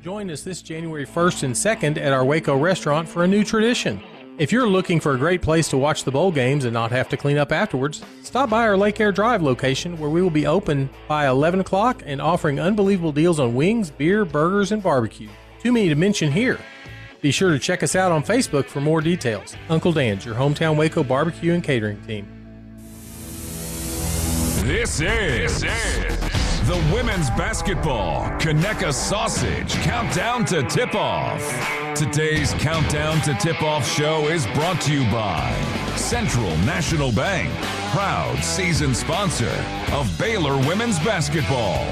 Join us this January 1st and 2nd at our Waco restaurant for a new tradition. If you're looking for a great place to watch the bowl games and not have to clean up afterwards, stop by our Lake Air Drive location where we will be open by 11 o'clock and offering unbelievable deals on wings, beer, burgers, and barbecue. Too many to mention here. Be sure to check us out on Facebook for more details. Uncle Dan's, your hometown Waco barbecue and catering team. This is the Women's Basketball Conecuh Sausage Countdown to Tip-Off. Today's Countdown to Tip-Off show is brought to you by Central National Bank, proud season sponsor of Baylor Women's Basketball.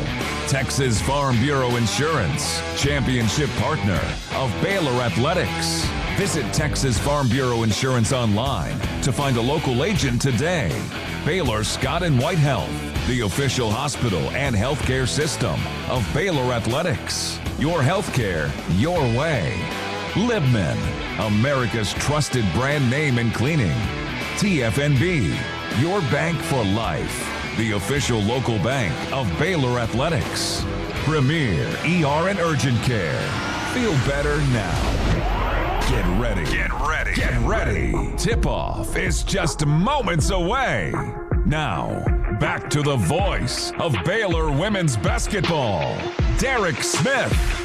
Texas Farm Bureau Insurance, championship partner of Baylor Athletics. Visit Texas Farm Bureau Insurance online to find a local agent today. Baylor Scott and White Health, the official hospital and healthcare system of Baylor Athletics. Your healthcare, your way. Libman, America's trusted brand name in cleaning. TFNB, your bank for life. The official local bank of Baylor Athletics. Premier ER and Urgent Care. Feel better now. Get ready. Get ready. Get ready. Tip-off is just moments away. Now, back to the voice of Baylor women's basketball, Derek Smith.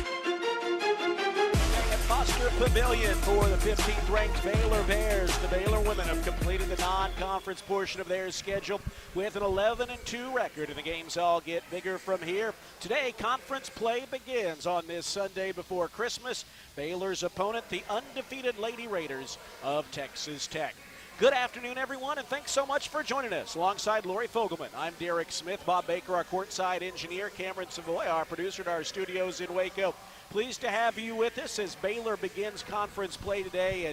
Pavilion for the 15th ranked Baylor Bears. The Baylor women have completed the non-conference portion of their schedule with an 11-2 record, and the games all get bigger from here. Today, conference play begins on this Sunday before Christmas. Baylor's opponent, the undefeated Lady Raiders of Texas Tech. Good afternoon, everyone, and thanks so much for joining us. Alongside Lori Fogelman, I'm Derek Smith, Bob Baker, our courtside engineer, Cameron Savoy, our producer at our studios in Waco. Pleased to have you with us as Baylor begins conference play today.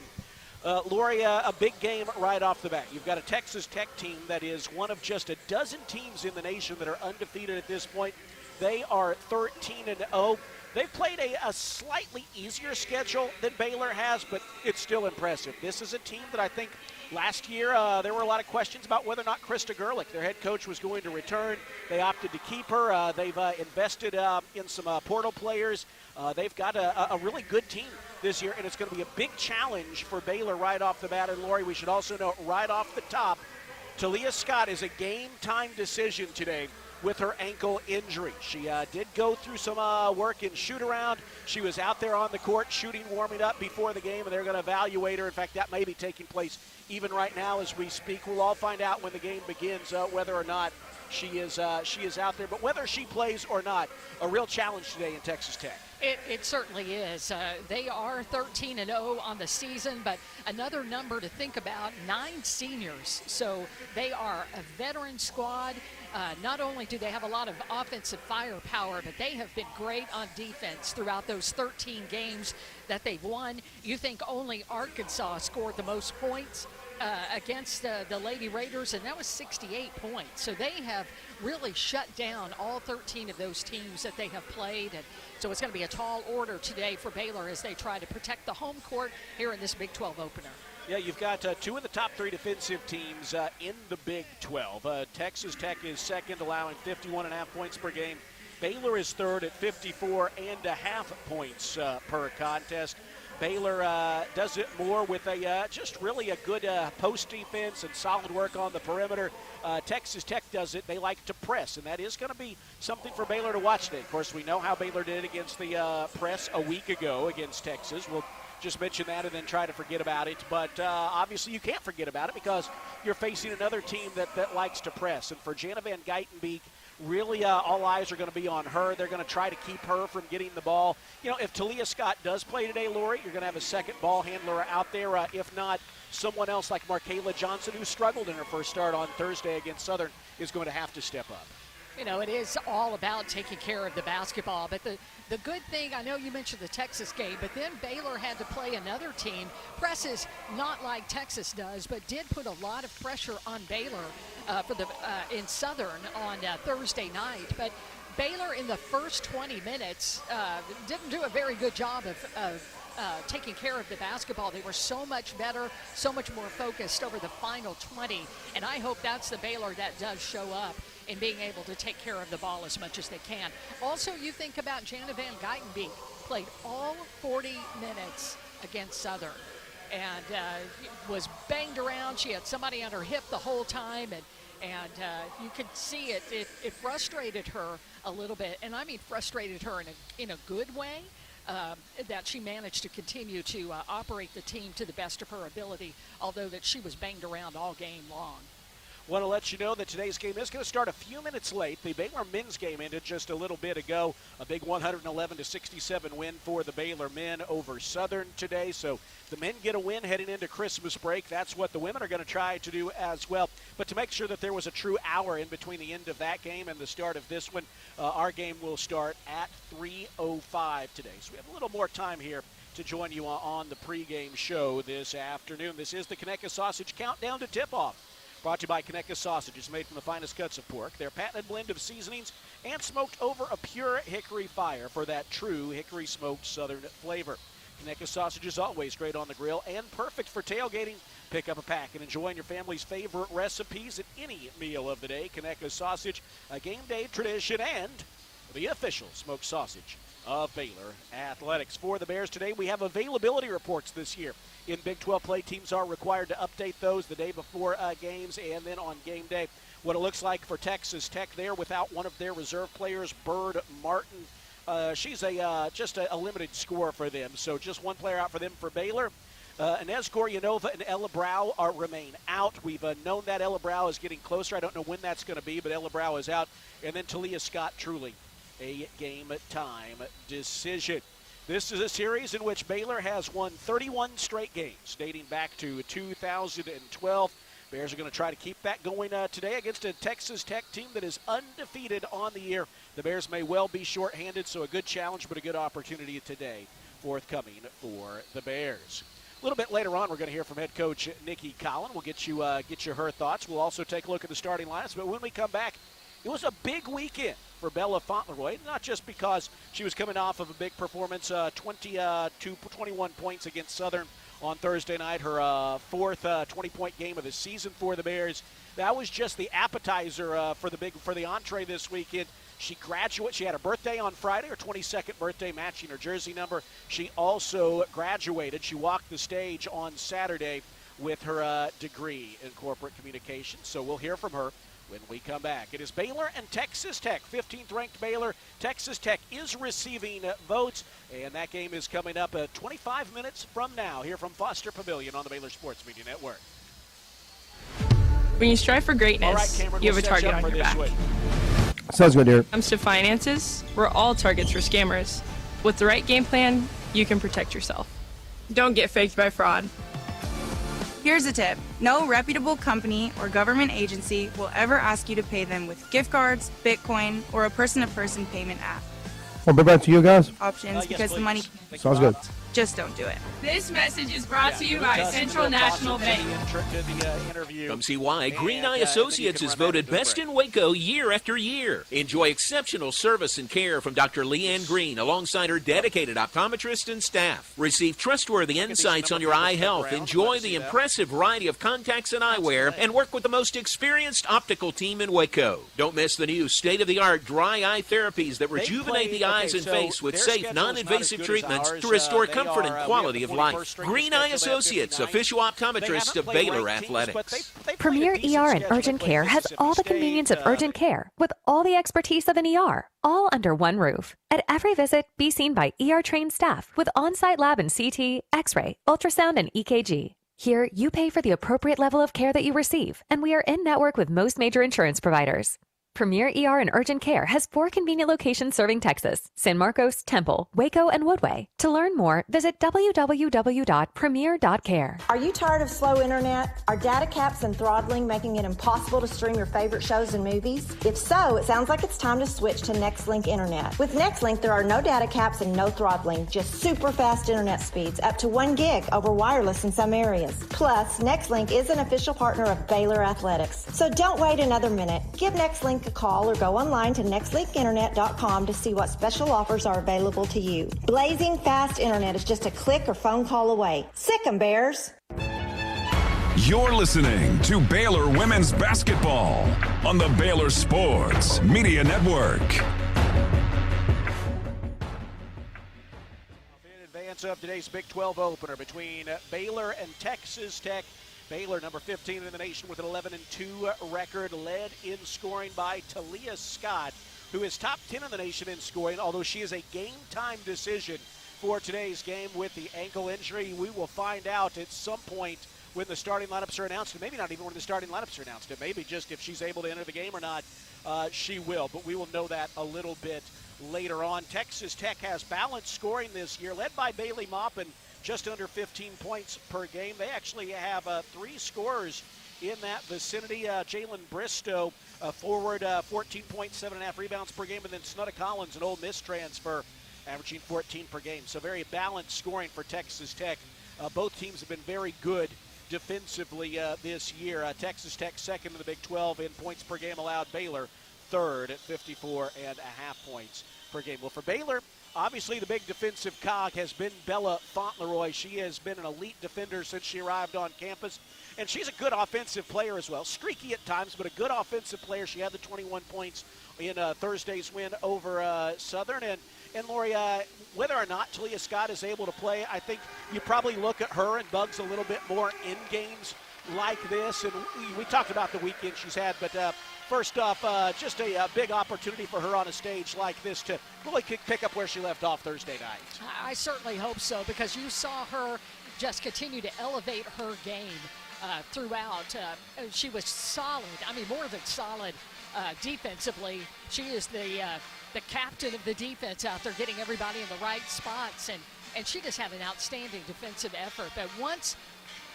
And Lori, a big game right off the bat. You've got a Texas Tech team that is one of just a dozen teams in the nation that are undefeated at this point. They are 13-0. They've played a slightly easier schedule than Baylor has, but it's still impressive. This is a team that I think last year there were a lot of questions about whether or not Krista Gerlich, their head coach, was going to return. They opted to keep her. They've invested in some portal players. They've got a really good team this year, and it's going to be a big challenge for Baylor right off the bat. And, Lori, we should also note right off the top, Talia Scott is a game-time decision today with her ankle injury. She did go through some work in shoot-around. She was out there on the court shooting, warming up before the game, and they're going to evaluate her. In fact, that may be taking place even right now as we speak. We'll all find out when the game begins whether or not she is out there. But whether she plays or not, a real challenge today in Texas Tech. It certainly is. They are 13-0 on the season, but another number to think about, 9 seniors. So they are a veteran squad. Not only do they have a lot of offensive firepower, but they have been great on defense throughout those 13 games that they've won. You think only Arkansas scored the most points against the Lady Raiders, and that was 68 points. So they have really shut down all 13 of those teams that they have played, and so it's going to be a tall order today for Baylor as they try to protect the home court here in this Big 12 opener. Yeah, you've got 2 of the top 3 defensive teams in the Big 12. Texas Tech is second, allowing 51.5 points per game. Baylor is third at 54.5 points per contest. Baylor does it more with just really a good post defense and solid work on the perimeter. Texas Tech does it. They like to press, and that is going to be something for Baylor to watch today. Of course, we know how Baylor did against the press a week ago against Texas. We'll just mention that and then try to forget about it. But obviously you can't forget about it because you're facing another team that likes to press. And for Jana Van Geitenbeek, really all eyes are going to be on her. They're going to try to keep her from getting the ball. You know, if Talia Scott does play today, Lori, you're going to have a second ball handler out there. If not, someone else like Markayla Johnson, who struggled in her first start on Thursday against Southern, is going to have to step up. You know, it is all about taking care of the basketball. But the good thing, I know you mentioned the Texas game, but then Baylor had to play another team. Presses, not like Texas does, but did put a lot of pressure on Baylor in Southern on Thursday night. But Baylor in the first 20 minutes didn't do a very good job of taking care of the basketball. They were so much better, so much more focused over the final 20. And I hope that's the Baylor that does show up in being able to take care of the ball as much as they can. Also, you think about Jana Van Geitenbeek. played all 40 minutes against Southern and was banged around. She had somebody on her hip the whole time, and you could see it frustrated her a little bit, and I mean frustrated her in a good way, that she managed to continue to operate the team to the best of her ability, although that she was banged around all game long. Want to let you know that today's game is going to start a few minutes late. The Baylor men's game ended just a little bit ago. A big 111-67 win for the Baylor men over Southern today. So the men get a win heading into Christmas break. That's what the women are going to try to do as well. But to make sure that there was a true hour in between the end of that game and the start of this one, our game will start at 3:05 today. So we have a little more time here to join you on the pregame show this afternoon. This is the Conecuh Sausage Countdown to Tip-Off. Brought to you by Conecuh Sausages, made from the finest cuts of pork. Their patented blend of seasonings and smoked over a pure hickory fire for that true hickory smoked Southern flavor. Conecuh Sausages, always great on the grill and perfect for tailgating. Pick up a pack and enjoy your family's favorite recipes at any meal of the day. Conecuh Sausage, a game day tradition and the official smoked sausage of Baylor Athletics. For the Bears today, we have availability reports this year. In Big 12 play, teams are required to update those the day before games and then on game day. What it looks like for Texas Tech there without one of their reserve players, Bird Martin. She's just a limited score for them, so just one player out for them for Baylor. Inez Goryanova and Ella Brow remain out. We've known that Ella Brow is getting closer. I don't know when that's going to be, but Ella Brow is out. And then Talia Scott Truly, a game-time decision. This is a series in which Baylor has won 31 straight games, dating back to 2012. Bears are going to try to keep that going today against a Texas Tech team that is undefeated on the year. The Bears may well be shorthanded, so a good challenge, but a good opportunity today forthcoming for the Bears. A little bit later on, we're going to hear from head coach Nikki Collin. We'll get you her thoughts. We'll also take a look at the starting lineups, but when we come back, it was a big weekend for Bella Fauntleroy, not just because she was coming off of a big performance, 21 points against Southern on Thursday night, her fourth 20-point game of the season for the Bears. That was just the appetizer for the entree this weekend. She had her birthday on Friday, her 22nd birthday, matching her jersey number. She also graduated. She walked the stage on Saturday with her degree in corporate communications. So we'll hear from her when we come back. It is Baylor and Texas Tech. 15th ranked Baylor. Texas Tech is receiving votes, and that game is coming up 25 minutes from now here from Foster Pavilion on the Baylor Sports Media Network. When you strive for greatness, All right, Cameron, you have a target on your back. Week. Sounds good, dear. When it comes to finances, we're all targets for scammers. With the right game plan, you can protect yourself. Don't get faked by fraud. Here's a tip. No reputable company or government agency will ever ask you to pay them with gift cards, Bitcoin, or a person-to-person payment app. Well, back to you guys. Options Yes, because please. the money Sounds good. just don't do it. This message is brought to you by Central National Bank. Come see why Green Eye Associates is voted best in Waco year after year. Enjoy exceptional service and care from Dr. Leanne Green alongside her dedicated optometrist and staff. Receive trustworthy insights on your eye health. Enjoy the impressive variety of contacts and eyewear and work with the most experienced optical team in Waco. Don't miss the new state-of-the-art dry eye therapies that rejuvenate the eyes and face with safe, non-invasive treatments to restore comfort and quality of life. Green Eye Associates, official optometrist of Baylor Athletics. Premier ER and Urgent Care has all the convenience of urgent care with all the expertise of an ER, all under one roof. At every visit, be seen by ER-trained staff with on-site lab and CT, X-ray, ultrasound, and EKG. Here, you pay for the appropriate level of care that you receive, and we are in network with most major insurance providers. Premier ER and Urgent Care has 4 convenient locations serving Texas: San Marcos, Temple, Waco, and Woodway. To learn more, visit www.premier.care. Are you tired of slow internet? Are data caps and throttling making it impossible to stream your favorite shows and movies? If so, it sounds like it's time to switch to NextLink Internet. With NextLink, there are no data caps and no throttling, just super fast internet speeds, up to 1 gig over wireless in some areas. Plus, NextLink is an official partner of Baylor Athletics. So don't wait another minute. Give NextLink a call or go online to nextlinkinternet.com to see what special offers are available to you. Blazing fast internet is just a click or phone call away. Sick 'em, Bears. You're listening to Baylor Women's Basketball on the Baylor Sports Media Network. chance of today's Big 12 opener between Baylor and Texas Tech. Baylor, number 15 in the nation with an 11-2 record, led in scoring by Talia Scott, who is top 10 in the nation in scoring, although she is a game-time decision for today's game with the ankle injury. We will find out at some point when the starting lineups are announced, and maybe not even when the starting lineups are announced. It may be just if she's able to enter the game or not, she will. But we will know that a little bit later on. Texas Tech has balanced scoring this year, led by Bailey Maupin, just under 15 points per game. They actually have 3 scorers in that vicinity. Jalen Bristow, forward, 14 points, 7.5 rebounds per game, and then Snutta Collins, an Ole Miss transfer, averaging 14 per game. So very balanced scoring for Texas Tech. Both teams have been very good defensively this year. Texas Tech second in the Big 12 in points per game allowed. Baylor third at 54.5 points per game. Well, for Baylor, obviously the big defensive cog has been Bella Fauntleroy. She has been an elite defender since she arrived on campus, and she's a good offensive player as well. Streaky at times, but a good offensive player. She had the 21 points in Thursday's win over Southern. And Lori, whether or not Talia Scott is able to play, I think you probably look at her and Bugs a little bit more in games like this. And we talked about the weekend she's had, but first off, just a big opportunity for her on a stage like this to really pick up where she left off Thursday night. I certainly hope so, because you saw her just continue to elevate her game throughout. She was solid, I mean more than solid defensively. She is the captain of the defense out there, getting everybody in the right spots, and she just had an outstanding defensive effort. But once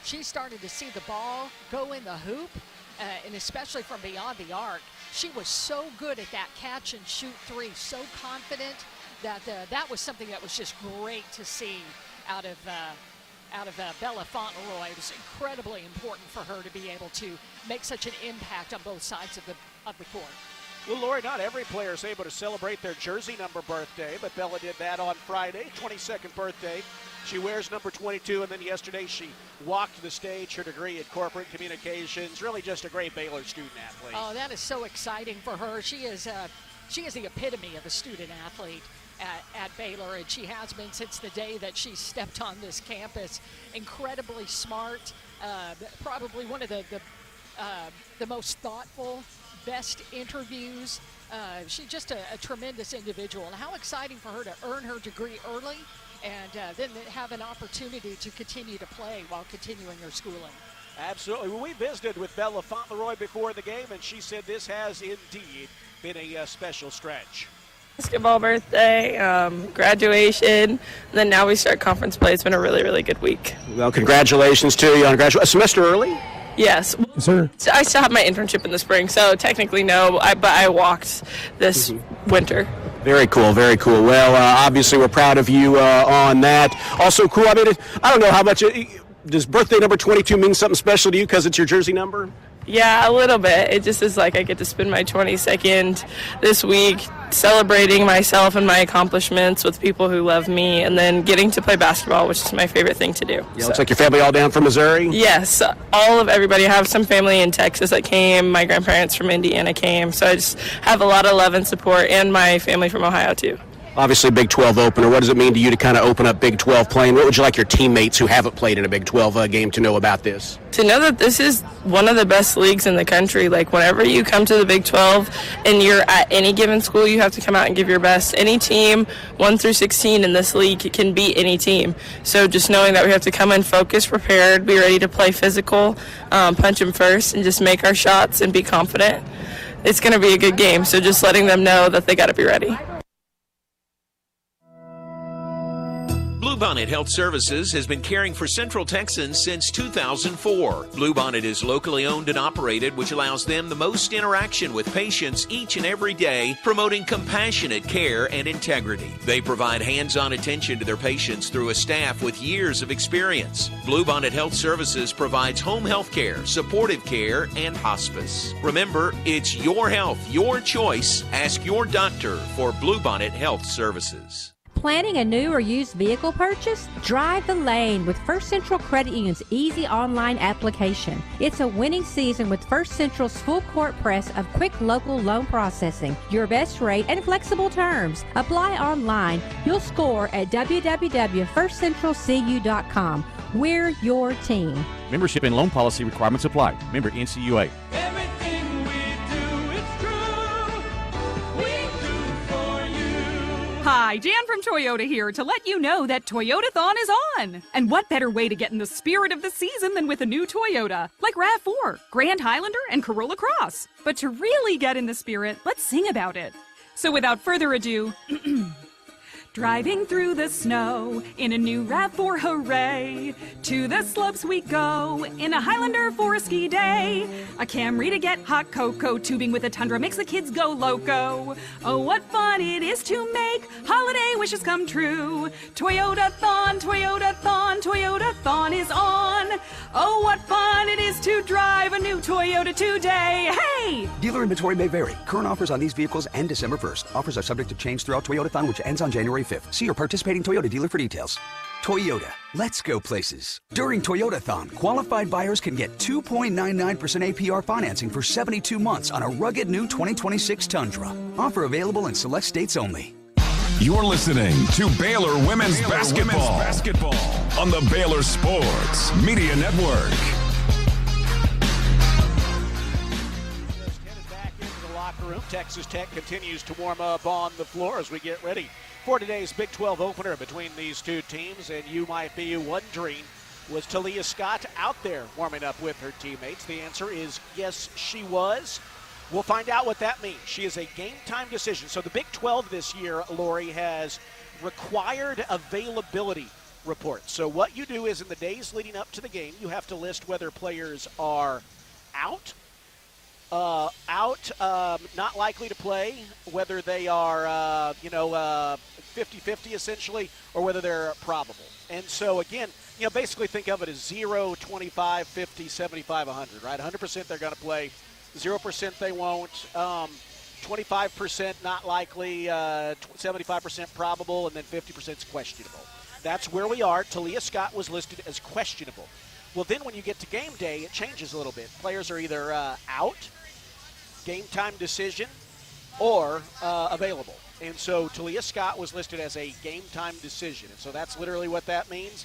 she started to see the ball go in the hoop, and especially from beyond the arc, she was so good at that catch and shoot three, so confident that that was something that was just great to see out of Bella Fauntleroy. It was incredibly important for her to be able to make such an impact on both sides of the court. Well, Lori, not every player is able to celebrate their jersey number birthday, but Bella did that on Friday, 22nd birthday. She wears number 22, and then yesterday she walked the stage, her degree in corporate communications. Really just a great Baylor student athlete. Oh, that is so exciting for her. She is the epitome of a student athlete at Baylor, and she has been since the day that she stepped on this campus. Incredibly smart, probably one of the most thoughtful, best interviews. She's just a tremendous individual, and how exciting for her to earn her degree early and then have an opportunity to continue to play while continuing her schooling. Absolutely. Well, we visited with Bella Fauntleroy before the game, and she said this has indeed been a special stretch. Basketball birthday, graduation, and then now we start conference play. It's been a really, really good week. Well, congratulations to you on graduation. A semester early? Yes. Yes, sir. I still have my internship in the spring, so technically no, but I walked this winter. Very cool, very cool. Well, obviously we're proud of you on that. Also cool, I mean, I don't know how much, does birthday number 22 mean something special to you because it's your jersey number? Yeah, a little bit. It just is like I get to spend my 22nd this week celebrating myself and my accomplishments with people who love me, and then getting to play basketball, which is my favorite thing to do. Yeah, looks like your family all down from Missouri? Yes, all of everybody. I have some family in Texas that came. My grandparents from Indiana came. So I just have a lot of love and support, and my family from Ohio too. Obviously, Big 12 opener. What does it mean to you to kind of open up Big 12 playing? What would you like your teammates who haven't played in a Big 12 game to know about this? To know that this is one of the best leagues in the country. Like, whenever you come to the Big 12 and you're at any given school, you have to come out and give your best. Any team, 1 through 16 in this league, can beat any team. So just knowing that we have to come in focused, prepared, be ready to play physical, punch them first, and just make our shots and be confident. It's going to be a good game. So just letting them know that they got to be ready. Bluebonnet Health Services has been caring for Central Texans since 2004. Bluebonnet is locally owned and operated, which allows them the most interaction with patients each and every day, promoting compassionate care and integrity. They provide hands-on attention to their patients through a staff with years of experience. Bluebonnet Health Services provides home health care, supportive care, and hospice. Remember, it's your health, your choice. Ask your doctor for Bluebonnet Health Services. planning a new or used vehicle purchase? Drive the lane with First Central Credit Union's easy online application. It's a winning season with First Central's full court press of quick local loan processing, your best rate, and flexible terms. Apply online. You'll score at www.firstcentralcu.com. We're your team. Membership and loan policy requirements apply. Member NCUA. Hi, Jan from Toyota here to let you know that Toyotathon is on. And what better way to get in the spirit of the season than with a new Toyota, like RAV4, Grand Highlander, and Corolla Cross. But to really get in the spirit, let's sing about it. So without further ado, driving through the snow in a new RAV4, hooray! To the slopes we go in a Highlander for a ski day. A Camry to get hot cocoa, tubing with a Tundra makes the kids go loco. Oh, what fun it is to make holiday wishes come true. Toyotathon, Toyotathon, Toyotathon is on. Oh, what fun it is to drive a new Toyota today. Hey! Dealer inventory may vary. Current offers on these vehicles end December 1st. Offers are subject to change throughout Toyotathon, which ends on January 5th. See your participating Toyota dealer for details. Toyota, let's go places. During Toyotathon, qualified buyers can get 2.99% APR financing for 72 months on a rugged new 2026 Tundra. Offer available in select states only. You're listening to Baylor Women's Basketball on the Baylor Sports Media Network. Room. Texas Tech continues to warm up on the floor as we get ready for today's Big 12 opener between these two teams. And you might be wondering, was Talia Scott out there warming up with her teammates? The answer is yes, she was. We'll find out what that means. She is a game-time decision. So the Big 12 this year, Lori, has required availability reports. So what you do is in the days leading up to the game, you have to list whether players are out, not likely to play, whether they are, 50-50 essentially, or whether they're probable. And so, again, basically think of it as 0, 25, 50, 75, 100, right? 100% they're going to play, 0% they won't, 25% not likely, 75% probable, and then 50% is questionable. That's where we are. Talia Scott was listed as questionable. Well, then when you get to game day, it changes a little bit. Players are either out, game time decision, or available. And so Talia Scott was listed as a game time decision. And so that's literally what that means.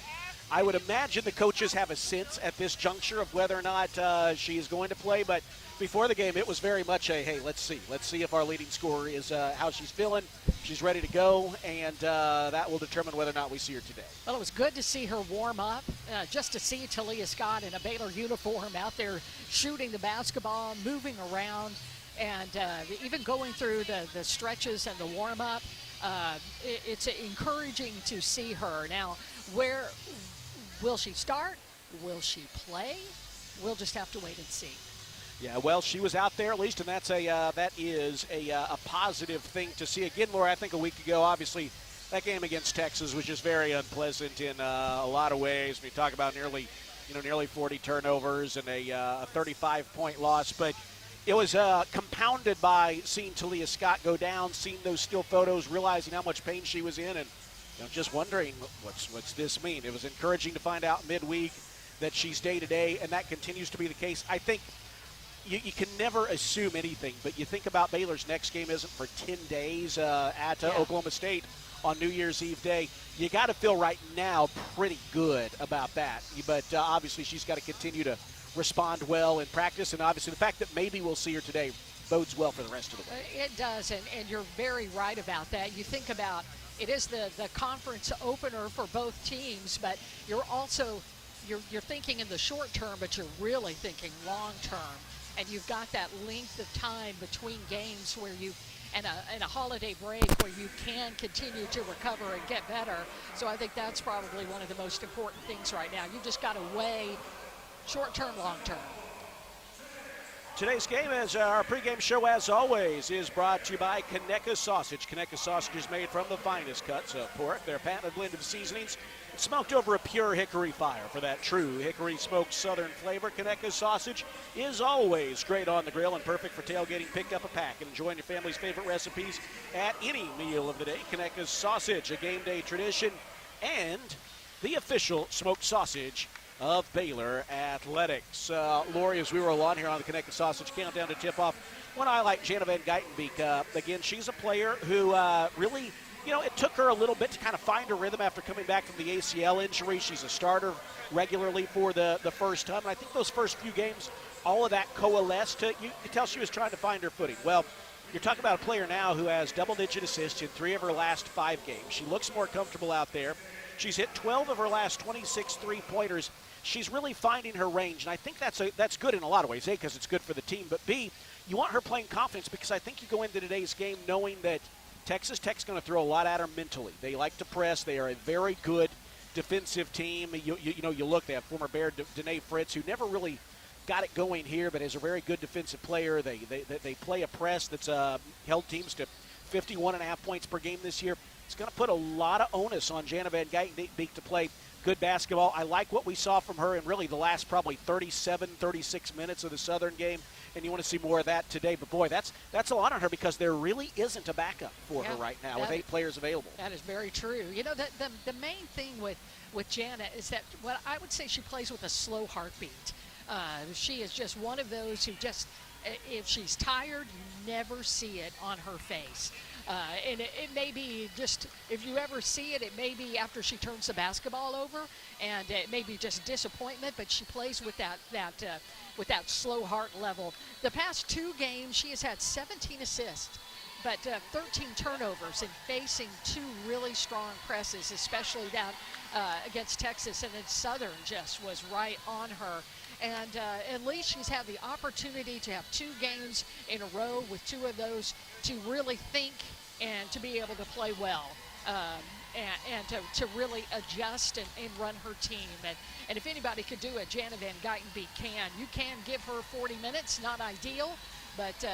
I would imagine the coaches have a sense at this juncture of whether or not she is going to play. But before the game, it was very much a, hey, let's see. Let's see if our leading scorer is how she's feeling. She's ready to go, and that will determine whether or not we see her today. Well, it was good to see her warm up, just to see Talia Scott in a Baylor uniform out there shooting the basketball, moving around, and even going through the stretches and the warm-up. It's encouraging to see her. Now, where will she start? Will she play? We'll just have to wait and see. Yeah, well, she was out there at least, and that is a positive thing to see. Again, Laura, I think a week ago, obviously, that game against Texas was just very unpleasant in a lot of ways. We talk about nearly 40 turnovers and a 35-point loss, but it was compounded by seeing Talia Scott go down, seeing those still photos, realizing how much pain she was in, and just wondering what's this mean. It was encouraging to find out midweek that she's day-to-day, and that continues to be the case. I think you can never assume anything, but you think about Baylor's next game isn't for 10 days at Oklahoma State on New Year's Eve day. You got to feel right now pretty good about that. But obviously she's got to continue to respond well in practice, and obviously the fact that maybe we'll see her today bodes well for the rest of the way. It does, and you're very right about that. You think about it is the conference opener for both teams, but you're also you're thinking in the short term, but you're really thinking long term. And you've got that length of time between games where you and a holiday break where you can continue to recover and get better. So I think that's probably one of the most important things right now. You've just got to weigh short-term, long-term. Today's game, as our pregame show, as always, is brought to you by Conecuh Sausage. Conecuh Sausage is made from the finest cuts of pork. Their patented blend of seasonings smoked over a pure hickory fire for that true hickory smoked southern flavor. Conecuh sausage is always great on the grill and perfect for tailgating. Pick up a pack and enjoying your family's favorite recipes at any meal of the day. Conecuh sausage, a game day tradition, and the official smoked sausage of Baylor Athletics. Lori, as we roll on here on the Conecuh Sausage Countdown to tip-off, one I like, Jana Van Geitenbeek. Again, she's a player who really, it took her a little bit to kind of find her rhythm after coming back from the ACL injury. She's a starter regularly for the first time. And I think those first few games, all of that coalesced. You could tell she was trying to find her footing. Well, you're talking about a player now who has double-digit assists in 3 of her last 5 games. She looks more comfortable out there. She's hit 12 of her last 26 three-pointers. She's really finding her range, and I think that's good in a lot of ways, A, because it's good for the team, but B, you want her playing confidence because I think you go into today's game knowing that Texas Tech's going to throw a lot at her mentally. They like to press. They are a very good defensive team. You look, they have former Bear Danae Fritz, who never really got it going here, but is a very good defensive player. They play a press that's held teams to 51.5 points per game this year. It's going to put a lot of onus on Jana Van Geitenbeek to play good basketball. I like what we saw from her in really the last probably 37, 36 minutes of the Southern game, and you want to see more of that today. But, boy, that's a lot on her because there really isn't a backup for her right now with 8 players available. That is very true. The main thing with Jana is that what I would say she plays with a slow heartbeat. She is just one of those who just, if she's tired, you never see it on her face. And it may be just, if you ever see it, it may be after she turns the basketball over, and it may be just disappointment, but she plays with that slow heart level. The past 2 games, she has had 17 assists, but 13 turnovers, and facing 2 really strong presses, especially down against Texas, and then Southern just was right on her. And at least she's had the opportunity to have 2 games in a row with 2 of those to really think and to be able to play well and to really adjust and run her team. And if anybody could do it, Jana Van Geitenbeek can. You can give her 40 minutes, not ideal, but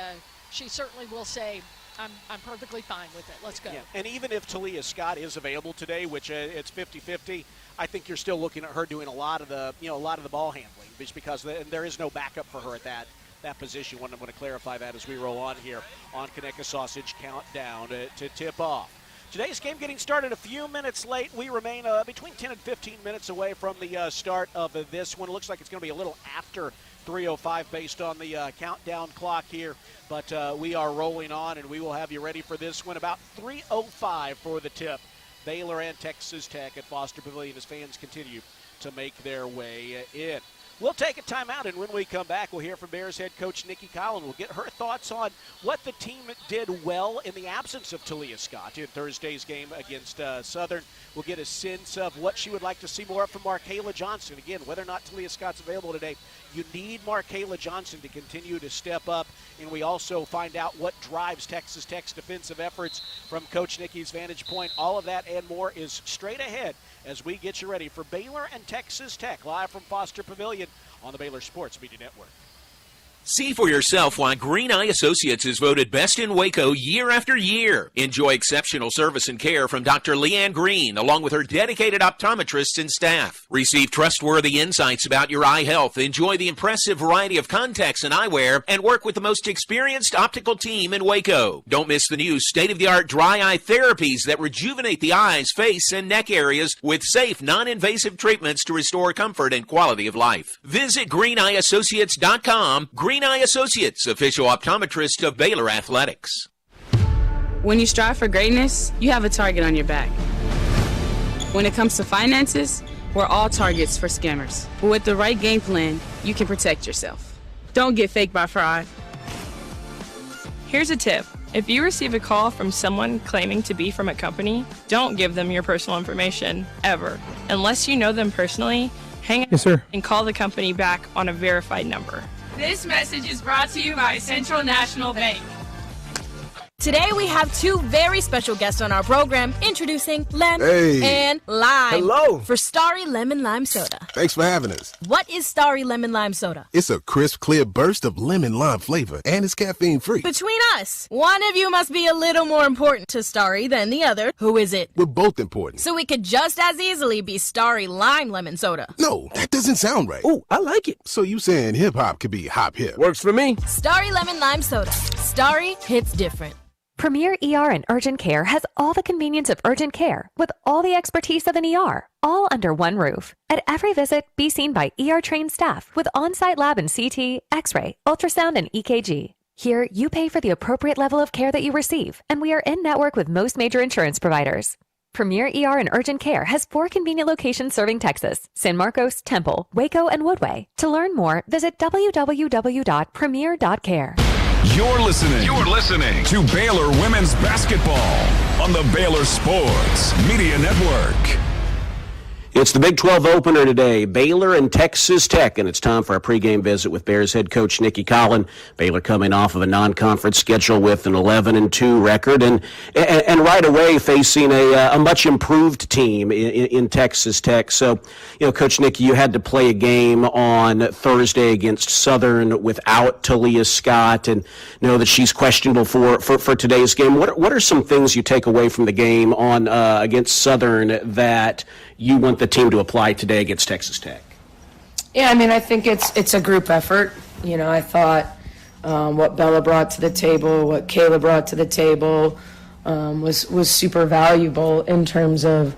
she certainly will say, I'm perfectly fine with it. Let's go. Yeah. And even if Talia Scott is available today, which it's 50-50, I think you're still looking at her doing a lot of the ball handling, just because there is no backup for her at that position. I'm going to clarify that as we roll on here on Conecuh Sausage Countdown to tip off. Today's game getting started a few minutes late. We remain between 10 and 15 minutes away from the start of this one. It looks like it's going to be a little after 3:05 based on the countdown clock here, but we are rolling on, and we will have you ready for this one about 3:05 for the tip. Baylor and Texas Tech at Foster Pavilion as fans continue to make their way in. We'll take a timeout, and when we come back, we'll hear from Bears head coach Nikki Collin. We'll get her thoughts on what the team did well in the absence of Talia Scott in Thursday's game against Southern. We'll get a sense of what she would like to see more from Markayla Johnson. Again, whether or not Talia Scott's available today, you need Markayla Johnson to continue to step up. And we also find out what drives Texas Tech's defensive efforts from Coach Nikki's vantage point. All of that and more is straight ahead as we get you ready for Baylor and Texas Tech live from Foster Pavilion on the Baylor Sports Media Network. See for yourself why Green Eye Associates is voted best in Waco year after year. Enjoy exceptional service and care from Dr. Leanne Green, along with her dedicated optometrists and staff. Receive trustworthy insights about your eye health, enjoy the impressive variety of contacts and eyewear, and work with the most experienced optical team in Waco. Don't miss the new state-of-the-art dry eye therapies that rejuvenate the eyes, face, and neck areas with safe, non-invasive treatments to restore comfort and quality of life. Visit greeneyeassociates.com. Green Eye Associates, official optometrist of Baylor Athletics. When you strive for greatness, you have a target on your back. When it comes to finances, we're all targets for scammers. But with the right game plan, you can protect yourself. Don't get faked by fraud. Here's a tip. If you receive a call from someone claiming to be from a company, don't give them your personal information, ever. Unless you know them personally, hang up and call the company back on a verified number. This message is brought to you by Central National Bank. Today we have two very special guests on our program, introducing Lem Hey. and Lime. Hello. For Starry Lemon Lime Soda. Thanks for having us. What is Starry Lemon Lime Soda? It's a crisp, clear burst of lemon lime flavor, and it's caffeine-free. Between us, one of you must be a little more important to Starry than the other. Who is it? We're both important. So we could just as easily be Starry Lime Lemon Soda. No, that doesn't sound right. Oh, I like it. So you saying hip-hop could be hop-hip? Works for me. Starry Lemon Lime Soda. Starry hits different. Premier ER and Urgent Care has all the convenience of urgent care with all the expertise of an ER, all under one roof. At every visit, be seen by ER-trained staff with on-site lab and CT, X-ray, ultrasound, and EKG. Here, you pay for the appropriate level of care that you receive, and we are in-network with most major insurance providers. Premier ER and Urgent Care has 4 convenient locations serving Texas: San Marcos, Temple, Waco, and Woodway. To learn more, visit www.premier.care. You're listening to Baylor Women's Basketball on the Baylor Sports Media Network. It's the Big 12 opener today, Baylor and Texas Tech, and it's time for our pregame visit with Bears head coach Nikki Collin. Baylor coming off of a non-conference schedule with an 11-2 record, and right away facing a much improved team in Texas Tech. So, Coach Nikki, you had to play a game on Thursday against Southern without Talia Scott, and know that she's questionable for today's game. What are some things you take away from the game on against Southern that you want the team to apply today against Texas Tech? Yeah, I mean, I think it's a group effort. I thought what Bella brought to the table, what Kayla brought to the table was super valuable in terms of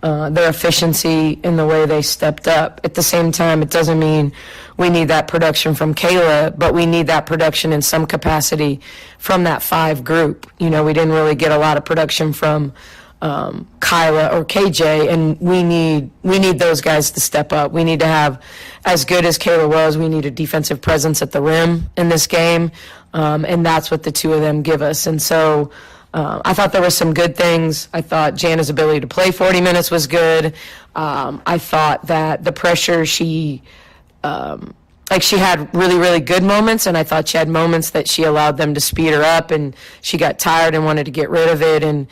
their efficiency in the way they stepped up. At the same time, it doesn't mean we need that production from Kayla, but we need that production in some capacity from that 5 group. We didn't really get a lot of production from Kyla or KJ, and we need those guys to step up. We need to have, as good as Kayla was, we need a defensive presence at the rim in this game, and that's what the two of them give us. And so I thought there were some good things. I thought Jana's ability to play 40 minutes was good. I thought that the pressure she had really, really good moments, and I thought she had moments that she allowed them to speed her up, and she got tired and wanted to get rid of it, and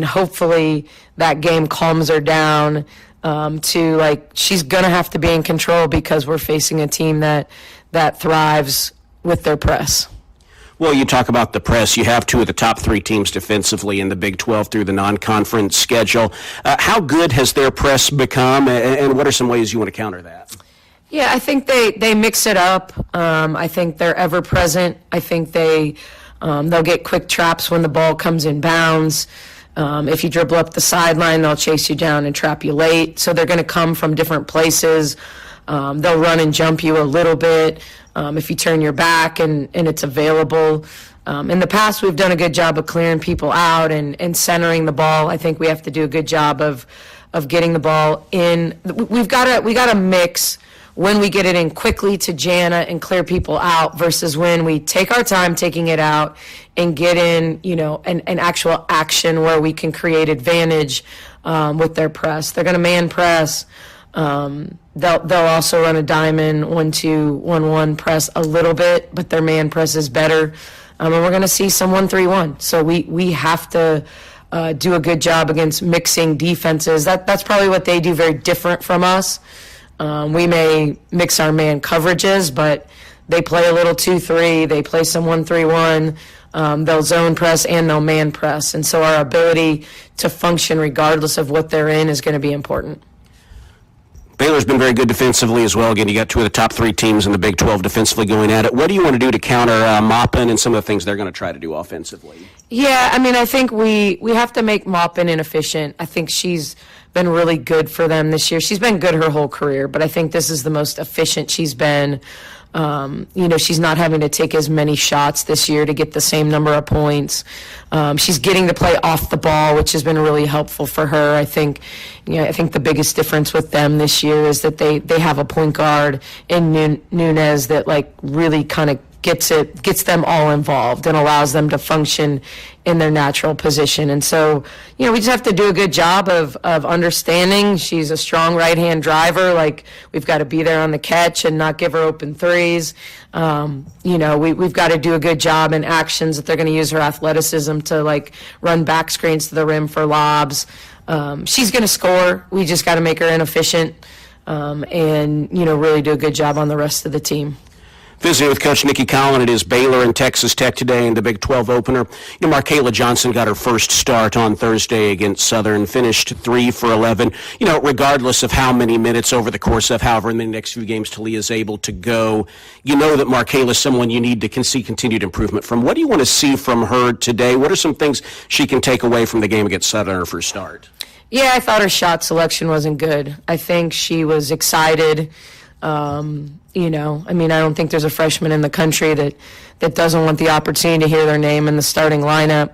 hopefully that game calms her down to, she's going to have to be in control because we're facing a team that thrives with their press. Well, you talk about the press. You have 2 of the top 3 teams defensively in the Big 12 through the non-conference schedule. How good has their press become, and what are some ways you want to counter that? Yeah, I think they mix it up. I think they're ever present. I think they'll get quick traps when the ball comes in bounds. If you dribble up the sideline, they'll chase you down and trap you late. So they're going to come from different places. They'll run and jump you a little bit if you turn your back and it's available. In the past, we've done a good job of clearing people out and centering the ball. I think we have to do a good job of getting the ball in. We got to mix when we get it in quickly to Jana and clear people out versus when we take our time taking it out and get in, an actual action where we can create advantage with their press. They're going to man press. They'll also run a diamond 1-2, 1-1 press a little bit, but their man press is better. And we're going to see some 1-3-1. So we have to do a good job against mixing defenses. That's probably what they do very different from us. We may mix our man coverages, but they play a little 2-3. They play some 1-3-1. They'll zone press and they'll man press. And so our ability to function regardless of what they're in is going to be important. Baylor's been very good defensively as well. Again, you got 2 of the top 3 teams in the Big 12 defensively going at it. What do you want to do to counter Maupin and some of the things they're going to try to do offensively? Yeah, I mean, I think we have to make Maupin inefficient. I think she's been really good for them this year. She's been good her whole career, but I think this is the most efficient she's been. She's not having to take as many shots this year to get the same number of points. She's getting to play off the ball, which has been really helpful for her. I think the biggest difference with them this year is that they have a point guard in Nunez that really kind of gets them all involved and allows them to function in their natural position. And so, we just have to do a good job of understanding she's a strong right-hand driver. Like, we've got to be there on the catch and not give her open threes. We've got to do a good job in actions that they're going to use her athleticism to, like, run back screens to the rim for lobs. She's going to score. We just got to make her inefficient and really do a good job on the rest of the team. Visiting with Coach Nikki Collin, it is Baylor and Texas Tech today in the Big 12 opener. Markayla Johnson got her first start on Thursday against Southern, finished 3 for 11. Regardless of how many minutes over the course of however many next few games Talia is able to go, that Markayla is someone you need to see continued improvement from. What do you want to see from her today? What are some things she can take away from the game against Southern on her first start? Yeah, I thought her shot selection wasn't good. I think she was excited. I don't think there's a freshman in the country that doesn't want the opportunity to hear their name in the starting lineup.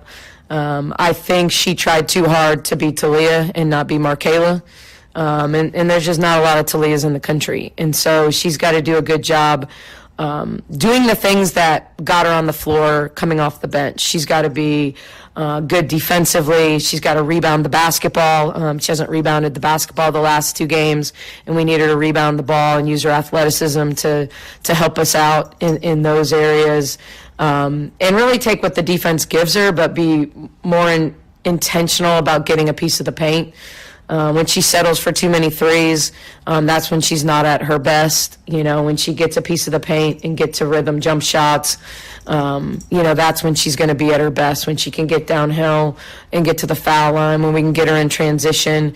I think she tried too hard to be Talia and not be Markayla. And there's just not a lot of Talias in the country. And so she's got to do a good job doing the things that got her on the floor coming off the bench. She's got to be good defensively. She's got to rebound the basketball. She hasn't rebounded the basketball the last 2 games, and we need her to rebound the ball and use her athleticism to help us out in those areas. And really take what the defense gives her, but be more intentional about getting a piece of the paint. When she settles for too many threes, that's when she's not at her best. When she gets a piece of the paint and get to rhythm jump shots, that's when she's going to be at her best, when she can get downhill and get to the foul line, when we can get her in transition.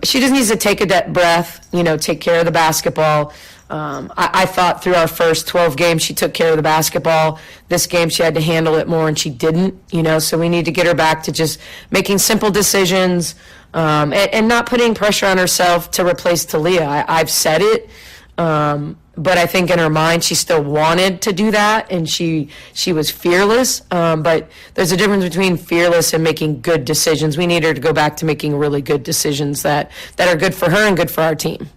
She just needs to take a breath, take care of the basketball. I thought through our first 12 games she took care of the basketball. This game she had to handle it more and she didn't, so we need to get her back to just making simple decisions and not putting pressure on herself to replace Talia. I've said it, but I think in her mind she still wanted to do that, and she was fearless. But there's a difference between fearless and making good decisions. We need her to go back to making really good decisions that are good for her and good for our team.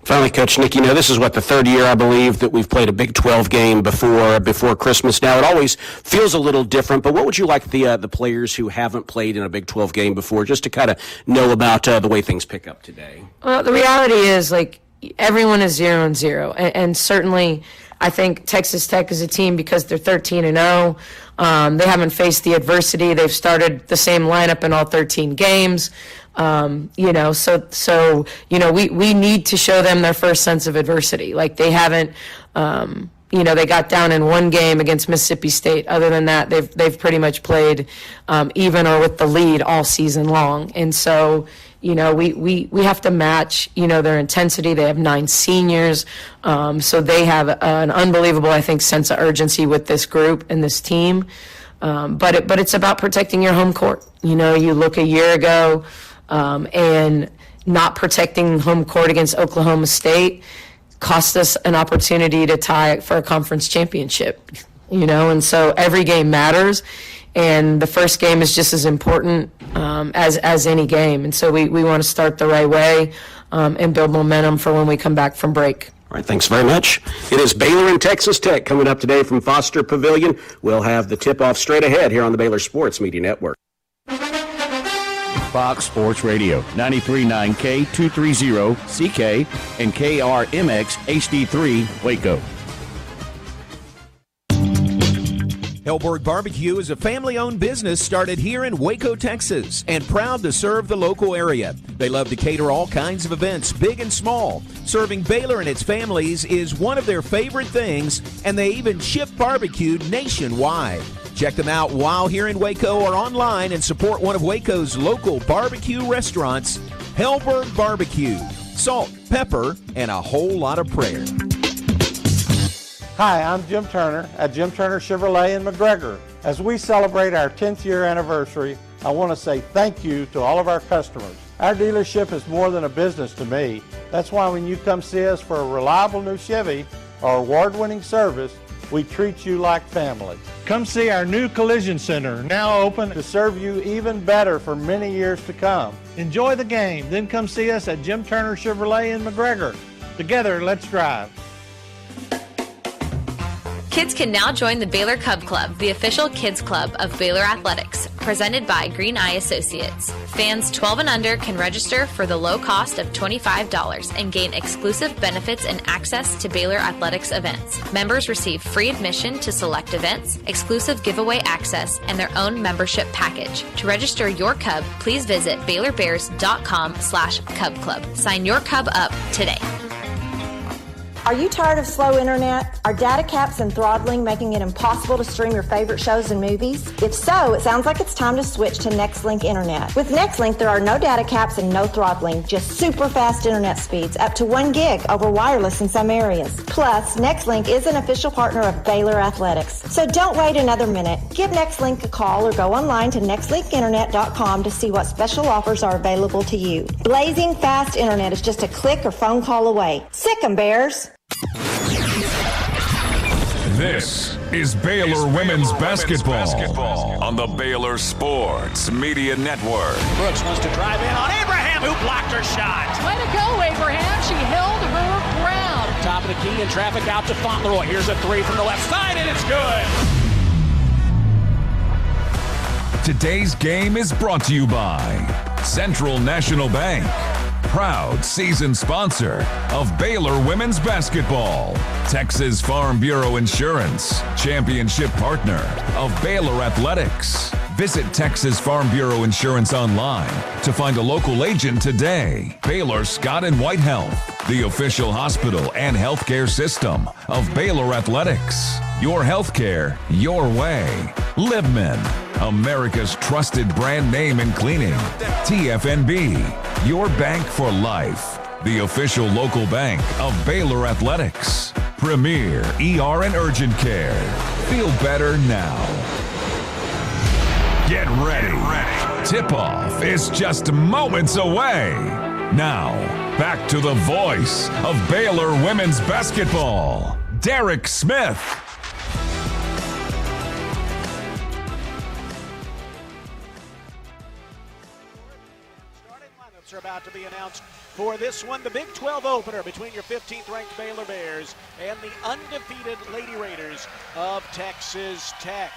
Finally, Coach Nikki, this is the 3rd year, I believe, that we've played a Big 12 game before Christmas. Now, it always feels a little different, but what would you like the players who haven't played in a Big 12 game before just to kind of know about the way things pick up today? Well, the reality is, everyone is 0-0, and certainly I think Texas Tech is a team because they're 13-0. They haven't faced the adversity. They've started the same lineup in all 13 games. We need to show them their first sense of adversity. They haven't, they got down in one game against Mississippi State. Other than that, they've pretty much played even or with the lead all season long. And so, we have to match, their intensity. They have 9 seniors. So they have an unbelievable, I think, sense of urgency with this group and this team. But it's about protecting your home court. You look a year ago, and not protecting home court against Oklahoma State cost us an opportunity to tie for a conference championship, and so every game matters, and the first game is just as important as any game, and so we want to start the right way and build momentum for when we come back from break. All right, thanks very much. It is Baylor and Texas Tech coming up today from Foster Pavilion. We'll have the tip-off straight ahead here on the Baylor Sports Media Network. Fox Sports Radio, 93.9 K230 CK and KRMX HD3 Waco. Hellberg Barbecue is a family-owned business started here in Waco, Texas, and proud to serve the local area. They love to cater all kinds of events, big and small. Serving Baylor and its families is one of their favorite things, and they even ship barbecue nationwide. Check them out while here in Waco or online and support one of Waco's local barbecue restaurants, Hellberg Barbecue. Salt, pepper, and a whole lot of prayer. Hi, I'm Jim Turner at Jim Turner Chevrolet in McGregor. As we celebrate our 10th year anniversary, I want to say thank you to all of our customers. Our dealership is more than a business to me. That's why when you come see us for a reliable new Chevy or award-winning service, we treat you like family. Come see our new collision center, now open to serve you even better for many years to come. Enjoy the game, then come see us at Jim Turner Chevrolet in McGregor. Together, let's drive. Kids can now join the Baylor Cub Club, the official kids club of Baylor Athletics, presented by Green Eye Associates. Fans 12 and under can register for the low cost of $25 and gain exclusive benefits and access to Baylor Athletics events. Members receive free admission to select events, exclusive giveaway access, and their own membership package. To register your Cub, please visit BaylorBears.com/Cub Club. Sign your Cub up today. Are you tired of slow internet? Are data caps and throttling making it impossible to stream your favorite shows and movies? If so, it sounds like it's time to switch to Nextlink Internet. With Nextlink, there are no data caps and no throttling, just super fast internet speeds, up to 1 gig over wireless in some areas. Plus, Nextlink is an official partner of Baylor Athletics. So don't wait another minute. Give Nextlink a call or go online to nextlinkinternet.com to see what special offers are available to you. Blazing fast internet is just a click or phone call away. Sick 'em, Bears! This is Baylor women's basketball on the Baylor Sports Media Network. Brooks wants to drive in on Abraham, who blocked her shot. Way to go, Abraham. She held her ground. Top of the key and traffic out to Fauntleroy. Here's a three from the left side, and it's good. Today's game is brought to you by Central National Bank, proud season sponsor of Baylor women's basketball. Texas Farm Bureau Insurance, championship partner of Baylor Athletics. Visit Texas Farm Bureau Insurance online to find a local agent today. Baylor Scott and White Health, the official hospital and healthcare system of Baylor Athletics. Your healthcare, your way. Libman, America's trusted brand name in cleaning. TFNB, your bank for life. The official local bank of Baylor Athletics. Premier ER and Urgent Care. Feel better now. Get ready. Tip-off is just moments away. Now, back to the voice of Baylor women's basketball, Derek Smith. Are about to be announced for this one, the Big 12 opener between your 15th ranked Baylor Bears and the undefeated Lady Raiders of Texas Tech.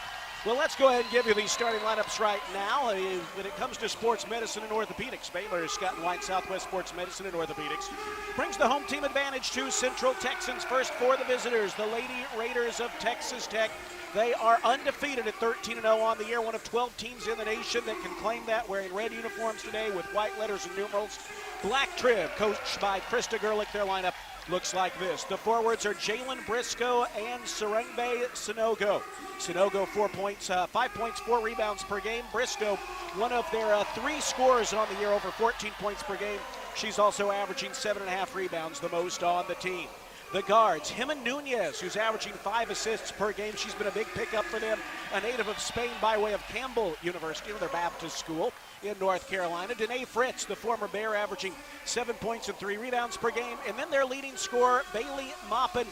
Well, let's go ahead and give you these starting lineups right now. When it comes to sports medicine and orthopedics, Baylor's Scott and White Southwest Sports Medicine and Orthopedics brings the home team advantage to Central Texans. First for the visitors, the Lady Raiders of Texas Tech. They are undefeated at 13-0 on the year, one of 12 teams in the nation that can claim that, wearing red uniforms today with white letters and numerals. Black trim, coached by Krista Gerlich. Their lineup looks like this. The forwards are Jalen Briscoe and Serengbe Sinogo. Sinogo 4 points, 5 points, 4 rebounds per game. Briscoe, one of their 3 scorers on the year, over 14 points per game. She's also averaging 7.5 rebounds, the most on the team. The guards, Jimena Nunez, who's averaging 5 assists per game. She's been a big pickup for them, a native of Spain by way of Campbell University, their Baptist school in North Carolina. Danae Fritz, the former Bear, averaging 7 points and 3 rebounds per game. And then their leading scorer, Bailey Maupin.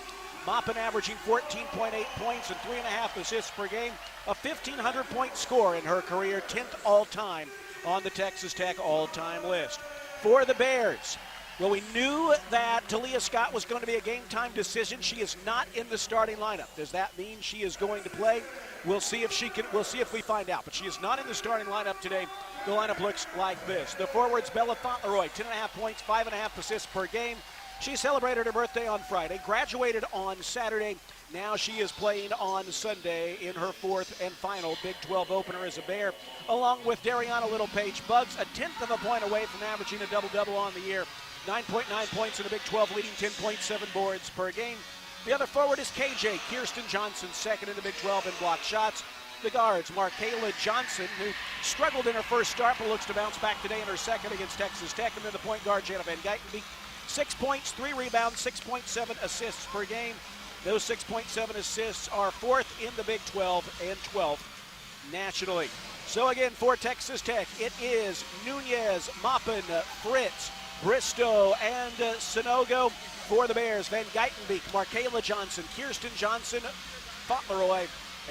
Maupin averaging 14.8 points and 3.5 assists per game. A 1,500-point score in her career, 10th all-time on the Texas Tech all-time list. For the Bears, well, we knew that Talia Scott was going to be a game-time decision. She is not in the starting lineup. Does that mean she is going to play? We'll see if she can. We'll see if we find out. But she is not in the starting lineup today. The lineup looks like this. The forwards, Bella Fauntleroy, 10.5 points, 5.5 assists per game. She celebrated her birthday on Friday, graduated on Saturday. Now she is playing on Sunday in her 4th and final Big 12 opener as a Bear, along with Dariana Little-Page Bugs, a 1/10 of a point away from averaging a double-double on the year. 9.9 points in the Big 12, leading 10.7 boards per game. The other forward is KJ, Kirsten Johnson, second in the Big 12 in block shots. The guards, Markayla Johnson, who struggled in her first start but looks to bounce back today in her second against Texas Tech. And then the point guard, Jana Van Geitenbeek, 6 points, 3 rebounds, 6.7 assists per game. Those 6.7 assists are 4th in the Big 12 and 12th nationally. So again, for Texas Tech, it is Nunez, Maupin, Fritz, Bristow, and Sinogo. For the Bears, Van Geitenbeek, Markayla Johnson, Kirsten Johnson, Fauntleroy,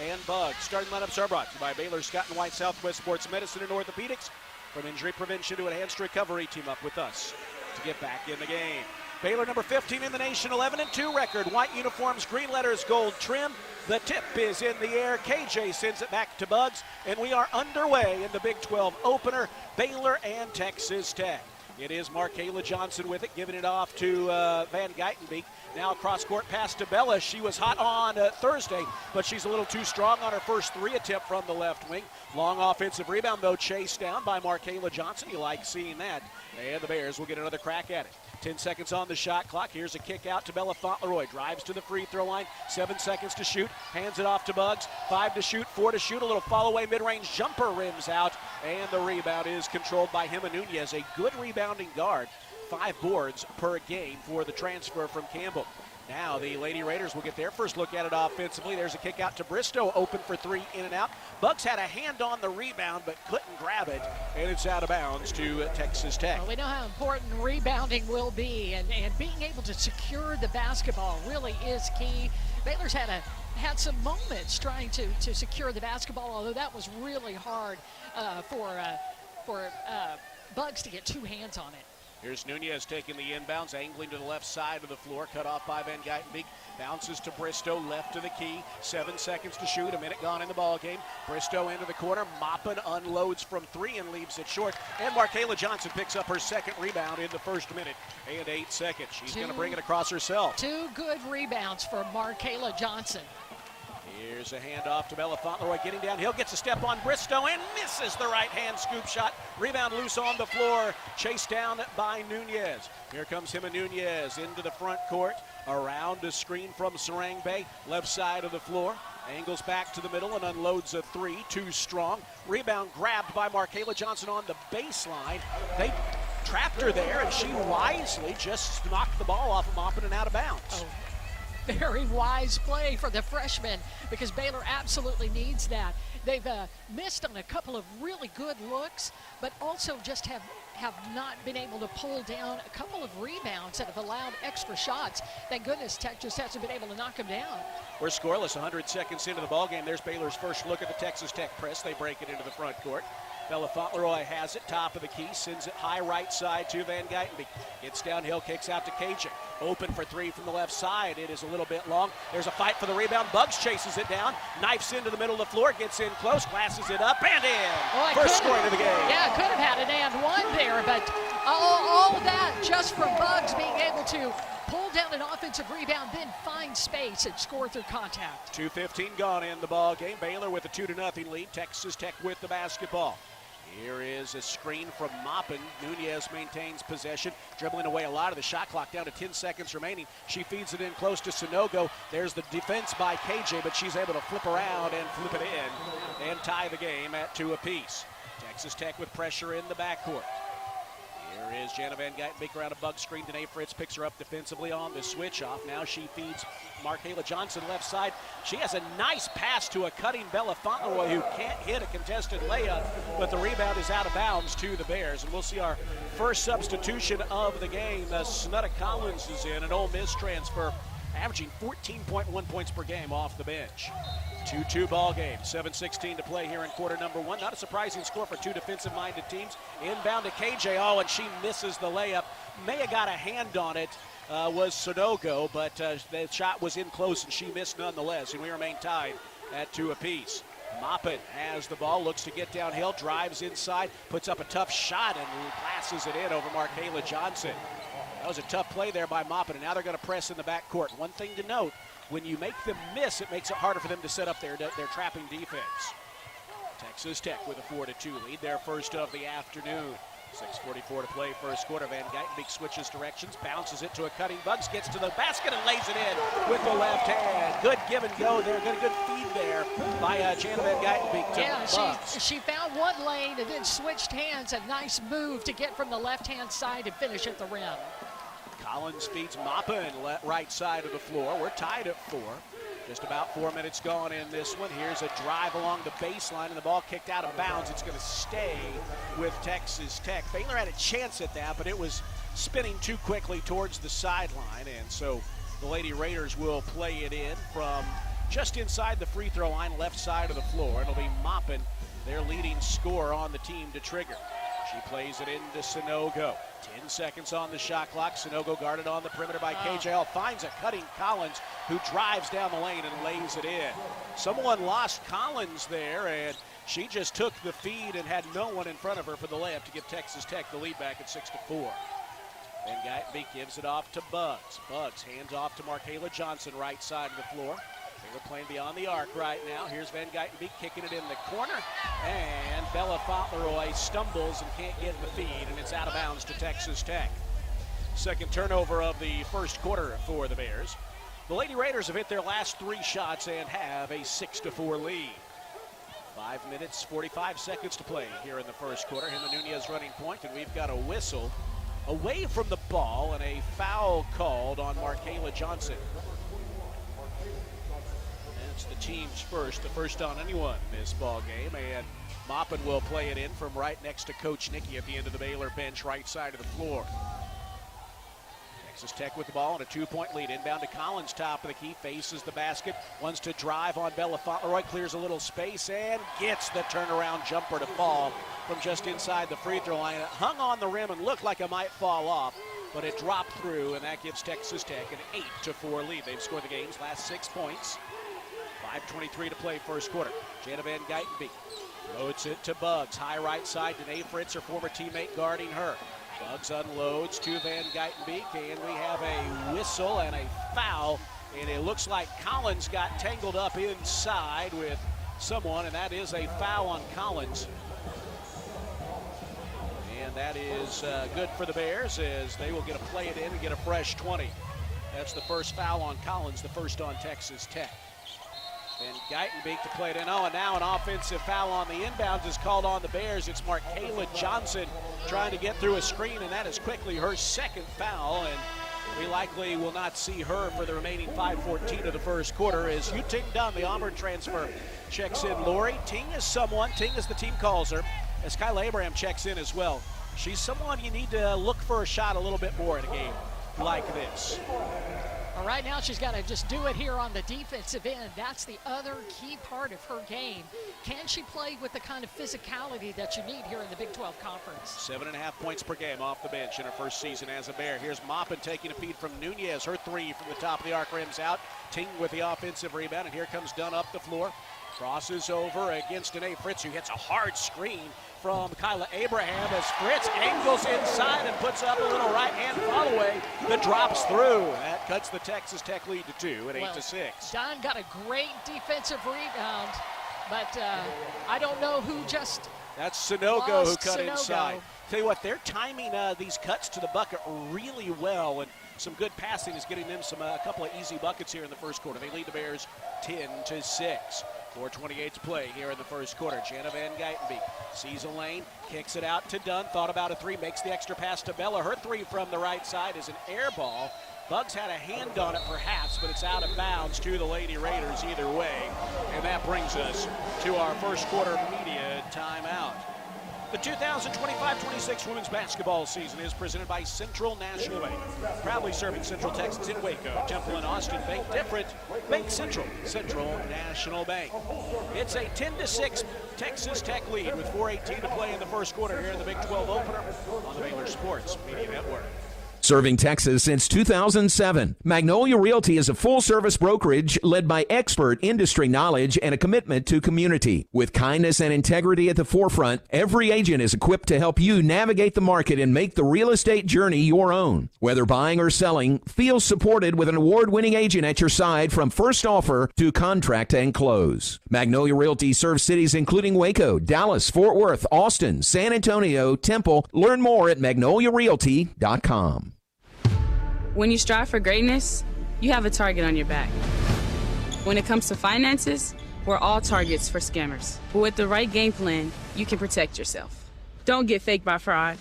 and Bug. Starting lineups are brought to you by Baylor Scott and White Southwest Sports Medicine and Orthopedics. From injury prevention to enhanced recovery, team up with us to get back in the game. Baylor number 15 in the nation, 11-2 record. White uniforms, green letters, gold trim. The tip is in the air. KJ sends it back to Bugs, and we are underway in the Big 12 opener, Baylor and Texas Tech. It is Markayla Johnson with it, giving it off to Van Geitenbeek. Now cross court pass to Bella. She was hot on Thursday, but she's a little too strong on her first 3 attempt from the left wing. Long offensive rebound, though, chased down by Markayla Johnson. You like seeing that. And the Bears will get another crack at it. 10 seconds on the shot clock. Here's a kick out to Bella Fauntleroy. Drives to the free throw line. 7 seconds to shoot. Hands it off to Bugs. 5 to shoot, 4 to shoot. A little fall-away mid-range jumper rims out. And the rebound is controlled by Hema Nunez, a good rebounding guard. 5 boards per game for the transfer from Campbell. Now the Lady Raiders will get their first look at it offensively. There's a kick out to Bristow, open for 3, in and out. Bugs had a hand on the rebound but couldn't grab it, and it's out of bounds to Texas Tech. Well, we know how important rebounding will be, and being able to secure the basketball really is key. Baylor's had some moments trying to secure the basketball, although that was really hard for Bugs to get 2 hands on it. Here's Nunez taking the inbounds, angling to the left side of the floor, cut off by Van Geitenbeek. Bounces to Bristow, left to the key. 7 seconds to shoot, a minute gone in the ball game. Bristow into the corner, Maupin unloads from 3 and leaves it short. And Markayla Johnson picks up her second rebound in the first minute and 8 seconds. She's going to bring it across herself. 2 good rebounds for Markayla Johnson. Here's a handoff to Bella Fauntleroy, getting downhill, gets a step on Bristow and misses the right-hand scoop shot. Rebound loose on the floor, chased down by Nunez. Here comes Hema Nunez into the front court, around a screen from Sarang Bay, left side of the floor. Angles back to the middle and unloads a 3, too strong. Rebound grabbed by Markayla Johnson on the baseline. They trapped her there, and she wisely just knocked the ball off of Maupin and out of bounds. Oh. Very wise play for the freshman, because Baylor absolutely needs that. They've missed on a couple of really good looks, but also just have not been able to pull down a couple of rebounds that have allowed extra shots. Thank goodness Tech just hasn't been able to knock them down. We're scoreless 100 seconds into the ballgame. There's Baylor's first look at the Texas Tech press. They break it into the front court. Bella Fauntleroy has it, top of the key, sends it high right side to Van Geitenbeek. Gets downhill, kicks out to KJ. Open for 3 from the left side. It is a little bit long. There's a fight for the rebound. Bugs chases it down, knifes into the middle of the floor, gets in close, glasses it up, and in. First scoring of the game. Yeah, could have had an and 1 there, but all of that just from Bugs being able to pull down an offensive rebound, then find space and score through contact. 2:15 gone in the ball game. Baylor with a 2-0 lead. Texas Tech with the basketball. Here is a screen from Maupin. Nunez maintains possession, dribbling away a lot of the shot clock, down to 10 seconds remaining. She feeds it in close to Sonogo. There's the defense by KJ, but she's able to flip around and flip it in and tie the game at 2 apiece. Texas Tech with pressure in the backcourt. Here is Jana Van Geitenbeek around a bug screen. Danae Fritz picks her up defensively on the switch off. Now she feeds Markayla Johnson left side. She has a nice pass to a cutting Bella Fauntleroy who can't hit a contested layup, but the rebound is out of bounds to the Bears. And we'll see our first substitution of the game. Snutta Collins is in, an Ole Miss transfer, averaging 14.1 points per game off the bench. 2-2 ball game, 7:16 to play here in quarter number 1. Not a surprising score for 2 defensive-minded teams. Inbound to KJ, and she misses the layup. May have got a hand on it, was Sonogo, but the shot was in close and she missed nonetheless, and we remain tied at 2 apiece. Maupin has the ball, looks to get downhill, drives inside, puts up a tough shot and glasses it in over Markayla Johnson. That was a tough play there by Maupin, and now they're going to press in the backcourt. One thing to note, when you make them miss, it makes it harder for them to set up their trapping defense. Texas Tech with a 4-2 lead, their first of the afternoon. 6:44 to play first quarter. Van Geitenbeek switches directions, bounces it to a cutting Bugs, gets to the basket and lays it in with the left hand. Good give and go there, good feed there by Jana Van Geitenbeek to Bugs. She found one lane and then switched hands. A nice move to get from the left-hand side and finish at the rim. Collins feeds Maupin right side of the floor. We're tied at 4. Just about 4 minutes gone in this one. Here's a drive along the baseline, and the ball kicked out of bounds. It's going to stay with Texas Tech. Baylor had a chance at that, but it was spinning too quickly towards the sideline, and so the Lady Raiders will play it in from just inside the free throw line, left side of the floor. It'll be Maupin, their leading scorer on the team, to trigger. She plays it into Sanogo. 10 seconds on the shot clock. Sanogo guarded on the perimeter by KJL. Finds a cutting Collins who drives down the lane and lays it in. Someone lost Collins there, and she just took the feed and had no one in front of her for the layup to give Texas Tech the lead back at 6-4. Van Guytenbeek gives it off to Buggs. Buggs hands off to Markayla Johnson, right side of the floor. They're playing beyond the arc right now. Here's Van Guytenbeek kicking it in the corner. And Bella Fauntleroy stumbles and can't get the feed, and it's out of bounds to Texas Tech. Second turnover of the first quarter for the Bears. The Lady Raiders have hit their last 3 shots and have a 6-4 lead. 5 minutes, 45 seconds to play here in the first quarter. Hima Nunez running point, and we've got a whistle away from the ball and a foul called on Markayla Johnson. That's the team's first, the first on anyone in this ball game, and Maupin will play it in from right next to Coach Nikki at the end of the Baylor bench, right side of the floor. Texas Tech with the ball and a 2-point lead. Inbound to Collins, top of the key, faces the basket, wants to drive on Bella Fauntleroy, clears a little space and gets the turnaround jumper to fall from just inside the free throw line. It hung on the rim and looked like it might fall off, but it dropped through, and that gives Texas Tech an 8-4 lead. They've scored the game's last 6 points. 5:23 to play first quarter. Jana Van Guytenbeek loads it to Buggs. High right side, Danae Fritz, her former teammate, guarding her. Buggs unloads to Van Guytenbeek, and we have a whistle and a foul, and it looks like Collins got tangled up inside with someone, and that is a foul on Collins. And that is good for the Bears, as they will get to play it in and get a fresh 20. That's the first foul on Collins, the first on Texas Tech. Van Guytenbeek to play it in. Oh, and now an offensive foul on the inbounds is called on the Bears. It's Markayla Johnson trying to get through a screen, and that is quickly her second foul, and we likely will not see her for the remaining 5:14 of the first quarter as Yu Ting Dunn, the Auburn transfer, checks in. Lori Ting is someone, Ting as the team calls her, as Kyla Abraham checks in as well. She's someone you need to look for a shot a little bit more in a game like this. Well, right now she's got to just do it here on the defensive end. That's the other key part of her game. Can she play with the kind of physicality that you need here in the Big 12 Conference? 7.5 points per game off the bench in her first season as a Bear. Here's Maupin taking a feed from Nunez. Her 3 from the top of the arc rims out. Ting with the offensive rebound, and here comes Dunn up the floor. Crosses over against Danae Fritz, who hits a hard screen from Kyla Abraham as Fritz angles inside and puts up a little right-hand follow-away that drops through. That cuts the Texas Tech lead to 2 at 8-6. Dunn got a great defensive rebound, but I don't know who just That's Sanogo who cut Sanogo inside. Tell you what, they're timing these cuts to the bucket really well, and some good passing is getting them a couple of easy buckets here in the first quarter. They lead the Bears 10-6. 4:28 to play here in the first quarter. Jana Van Guytenbeek sees a lane, kicks it out to Dunn, thought about a 3, makes the extra pass to Bella. Her 3 from the right side is an air ball. Buggs had a hand on it perhaps, but it's out of bounds to the Lady Raiders either way. And that brings us to our first quarter media timeout. The 2025-26 women's basketball season is presented by Central National Bank. Proudly serving Central Texas in Waco, Temple, and Austin. Bank different. Bank Central. Central National Bank. It's a 10-6 Texas Tech lead with 4:18 to play in the first quarter here in the Big 12 opener on the Baylor Sports Media Network. Serving Texas since 2007, Magnolia Realty is a full-service brokerage led by expert industry knowledge and a commitment to community. With kindness and integrity at the forefront, every agent is equipped to help you navigate the market and make the real estate journey your own. Whether buying or selling, feel supported with an award-winning agent at your side from first offer to contract and close. Magnolia Realty serves cities including Waco, Dallas, Fort Worth, Austin, San Antonio, Temple. Learn more at magnoliarealty.com. When you strive for greatness, you have a target on your back. When it comes to finances, we're all targets for scammers. But with the right game plan, you can protect yourself. Don't get faked by fraud.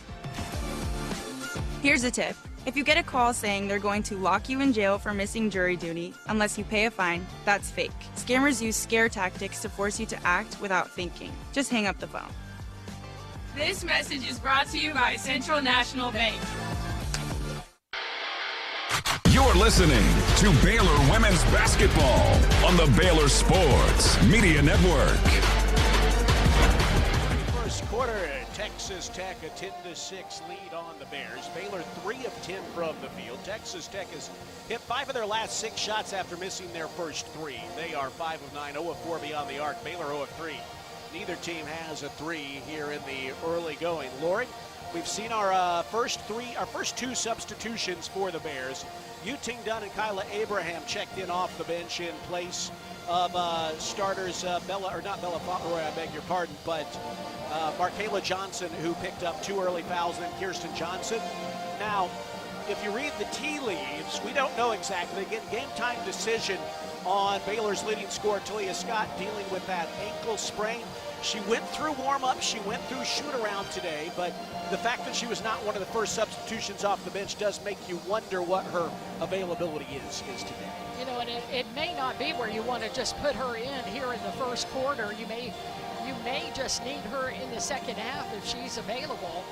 Here's a tip. If you get a call saying they're going to lock you in jail for missing jury duty unless you pay a fine, that's fake. Scammers use scare tactics to force you to act without thinking. Just hang up the phone. This message is brought to you by Central National Bank. You're listening to Baylor Women's Basketball on the Baylor Sports Media Network. First quarter, Texas Tech a 10-6 lead on the Bears. Baylor 3 of 10 from the field. Texas Tech has hit 5 of their last 6 shots after missing their first 3. They are 5 of 9, 0 of 4 beyond the arc. Baylor 0 of 3. Neither team has a 3 here in the early going. Lori, we've seen our first 2 substitutions for the Bears. Ting Dunn and Kyla Abraham checked in off the bench in place of starters Bella Fauntleroy, I beg your pardon, but Markayla Johnson, who picked up 2 early fouls, and Kirsten Johnson. Now, if you read the tea leaves, we don't know exactly. Again, game time decision on Baylor's leading scorer, Talia Scott, dealing with that ankle sprain. She went through warm-up, she went through shoot-around today, but the fact that she was not one of the first substitutions off the bench does make you wonder what her availability is today. You know, and it may not be where you want to just put her in here in the first quarter. You may just need her in the second half if she's available.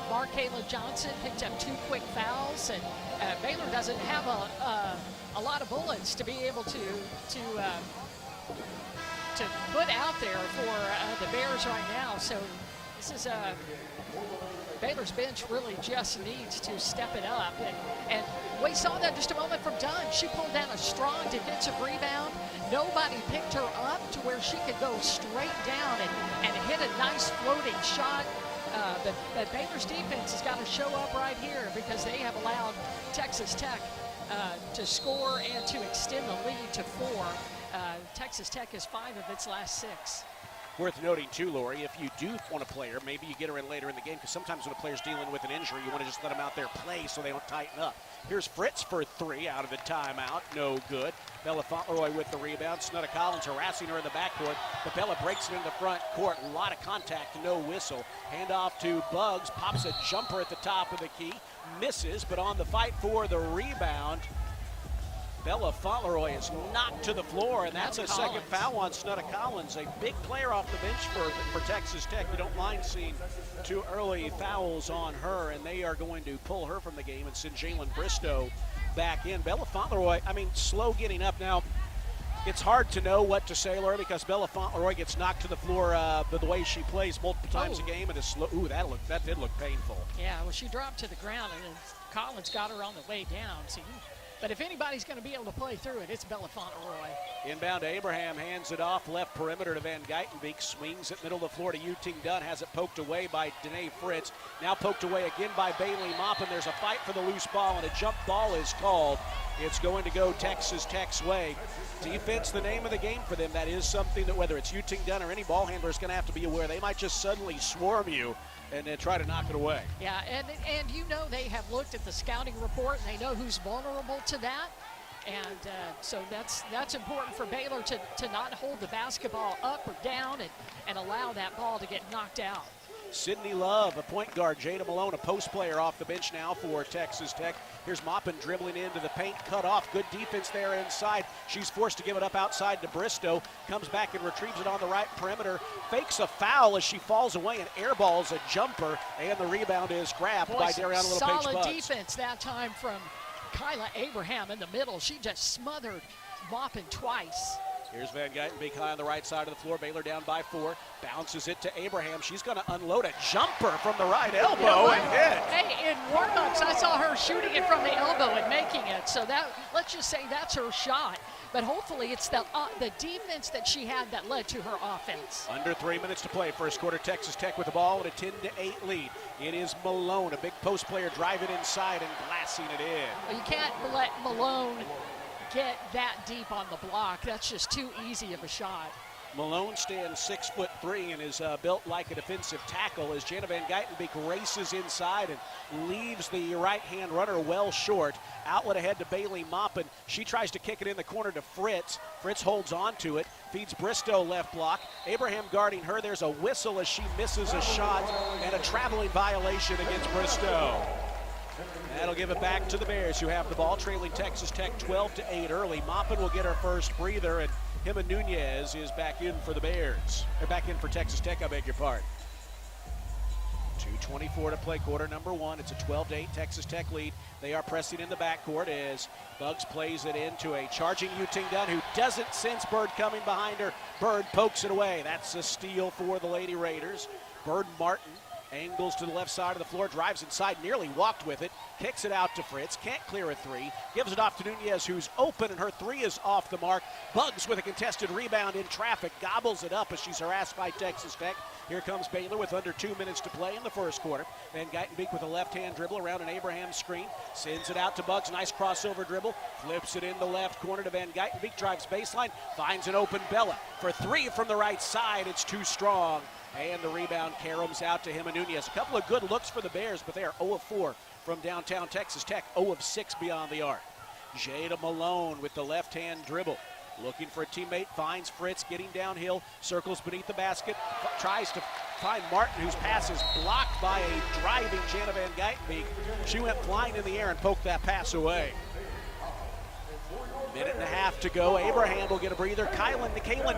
Markayla Johnson picked up 2 quick fouls, and Baylor doesn't have a lot of bullets to be able to put out there for the Bears right now. So this is Baylor's bench really just needs to step it up. And we saw that just a moment from Dunn. She pulled down a strong defensive rebound. Nobody picked her up to where she could go straight down and hit a nice floating shot. But Baylor's defense has got to show up right here because they have allowed Texas Tech to score and to extend the lead to 4. Texas Tech is 5 of its last 6. Worth noting, too, Lori, if you do want a player, maybe you get her in later in the game, because sometimes when a player's dealing with an injury, you want to just let them out there play so they don't tighten up. Here's Fritz for 3 out of the timeout. No good. Bella Fauntleroy with the rebound. Snutta Collins harassing her in the backcourt, but Bella breaks it in the front court. A lot of contact, no whistle. Handoff to Buggs. Pops a jumper at the top of the key. Misses, but on the fight for the rebound, Bella Fauntleroy is knocked to the floor, and that's a second foul on Snutta Collins, a big player off the bench for Texas Tech. You don't mind seeing 2 early fouls on her, and they are going to pull her from the game and send Jalen Bristow back in. Bella Fauntleroy, slow getting up. Now, it's hard to know what to say, Laura, because Bella Fauntleroy gets knocked to the floor the way she plays multiple times a game, and is slow. Ooh, that did look painful. Yeah, well, she dropped to the ground, and then Collins got her on the way down. But if anybody's going to be able to play through it, it's Bella Fauntleroy. Inbound to Abraham, hands it off left perimeter to Van Geitenbeek, swings it middle of the floor to Ting Dunn, has it poked away by Danae Fritz. Now poked away again by Bailey Maupin. There's a fight for the loose ball, and a jump ball is called. It's going to go Texas Tech's way. Defense, the name of the game for them. That is something that whether it's Ting Dunn or any ball handler is going to have to be aware. They might just suddenly swarm you and then try to knock it away. Yeah, and you know they have looked at the scouting report, and they know who's vulnerable to that. And so that's important for Baylor to not hold the basketball up or down and allow that ball to get knocked out. Sydney Love, a point guard. Jada Malone, a post player off the bench now for Texas Tech. Here's Maupin dribbling into the paint, cut off. Good defense there inside. She's forced to give it up outside to Bristow. Comes back and retrieves it on the right perimeter. Fakes a foul as she falls away and airballs a jumper. And the rebound is grabbed by Dariana Little-Page Solid Buggs. defense that time from Kyla Abraham in the middle. She just smothered Maupin twice. Here's Van Geitenbeek high on the right side of the floor. Baylor down by 4. Bounces it to Abraham. She's going to unload a jumper from the right elbow and hit. Hey, in warm-ups, I saw her shooting it from the elbow and making it. So let's just say that's her shot. But hopefully it's the defense that she had that led to her offense. Under 3 minutes to play. First quarter, Texas Tech with the ball and a 10-8 lead. It is Malone, a big post player, driving inside and blasting it in. Well, you can't let Malone get that deep on the block. That's just too easy of a shot. Malone stands 6'3" and is built like a defensive tackle as Jana Van Geitenbeek races inside and leaves the right-hand runner well short. Outlet ahead to Bailey Maupin. She tries to kick it in the corner to Fritz. Fritz holds on to it, feeds Bristow left block. Abraham guarding her. There's a whistle as she misses a shot and a traveling violation against Bristow. That'll give it back to the Bears, who have the ball, trailing Texas Tech 12-8 early. Maupin will get her first breather, and Hima Nunez is back in for the Bears. Or back in for Texas Tech, I beg your pardon. 2:24 to play, quarter number 1. It's a 12-8 Texas Tech lead. They are pressing in the backcourt as Buggs plays it into a charging Ting Dunn, who doesn't sense Bird coming behind her. Bird pokes it away. That's a steal for the Lady Raiders. Bird Martin angles to the left side of the floor, drives inside, nearly walked with it, kicks it out to Fritz, can't clear a three, gives it off to Nunez, who's open, and her three is off the mark. Bugs with a contested rebound in traffic, gobbles it up as she's harassed by Texas Tech. Here comes Baylor with under 2 minutes to play in the first quarter. Van Geitenbeek with a left-hand dribble around an Abraham screen, sends it out to Bugs, nice crossover dribble, flips it in the left corner to Van Geitenbeek, drives baseline, finds an open Bella for three from the right side. It's too strong. And the rebound caroms out to him and Nunez. A couple of good looks for the Bears, but they are 0 of 4 from downtown Texas Tech, 0 of 6 beyond the arc. Jada Malone with the left-hand dribble. Looking for a teammate, finds Fritz, getting downhill, circles beneath the basket, tries to find Martin, whose pass is blocked by a driving Jana Van Geitenbeek. She went flying in the air and poked that pass away. Minute and a half to go. Abraham will get a breather. Kaylin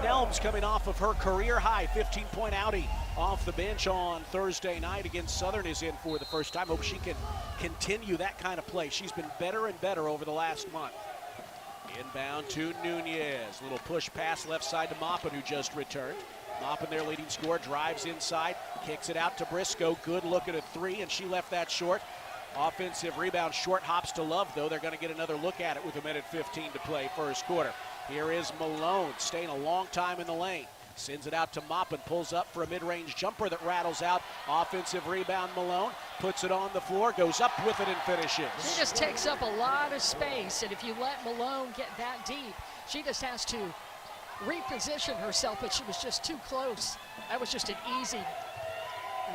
Nelms coming off of her career high 15-point outie off the bench on Thursday night against Southern is in for the first time. Hope she can continue that kind of play. She's been better and better over the last month. Inbound to Nunez. Little push pass left side to Maupin, who just returned. Maupin, their leading scorer, drives inside, kicks it out to Briscoe. Good look at a three, and she left that short. Offensive rebound, short hops to Love, though. They're going to get another look at it with 1:15 to play first quarter. Here is Malone, staying a long time in the lane. Sends it out to Maupin, pulls up for a mid-range jumper that rattles out. Offensive rebound, Malone puts it on the floor, goes up with it and finishes. She just takes up a lot of space, and if you let Malone get that deep, she just has to reposition herself, but she was just too close. That was just an easy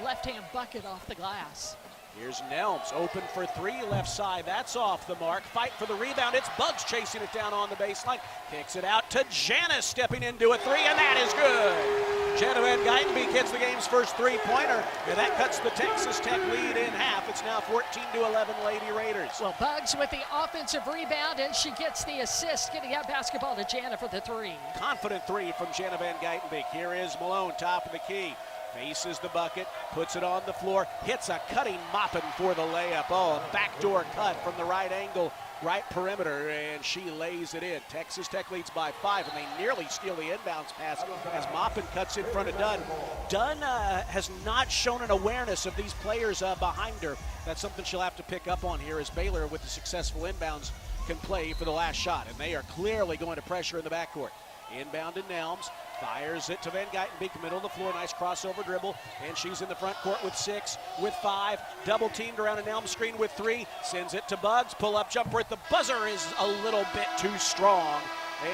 left-hand bucket off the glass. Here's Nelms, open for three, left side. That's off the mark. Fight for the rebound. It's Bugs chasing it down on the baseline. Kicks it out to Janice, stepping into a three, and that is good. Jana Van Geitenbeek hits the game's first three-pointer, and that cuts the Texas Tech lead in half. It's now 14-11 Lady Raiders. Well, Bugs with the offensive rebound, and she gets the assist, getting that basketball to Jana for the three. Confident three from Jana Van Geitenbeek. Here is Malone, top of the key. Faces the bucket, puts it on the floor, hits a cutting Maupin for the layup. Oh, a backdoor cut from the right angle, right perimeter, and she lays it in. Texas Tech leads by 5, and they nearly steal the inbounds pass as Maupin cuts in front of Dunn. Dunn has not shown an awareness of these players behind her. That's something she'll have to pick up on here as Baylor, with the successful inbounds, can play for the last shot, and they are clearly going to pressure in the backcourt. Inbound to Nelms, fires it to Van Geitenbeek, middle of the floor, nice crossover dribble, and she's in the front court with 6, with 5, double teamed around a Nelms screen with 3, sends it to Bugs, pull-up jumper at the buzzer is a little bit too strong,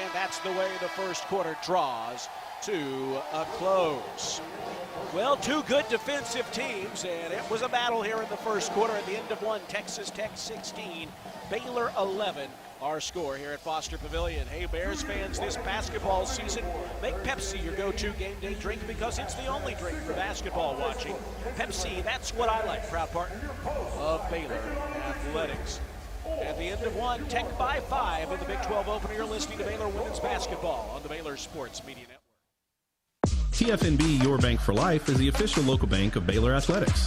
and that's the way the first quarter draws to a close. Well, two good defensive teams, and it was a battle here in the first quarter. At the end of one, Texas Tech 16, Baylor 11. Our score here at Foster Pavilion. Hey, Bears fans, this basketball season, make Pepsi your go-to game day drink because it's the only drink for basketball watching. Pepsi, that's what I like. Proud partner of Baylor Athletics. At the end of one, Tech by 5 in the Big 12 opener. You're listening to Baylor women's basketball on the Baylor Sports Media Network. TFNB Your Bank for Life is the official local bank of Baylor Athletics.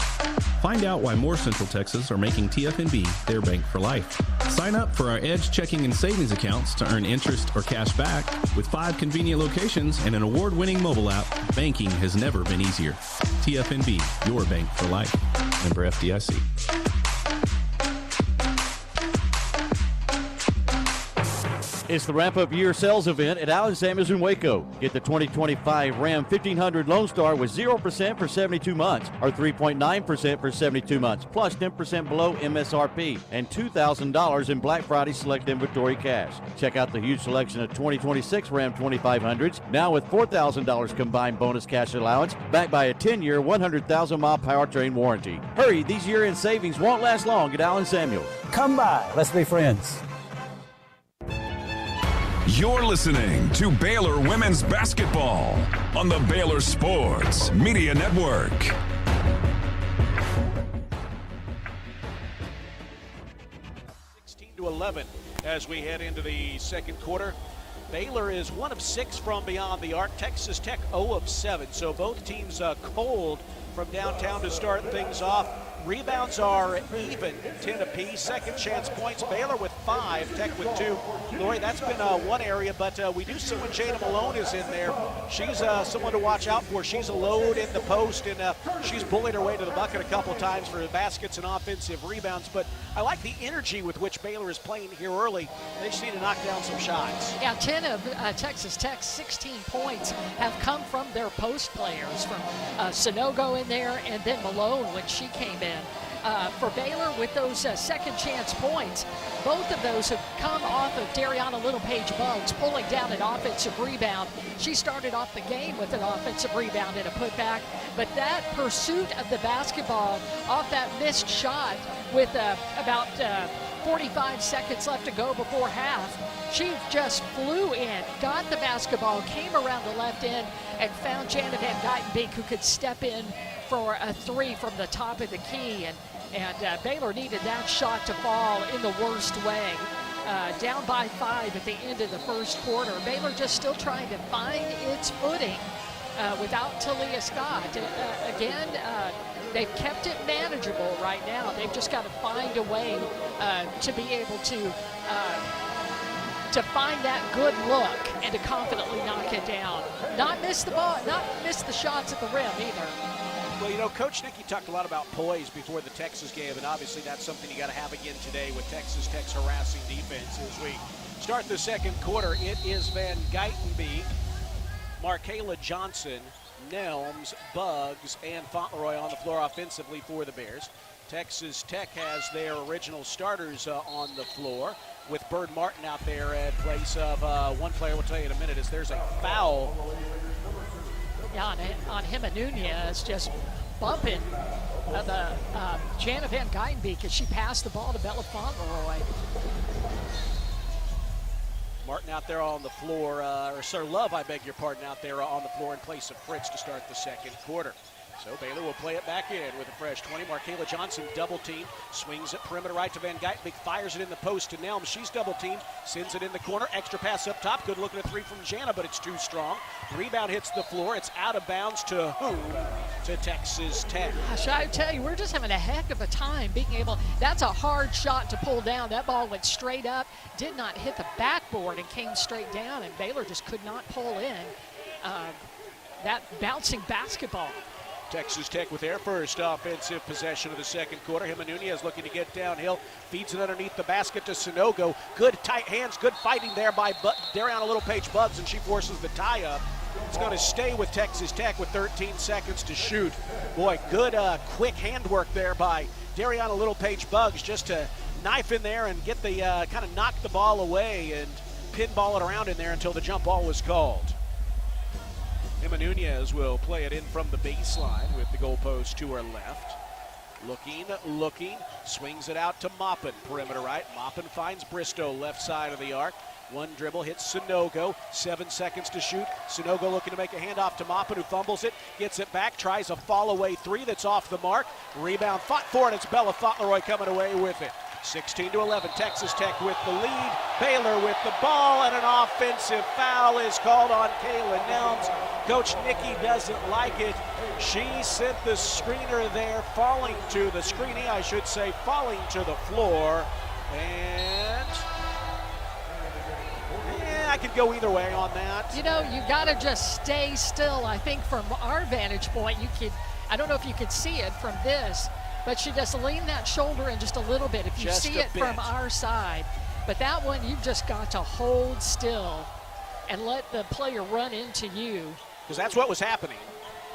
Find out why more Central Texas are making TFNB their bank for life. Sign up for our Edge checking and savings accounts to earn interest or cash back. With 5 convenient locations and an award-winning mobile app, banking has never been easier. TFNB, your bank for life. Member FDIC. It's the wrap-up year sales event at Allen Samuels in Waco. Get the 2025 Ram 1500 Lone Star with 0% for 72 months or 3.9% for 72 months, plus 10% below MSRP and $2,000 in Black Friday select inventory cash. Check out the huge selection of 2026 Ram 2500s, now with $4,000 combined bonus cash allowance, backed by a 10-year, 100,000-mile powertrain warranty. Hurry, these year-end savings won't last long at Allen Samuels. Come by, let's be friends. You're listening to Baylor Women's Basketball on the Baylor Sports Media Network. To 11 as we head into the second quarter. Baylor is 1 of 6 from beyond the arc. Texas Tech 0 of 7. So both teams cold from downtown to start things off. Rebounds are even, 10 apiece. Second chance points, Baylor with 5, Tech with 2. Lori, that's been one area, but we do see when Jada Malone is in there, she's someone to watch out for. She's a load in the post, and she's bullied her way to the bucket a couple times for baskets and offensive rebounds. But I like the energy with which Baylor is playing here early. They just need to knock down some shots. Yeah, 10 of Texas Tech's 16 points have come from their post players, from Sanogo in there and then Malone when she came in. For Baylor, with those second chance points, both of those have come off of Dariana Littlepage-Buggs pulling down an offensive rebound. She started off the game with an offensive rebound and a putback, but that pursuit of the basketball off that missed shot with about 45 seconds left to go before half, she just flew in, got the basketball, came around the left end, and found Jana Van Geitenbeek, who could step in for a 3 from the top of the key. And Baylor needed that shot to fall in the worst way. Down by 5 at the end of the first quarter. Baylor just still trying to find its footing without Talia Scott. Again, they've kept it manageable right now. They've just got to find a way to be able to find that good look and to confidently knock it down. Not miss the ball, not miss the shots at the rim either. Well, you know, Coach Nicky talked a lot about poise before the Texas game, and obviously that's something you got to have again today with Texas Tech's harassing defense as we start the second quarter. It is Van Geitenbeek, Markayla Johnson, Nelms, Buggs, and Fauntleroy on the floor offensively for the Bears. Texas Tech has their original starters on the floor, with Bird Martin out there in place of one player. We'll tell you in a minute as there's a foul. Yeah, on Hima Nunez, just bumping the Jana Van Geitenbeek as she passed the ball to Bella Fauntleroy. Martin out there on the floor, or Sir Love, I beg your pardon, out there on the floor in place of Fritz to start the second quarter. So Baylor will play it back in with a fresh 20. Markayla Johnson double team, swings it perimeter right to Van Geitenbeek, fires it in the post to Nelms. She's double teamed, sends it in the corner, extra pass up top. Good looking at 3 from Jana, but it's too strong. Rebound hits the floor. It's out of bounds to whom? To Texas Tech. Gosh, I tell you, we're just having a heck of a time being able. That's a hard shot to pull down. That ball went straight up, did not hit the backboard, and came straight down. And Baylor just could not pull in that bouncing basketball. Texas Tech with their first offensive possession of the second quarter. Hima Nunez looking to get downhill, feeds it underneath the basket to Sanogo. Good tight hands, good fighting there by Dariana Littlepage-Buggs, and she forces the tie-up. It's going to stay with Texas Tech with 13 seconds to shoot. Boy, good quick handwork there by Dariana Littlepage-Buggs just to knife in there and get the kind of knock the ball away and pinball it around in there until the jump ball was called. Hima Nunez will play it in from the baseline with the goalpost to her left. Looking, swings it out to Maupin, perimeter right. Maupin finds Bristow, left side of the arc. One dribble, hits Sanogo, 7 seconds to shoot. Sanogo looking to make a handoff to Maupin, who fumbles it, gets it back, tries a fall-away 3 that's off the mark. Rebound fought for it, it's Bella Fauntleroy coming away with it. 16-11, Texas Tech with the lead. Baylor with the ball, and an offensive foul is called on Kayla Nelms. Coach Nicky doesn't like it. She sent the screener there, falling to the the floor. And I could go either way on that. You know, you got to just stay still. I think from our vantage point, I don't know if you could see it from this, but she just leaned that shoulder in just a little bit if you see it from our side. But that one, you've just got to hold still and let the player run into you. Because that's what was happening.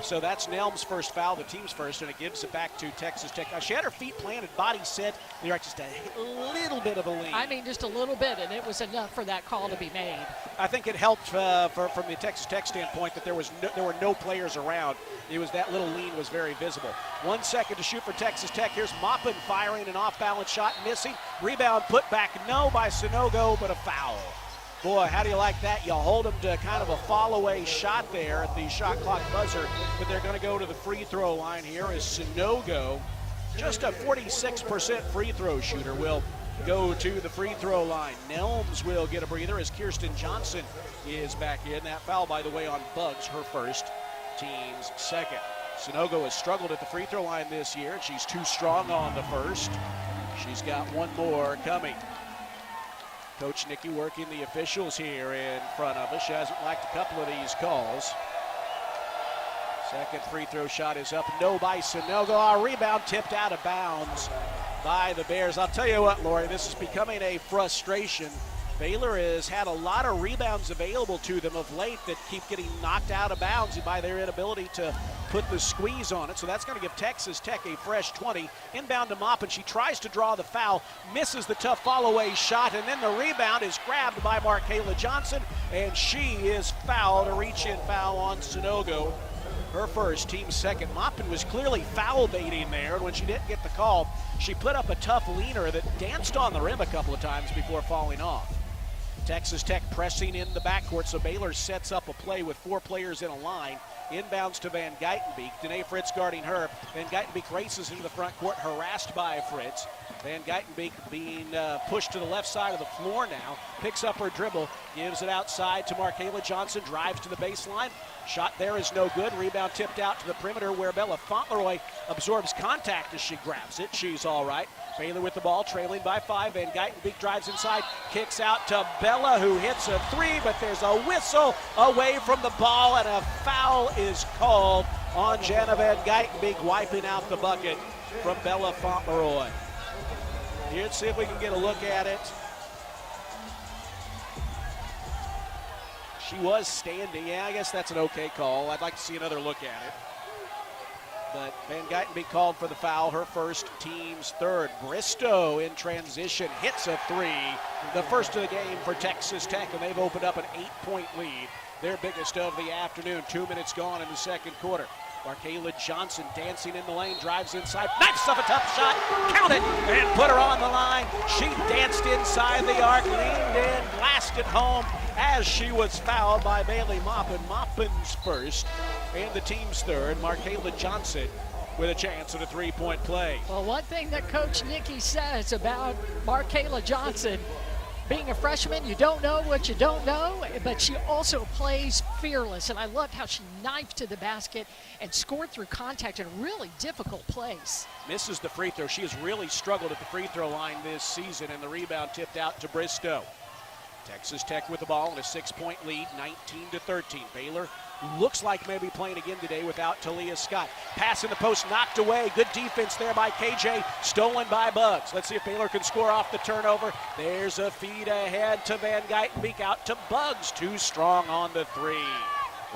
So that's Nelms' first foul, the team's first, and it gives it back to Texas Tech. She had her feet planted, body set. They're just a little bit of a lean. I mean, just a little bit, and it was enough for that call to be made. I think it helped from the Texas Tech standpoint that there were no players around. It was that little lean was very visible. 1 second to shoot for Texas Tech. Here's Maupin firing an off-balance shot, missing. Rebound put back, no by Sanogo, but a foul. Boy, how do you like that? You hold them to kind of a fall-away shot there at the shot clock buzzer, but they're going to go to the free throw line here as Sanogo, just a 46% free throw shooter, will go to the free throw line. Nelms will get a breather as Kirsten Johnson is back in. That foul, by the way, on Buggs, her first, team's second. Sunogo has struggled at the free throw line this year, and she's too strong on the first. She's got one more coming. Coach Nikki working the officials here in front of us. She hasn't liked a couple of these calls. Second free throw shot is up. No by Sunogo. Our rebound tipped out of bounds by the Bears. I'll tell you what, Lori, this is becoming a frustration. Baylor has had a lot of rebounds available to them of late that keep getting knocked out of bounds by their inability to put the squeeze on it. So that's going to give Texas Tech a fresh 20. Inbound to Maupin. She tries to draw the foul, misses the tough follow-away shot, and then the rebound is grabbed by Markayla Johnson, and she is fouled, a reach-in foul on Sunogo. Her first, team second. Maupin was clearly foul baiting there, and when she didn't get the call, she put up a tough leaner that danced on the rim a couple of times before falling off. Texas Tech pressing in the backcourt, so Baylor sets up a play with 4 players in a line. Inbounds to Van Geitenbeek. Danae Fritz guarding her. Van Geitenbeek races into the front court, harassed by Fritz. Van Geitenbeek being pushed to the left side of the floor now. Picks up her dribble, gives it outside to Markayla Johnson, drives to the baseline. Shot there is no good. Rebound tipped out to the perimeter where Bella Fauntleroy absorbs contact as she grabs it. She's all right. Baylor with the ball, trailing by 5. Van Geitenbeek drives inside, kicks out to Bella, who hits a 3, but there's a whistle away from the ball, and a foul is called on Jana Van Geitenbeek, wiping out the bucket from Bella Fauntleroy. Let's see if we can get a look at it. She was standing. Yeah, I guess that's an okay call. I'd like to see another look at it. But Van Geitenbeek called for the foul, her first, team's third. Bristow in transition hits a 3, the first of the game for Texas Tech, and they've opened up an 8-point lead, their biggest of the afternoon. 2 minutes gone in the second quarter. Markayla Johnson dancing in the lane, drives inside, knifes up a tough shot, count it, and put her on the line. She danced inside the arc, leaned in, blasted home as she was fouled by Bailey Maupin. Maupin's first and the team's third. Markayla Johnson with a chance at a 3-point play. Well, one thing that Coach Nikki says about Markayla Johnson, being a freshman, you don't know what you don't know, but she also plays fearless. And I loved how she knifed to the basket and scored through contact in a really difficult place. Misses the free throw. She has really struggled at the free throw line this season, and the rebound tipped out to Bristow. Texas Tech with the ball in a 6-point lead, 19-13. Baylor looks like maybe playing again today without Talia Scott. Pass in the post, knocked away. Good defense there by KJ, stolen by Bugs. Let's see if Baylor can score off the turnover. There's a feed ahead to Van Geitenbeek, out to Bugs. Too strong on the 3.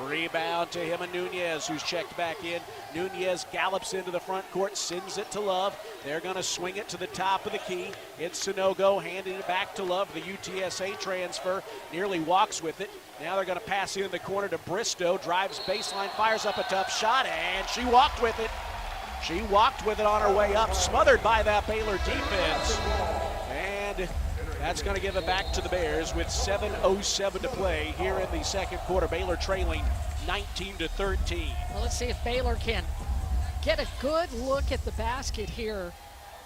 Rebound to him and Nunez, who's checked back in. Nunez gallops into the front court, sends it to Love. They're going to swing it to the top of the key. It's Sunogo handing it back to Love. The UTSA transfer nearly walks with it. Now they're going to pass it in the corner to Bristow. Drives baseline, fires up a tough shot, and she walked with it. She walked with it on her way up, smothered by that Baylor defense. And that's going to give it back to the Bears with 7:07 to play here in the second quarter. Baylor trailing 19-13. Well, let's see if Baylor can get a good look at the basket here.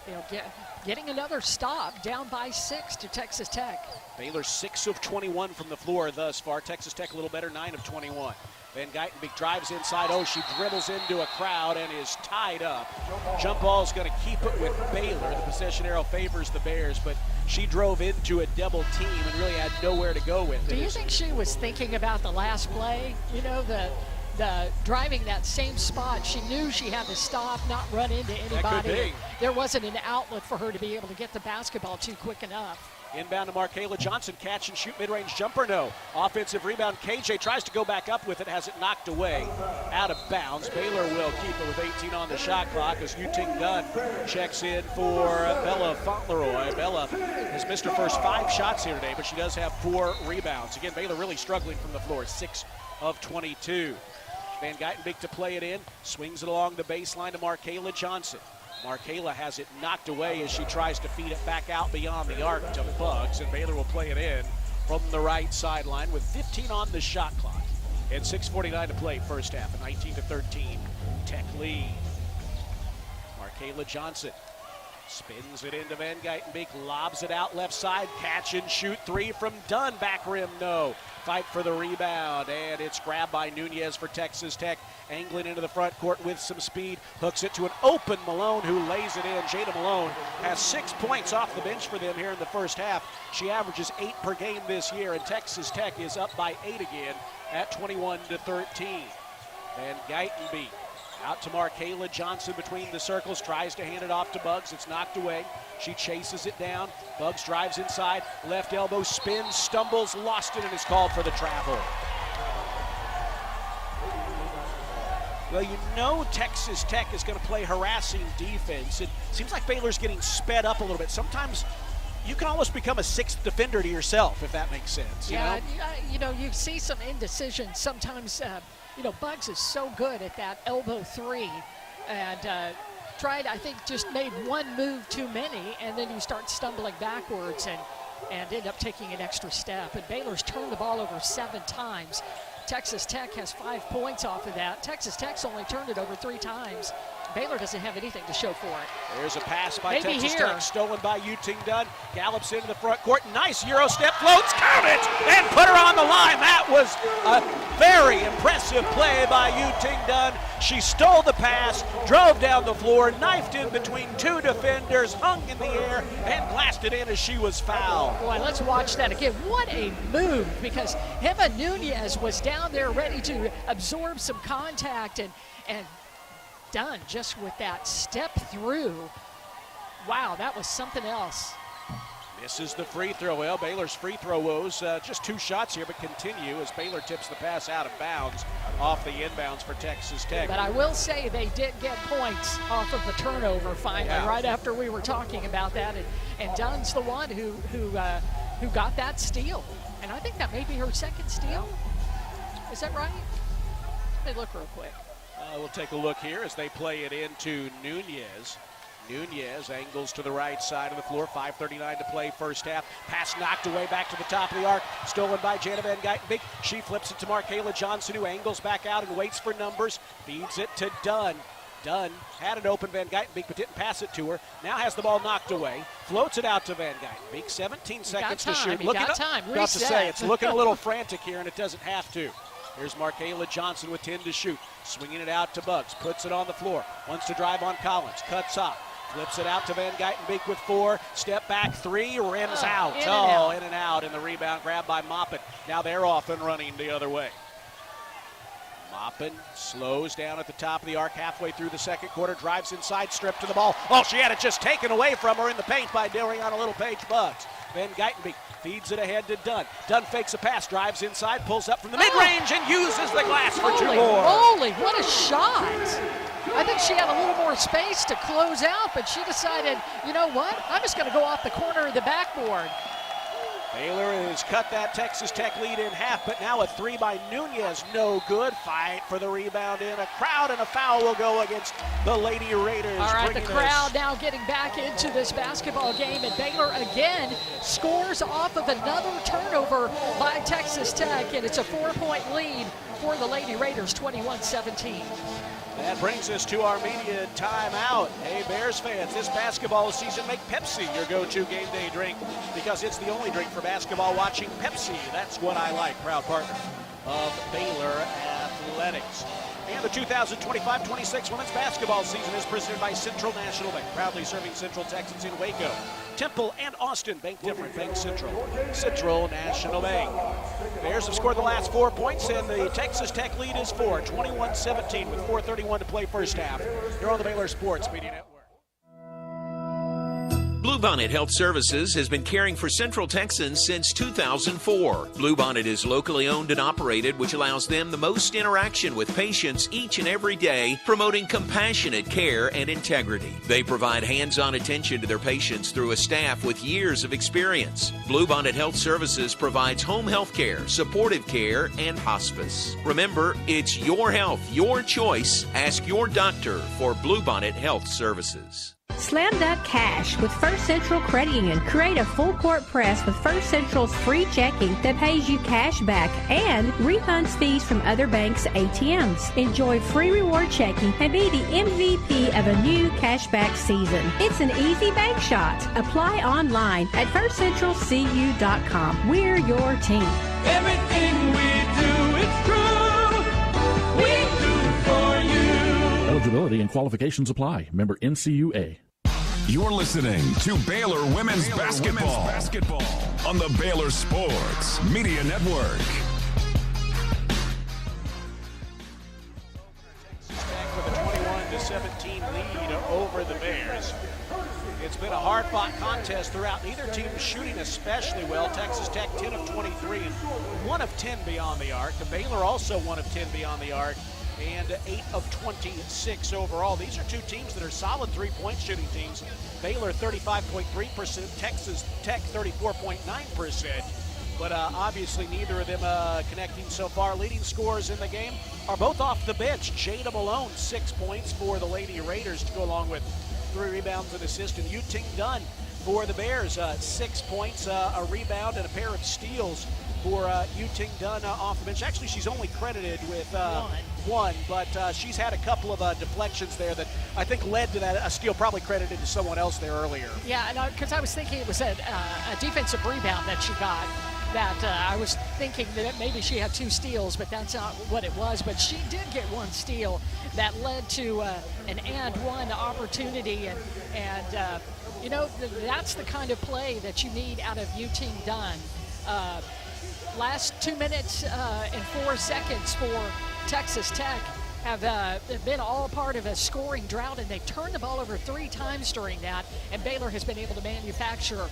You know, getting another stop, down by 6 to Texas Tech. Baylor 6 of 21 from the floor thus far. Texas Tech a little better, 9 of 21. Van Geitenbeek drives inside. Oh, she dribbles into a crowd and is tied up. Jump ball is going to keep it with Baylor. The possession arrow favors the Bears, but she drove into a double team and really had nowhere to go with it. Do you think she was thinking about the last play? You know, the driving that same spot, she knew she had to stop, not run into anybody. That could be. There wasn't an outlet for her to be able to get the basketball too quick enough. Inbound to Markayla Johnson, catch and shoot mid-range jumper, no. Offensive rebound, KJ tries to go back up with it, has it knocked away, out of bounds. Baylor will keep it with 18 on the shot clock as Yu-Ting Gunn checks in for Bella Fauntleroy. Bella has missed her first 5 shots here today, but she does have 4 rebounds. Again, Baylor really struggling from the floor, 6 of 22. Van Geitenbeek to play it in, swings it along the baseline to Markayla Johnson. Markayla has it knocked away as she tries to feed it back out beyond the arc to Bugs, and Baylor will play it in from the right sideline with 15 on the shot clock and 6:49 to play first half. A 19-13 Tech lead. Markayla Johnson Spins it into Van Geitenbeek, lobs it out left side, catch and shoot three from Dunn, back rim, no. Fight for the rebound, and it's grabbed by Nunez for Texas Tech. Angling into the front court with some speed, hooks it to an open Malone who lays it in. Jada Malone has 6 points off the bench for them here in the first half. She averages 8 per game this year, and Texas Tech is up by 8 again at 21-13. Van Geitenbeek out to Markayla Johnson between the circles, tries to hand it off to Buggs. It's knocked away. She chases it down. Buggs drives inside, left elbow, spins, stumbles, lost it, and is called for the travel. Well, you know Texas Tech is going to play harassing defense. It seems like Baylor's getting sped up a little bit. Sometimes you can almost become a sixth defender to yourself, if that makes sense. You know, you see some indecision. Sometimes, Buggs is so good at that elbow three, and I think, just made one move too many, and then you start stumbling backwards and end up taking an extra step. And Baylor's turned the ball over 7 times. Texas Tech has 5 points off of that. Texas Tech's only turned it over 3 times. Baylor doesn't have anything to show for it. There's a pass by Texas Tech, stolen by Yu-Ting Dunn. Gallops into the front court. Nice Euro step, floats, count it, and put her on the line. That was a very impressive play by Yu-Ting Dunn. She stole the pass, drove down the floor, knifed in between 2 defenders, hung in the air, and blasted in as she was fouled. Boy, let's watch that again. What a move, because Emma Nunez was down there ready to absorb some contact, and Dunn just with that step through. Wow, that was something else. Misses the free throw. Well, Baylor's free throw woes, just 2 shots here, but continue as Baylor tips the pass out of bounds off the inbounds for Texas Tech. But I will say they did get points off of the turnover finally, right after we were talking about that. And Dunn's the one who got that steal. And I think that may be her second steal. Is that right? Let me look real quick. We'll take a look here as they play it into Nunez. Nunez angles to the right side of the floor. 5:39 to play first half. Pass knocked away back to the top of the arc. Stolen by Jana Van Geitenbeek. She flips it to Markayla Johnson, who angles back out and waits for numbers. Feeds it to Dunn. Dunn had it open, Van Geitenbeek, but didn't pass it to her. Now has the ball knocked away. Floats it out to Van Geitenbeek. 17 seconds to shoot. Got time. About to say, it's looking a little frantic here, and it doesn't have to. Here's Markayla Johnson with 10 to shoot. Swinging it out to Buggs. Puts it on the floor. Wants to drive on Collins. Cuts off. Flips it out to Van Geitenbeek with 4. Step back 3. Rims out. In and out. And the rebound grabbed by Maupin. Now they're off and running the other way. Maupin slows down at the top of the arc halfway through the second quarter. Drives inside. Stripped to the ball. Oh, she had it just taken away from her in the paint by Dariana Little-Page Buggs. Van Geitenbeek feeds it ahead to Dunn. Dunn fakes a pass, drives inside, pulls up from the mid-range, and uses the glass for 2 more. Holy, what a shot. I think she had a little more space to close out, but she decided, you know what? I'm just going to go off the corner of the backboard. Baylor has cut that Texas Tech lead in half, but now a 3 by Nunez, no good. Fight for the rebound in. A crowd and a foul will go against the Lady Raiders. All right, the crowd now getting back into this basketball game, and Baylor again scores off of another turnover by Texas Tech, and it's a 4-point lead for the Lady Raiders, 21-17. That brings us to our media timeout. Hey, Bears fans, this basketball season, make Pepsi your go-to game day drink, because it's the only drink for basketball watching. Pepsi, that's what I like. Proud partner of Baylor Athletics. And the 2025-26 women's basketball season is presented by Central National Bank, proudly serving Central Texans in Waco, Temple, and Austin. Bank different. Bank Central. Central National Bank. Bears have scored the last 4 points, and the Texas Tech lead is 4, 21-17 with 4:31 to play first half. You're on the Baylor Sports Media Network. Bluebonnet Health Services has been caring for Central Texans since 2004. Bluebonnet is locally owned and operated, which allows them the most interaction with patients each and every day, promoting compassionate care and integrity. They provide hands-on attention to their patients through a staff with years of experience. Bluebonnet Health Services provides home health care, supportive care, and hospice. Remember, it's your health, your choice. Ask your doctor for Bluebonnet Health Services. Slam Dunk Cash with First Central Credit Union. Create a full court press with First Central's free checking that pays you cash back and refunds fees from other banks' ATMs. Enjoy free reward checking and be the MVP of a new cashback season. It's an easy bank shot. Apply online at firstcentralcu.com. We're your team. Everything we do, it's true. We do for you. Eligibility and qualifications apply. Member NCUA. You're listening to Baylor Women's Basketball on the Baylor Sports Media Network. Tech with a 21-17 lead over the Bears. It's been a hard-fought contest throughout. Neither team is shooting especially well. Texas Tech 10 of 23 and 1 of 10 beyond the arc. The Baylor also 1 of 10 beyond the arc and 8 of 26 overall. These are two teams that are solid three-point shooting teams. Baylor 35.3%, Texas Tech 34.9%. But obviously neither of them connecting so far. Leading scorers in the game are both off the bench. Jada Malone, 6 points for the Lady Raiders to go along with 3 rebounds and assists. And Yu-Ting Dunn for the Bears, 6 points, a rebound, and a pair of steals for Yu-Ting Dunn off the bench. Actually, she's only credited with one, but she's had a couple of deflections there that I think led to that. A steal probably credited to someone else there earlier. Yeah, because I was thinking it was a defensive rebound that she got. That I was thinking that maybe she had 2 steals, but that's not what it was. But she did get 1 steal that led to an and one opportunity. And you know, that's the kind of play that you need out of Yu-Ting Dunn. Last 2 minutes and 4 seconds for Texas Tech have been all part of a scoring drought, and they've turned the ball over 3 times during that, and Baylor has been able to manufacture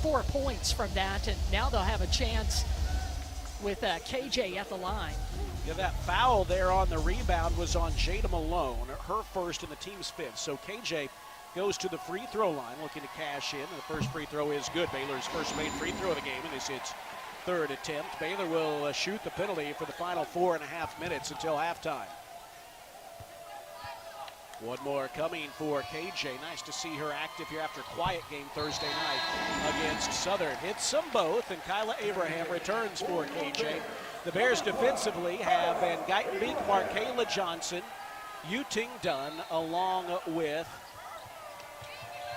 4 points from that, and now they'll have a chance with KJ at the line. Yeah, that foul there on the rebound was on Jada Malone, her first and the team's 5th. So KJ goes to the free throw line looking to cash in, and the first free throw is good. Baylor's first made free throw of the game, and this its 3rd attempt. Baylor will shoot the penalty for the final 4.5 minutes until halftime. One more coming for KJ. Nice to see her active here after a quiet game Thursday night against Southern. Hits them both, and Kyla Abraham returns for KJ. The Bears defensively have Van Geitenbeek, Markayla Johnson, Yu-Ting Dunn, along with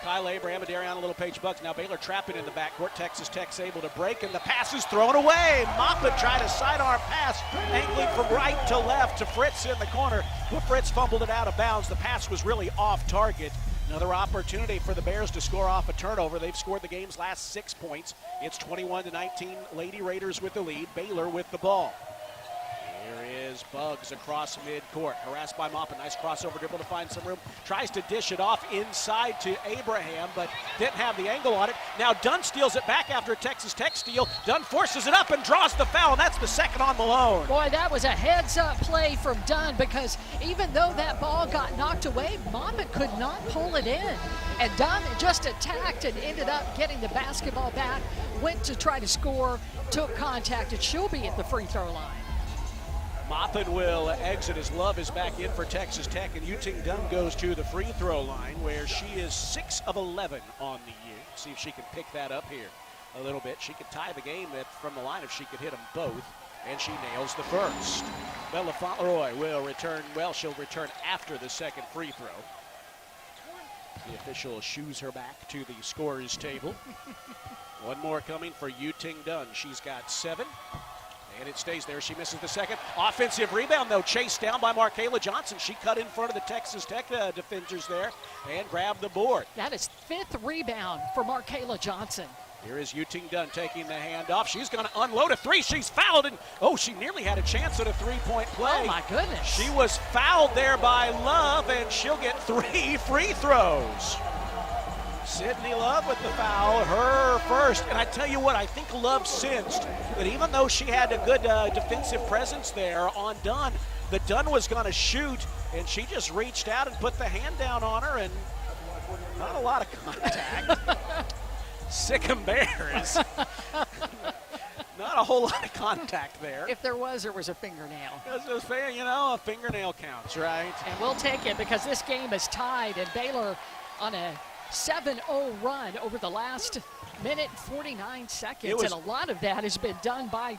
Kyle Abraham and Dariana Little-Page-Bucks. Now Baylor trapping in the backcourt. Texas Tech's able to break, and the pass is thrown away. Moffitt tried a sidearm pass, angling from right to left to Fritz in the corner, but Fritz fumbled it out of bounds. The pass was really off target. Another opportunity for the Bears to score off a turnover. They've scored the game's last 6 points. It's 21-19, Lady Raiders with the lead, Baylor with the ball. Here is Buggs across midcourt, harassed by Maupin. Nice crossover dribble to find some room. Tries to dish it off inside to Abraham, but didn't have the angle on it. Now Dunn steals it back after a Texas Tech steal. Dunn forces it up and draws the foul, and that's the second on Malone. Boy, that was a heads-up play from Dunn, because even though that ball got knocked away, Maupin could not pull it in. And Dunn just attacked and ended up getting the basketball back, went to try to score, took contact, and she'll be at the free throw line. Maupin will exit as Love is back in for Texas Tech, and Yu-Ting Dunn goes to the free throw line, where she is 6 of 11 on the year. See if she can pick that up here a little bit. She could tie the game from the line if she could hit them both, and she nails the first. Bella Fauntleroy will return. Well, she'll return after the second free throw. The official shoos her back to the scorer's table. One more coming for Yu-Ting Dunn. She's got 7. And it stays there. She misses the second. Offensive rebound, though, chased down by Markayla Johnson. She cut in front of the Texas Tech defenders there and grabbed the board. That is 5th rebound for Markayla Johnson. Here is Yu-Ting Dunn taking the handoff. She's going to unload a 3. She's fouled, and she nearly had a chance at a 3-point play. Oh, my goodness. She was fouled there by Love, and she'll get 3 free throws. Sydney Love with the foul, her first. And I tell you what, I think Love sensed that even though she had a good defensive presence there on Dunn, that Dunn was going to shoot, and she just reached out and put the hand down on her, and not a lot of contact. Sick 'em Bears. Not a whole lot of contact there. If there was a fingernail. A fingernail counts, right? And we'll take it because this game is tied, and Baylor on a 7-0 run over the last minute and 49 seconds. And a lot of that has been done by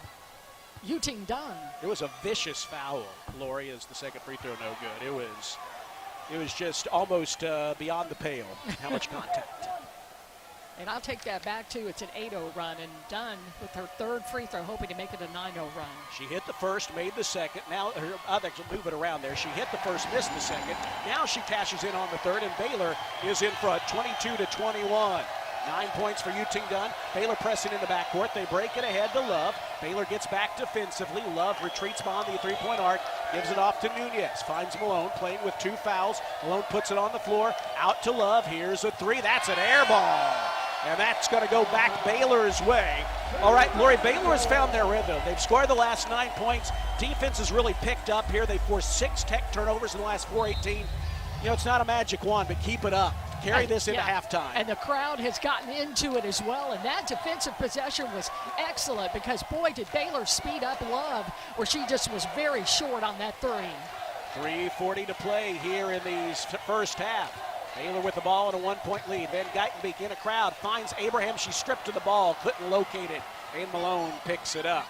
Yuting Dunn. It was a vicious foul, Lori, as the second free throw no good. It was just almost beyond the pale. How much contact? And I'll take that back, too. It's an 8-0 run, and Dunn with her third free throw, hoping to make it a 9-0 run. She hit the first, made the second. Now, I think she'll move it around there. She hit the first, missed the second. Now she cashes in on the third, and Baylor is in front, 22-21. 9 points for Yuting Dunn. Baylor pressing in the backcourt. They break it ahead to Love. Baylor gets back defensively. Love retreats behind the three-point arc. Gives it off to Nunez. Finds Malone playing with 2 fouls. Malone puts it on the floor. Out to Love. Here's a 3. That's an air ball. And that's going to go back Baylor's way. All right, Lori, Baylor has found their rhythm. They've scored the last 9 points. Defense has really picked up here. They forced 6 tech turnovers in the last 4:18. It's not a magic wand, but keep it up. Carry this into halftime. And the crowd has gotten into it as well. And that defensive possession was excellent because, boy, did Baylor speed up Love, where she just was very short on that 3. 3:40 to play here in the first half. Baylor with the ball and a 1-point lead. Van Geitenbeek in a crowd finds Abraham. She stripped to the ball, couldn't locate it. And Malone picks it up.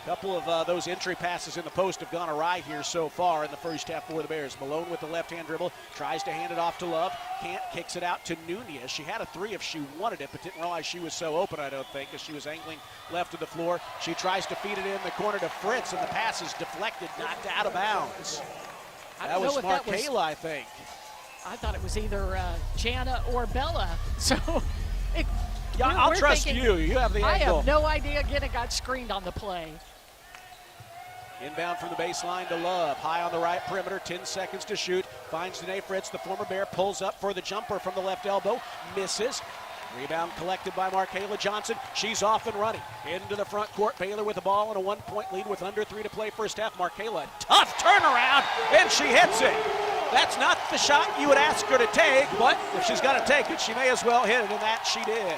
A couple of those entry passes in the post have gone awry here so far in the first half for the Bears. Malone with the left-hand dribble, tries to hand it off to Love. Can't, kicks it out to Nunez. She had a 3 if she wanted it, but didn't realize she was so open, I don't think, as she was angling left of the floor. She tries to feed it in the corner to Fritz, and the pass is deflected, knocked out of bounds. That was Markayla, I think. I thought it was either Jana or Bella. So I'll trust you. You have the angle. I have no idea. Again, it got screened on the play. Inbound from the baseline to Love. High on the right perimeter, 10 seconds to shoot. Finds Danae Fritz, the former Bear, pulls up for the jumper from the left elbow. Misses. Rebound collected by Markayla Johnson. She's off and running. Into the front court. Baylor with the ball and a 1-point lead with under 3 to play first half. Markayla, tough turnaround, and she hits it. That's not the shot you would ask her to take, but if she's got to take it, she may as well hit it, and that she did.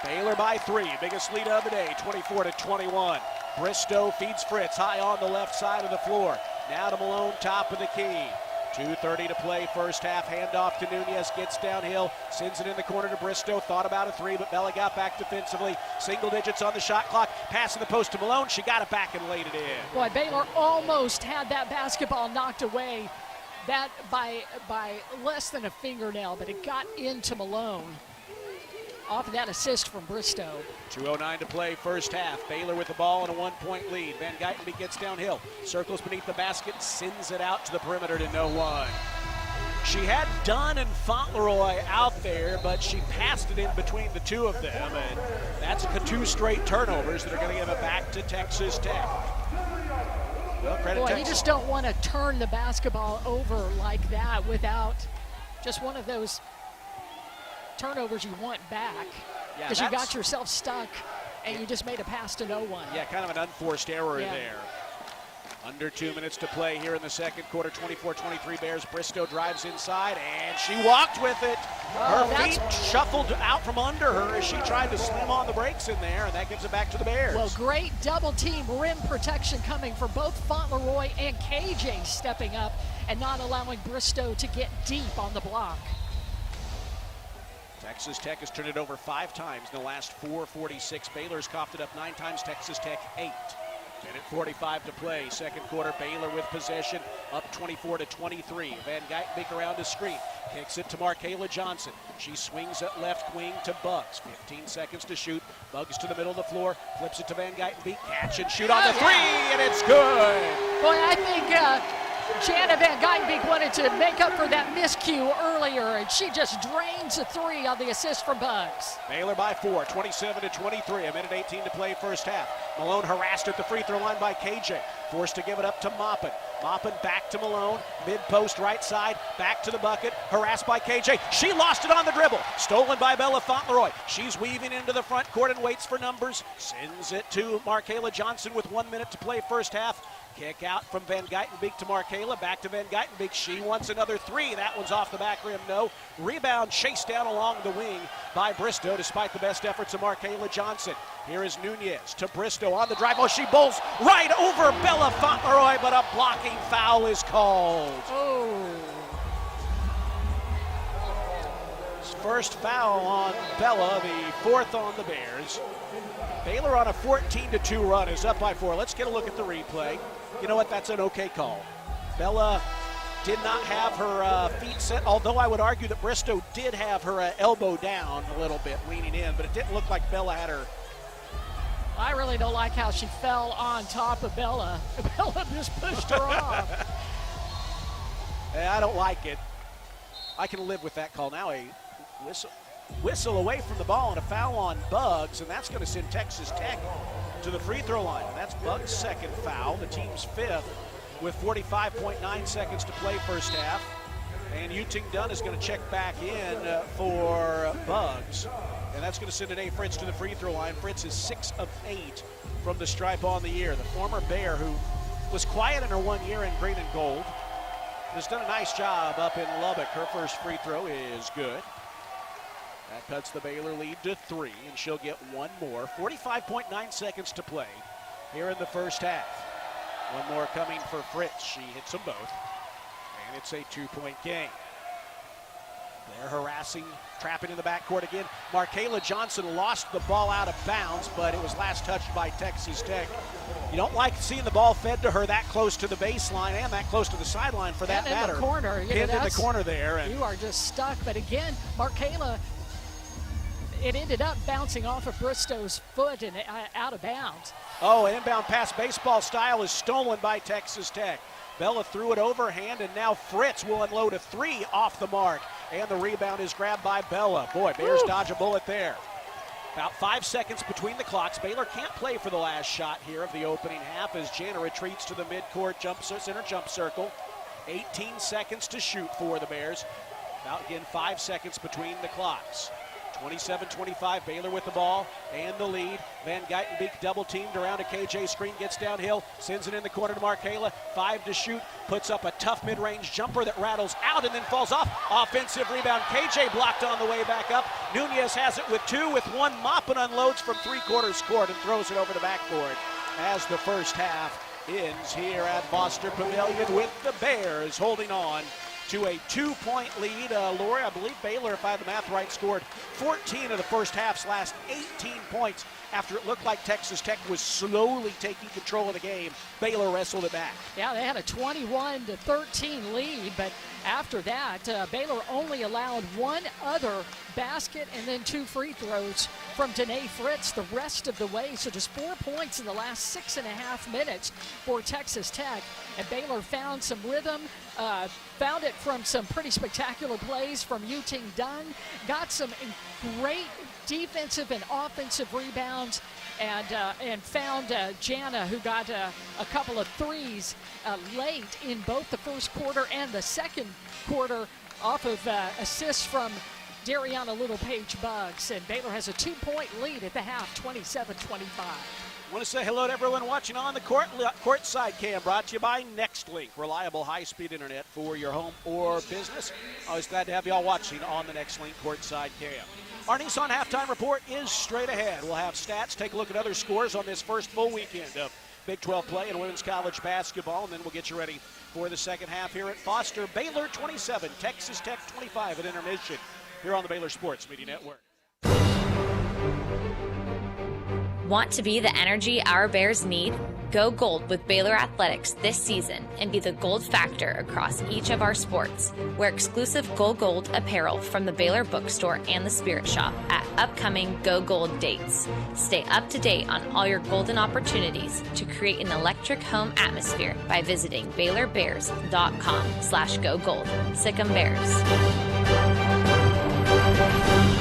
Baylor by 3, biggest lead of the day, 24-21. Bristow feeds Fritz high on the left side of the floor. Now to Malone, top of the key. 2:30 to play first half. Handoff to Nunez, gets downhill, sends it in the corner to Bristow. Thought about a 3, but Bella got back defensively. Single digits on the shot clock. Pass in the post to Malone. She got it back and laid it in. Boy, Baylor almost had that basketball knocked away. That by less than a fingernail, but it got into Malone off of that assist from Bristow. 2:09 to play first half. Baylor with the ball and a 1-point lead. Van Geitenbeek gets downhill, circles beneath the basket, sends it out to the perimeter to no one. She had Dunn and Fauntleroy out there, but she passed it in between the two of them, and that's 2 straight turnovers that are going to give it back to Texas Tech. Well, credit Boy, Texas. you just don't want to turn the basketball over like that without just one of those turnovers you want back, because you got yourself stuck and you just made a pass to no one. Yeah, kind of an unforced error there. Under 2 minutes to play here in the second quarter. 24-23 Bears. Bristow drives inside, and she walked with it. Her feet shuffled out from under her as she tried to slam on the brakes in there, and that gives it back to the Bears. Well, great double-team rim protection coming from both Fauntleroy and KJ stepping up and not allowing Bristow to get deep on the block. Texas Tech has turned it over 5 times in the last 4:46. Baylor's coughed it up 9 times. Texas Tech 8. Minute 45 to play. Second quarter, Baylor with possession, up 24-23. Van Geitenbeek around the screen. Kicks it to Markayla Johnson. She swings it left wing to Buggs. 15 seconds to shoot. Buggs to the middle of the floor. Flips it to Van Geitenbeek. Catch and shoot on the 3, and it's good. Boy, I think Jana Van Geitenbeek wanted to make up for that miscue earlier, and she just drains a 3 on the assist from Buggs. Baylor by 4, 27-23. A minute 18 to play first half. Malone harassed at the free throw line by KJ. Forced to give it up to Maupin. Maupin back to Malone. Mid-post right side. Back to the bucket. Harassed by KJ. She lost it on the dribble. Stolen by Bella Fauntleroy. She's weaving into the front court and waits for numbers. Sends it to Markayla Johnson with 1 minute to play first half. Kick out from Van Geitenbeek to Markela. Back to Van Geitenbeek. She wants another three. That one's off the back rim. No. Rebound chased down along the wing by Bristow despite the best efforts of Markela Johnson. Here is Nunez to Bristow on the drive. Oh, she bowls right over Bella Fauntleroy, but a blocking foul is called. Oh. First foul on Bella, the fourth on the Bears. Baylor on a 14-2 run is up by 4. Let's get a look at the replay. You know what? That's an okay call. Bella did not have her feet set, although I would argue that Bristow did have her elbow down a little bit, leaning in, but it didn't look like Bella had her. I really don't like how she fell on top of Bella. Bella just pushed her off. I don't like it. I can live with that call. Now a whistle away from the ball and a foul on Buggs, and that's going to send Texas Tech to the free throw line. That's Buggs' second foul, the team's fifth, with 45.9 seconds to play first half. And Yuting Dunn is going to check back in for Buggs, and that's going to send Anae Fritz to the free throw line. Fritz is 6 of 8 from the stripe on the year. The former Bear, who was quiet in her 1 year in green and gold, has done a nice job up in Lubbock. Her first free throw is good. That cuts the Baylor lead to 3, and she'll get one more. 45.9 seconds to play here in the first half. One more coming for Fritz. She hits them both, and it's a 2-point game. They're harassing, trapping in the backcourt again. Markela Johnson lost the ball out of bounds, but it was last touched by Texas Tech. You don't like seeing the ball fed to her that close to the baseline and that close to the sideline for that matter. In the corner. Pinned in the corner there. You are just stuck. But again, Markela, it ended up bouncing off of Bristow's foot and out of bounds. Oh, an inbound pass, baseball style, is stolen by Texas Tech. Bella threw it overhand, and now Fritz will unload a 3 off the mark. And the rebound is grabbed by Bella. Boy, Bears dodge a bullet there. About 5 seconds between the clocks. Baylor can't play for the last shot here of the opening half as Jana retreats to the midcourt center jump circle. 18 seconds to shoot for the Bears. About, again, 5 seconds between the clocks. 27-25, Baylor with the ball and the lead. Van Geitenbeek double teamed around a KJ screen, gets downhill, sends it in the corner to Markela. 5 to shoot, puts up a tough mid-range jumper that rattles out and then falls off. Offensive rebound, KJ blocked on the way back up. Nunez has it with 2, with 1 mop and unloads from 3/4 court and throws it over the backboard as the first half ends here at Foster Pavilion with the Bears holding on to a 2-point lead. Lori, I believe Baylor, if I have the math right, scored 14 of the first half's last 18 points after it looked like Texas Tech was slowly taking control of the game. Baylor wrestled it back. Yeah, they had a 21-13 lead, but after that, Baylor only allowed 1 other basket and then 2 free throws from Anae Fritz the rest of the way. So just 4 points in the last 6.5 minutes for Texas Tech. And Baylor found some rhythm, found it from some pretty spectacular plays from Yuting Dunn, got some great defensive and offensive rebounds, and found Jana, who got a couple of threes late in both the first quarter and the second quarter off of assists from Dariana Little-Page Buggs. And Baylor has a 2-point lead at the half, 27-25. I want to say hello to everyone watching on the Courtside Cam, brought to you by NextLink, reliable high-speed internet for your home or business. Always glad to have you all watching on the NextLink Courtside Cam. Our Nissan Halftime Report is straight ahead. We'll have stats, take a look at other scores on this first full weekend of Big 12 play and women's college basketball, and then we'll get you ready for the second half here at Foster. Baylor 27, Texas Tech 25 at intermission here on the Baylor Sports Media Network. Want to be the energy our Bears need? Go gold with Baylor Athletics this season and be the gold factor across each of our sports. Wear exclusive Go Gold apparel from the Baylor Bookstore and the Spirit Shop at upcoming Go Gold dates. Stay up to date on all your golden opportunities to create an electric home atmosphere by visiting BaylorBears.com/GoGold. Sic 'em Bears.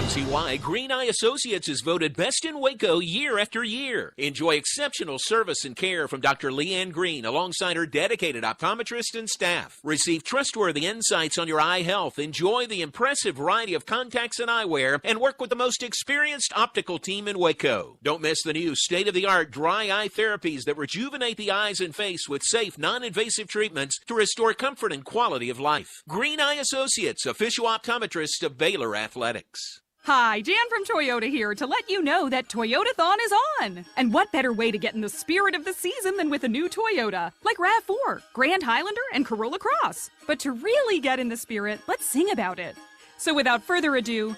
Come see why Green Eye Associates is voted best in Waco year after year. Enjoy exceptional service and care from Dr. Leanne Green alongside her dedicated optometrist and staff. Receive trustworthy insights on your eye health, enjoy the impressive variety of contacts and eyewear, and work with the most experienced optical team in Waco. Don't miss the new state-of-the-art dry eye therapies that rejuvenate the eyes and face with safe, non-invasive treatments to restore comfort and quality of life. Green Eye Associates, official optometrist of Baylor Athletics. Hi, Jan from Toyota here to let you know that Toyotathon is on. And what better way to get in the spirit of the season than with a new Toyota, like RAV4, Grand Highlander, and Corolla Cross. But to really get in the spirit, let's sing about it. So without further ado,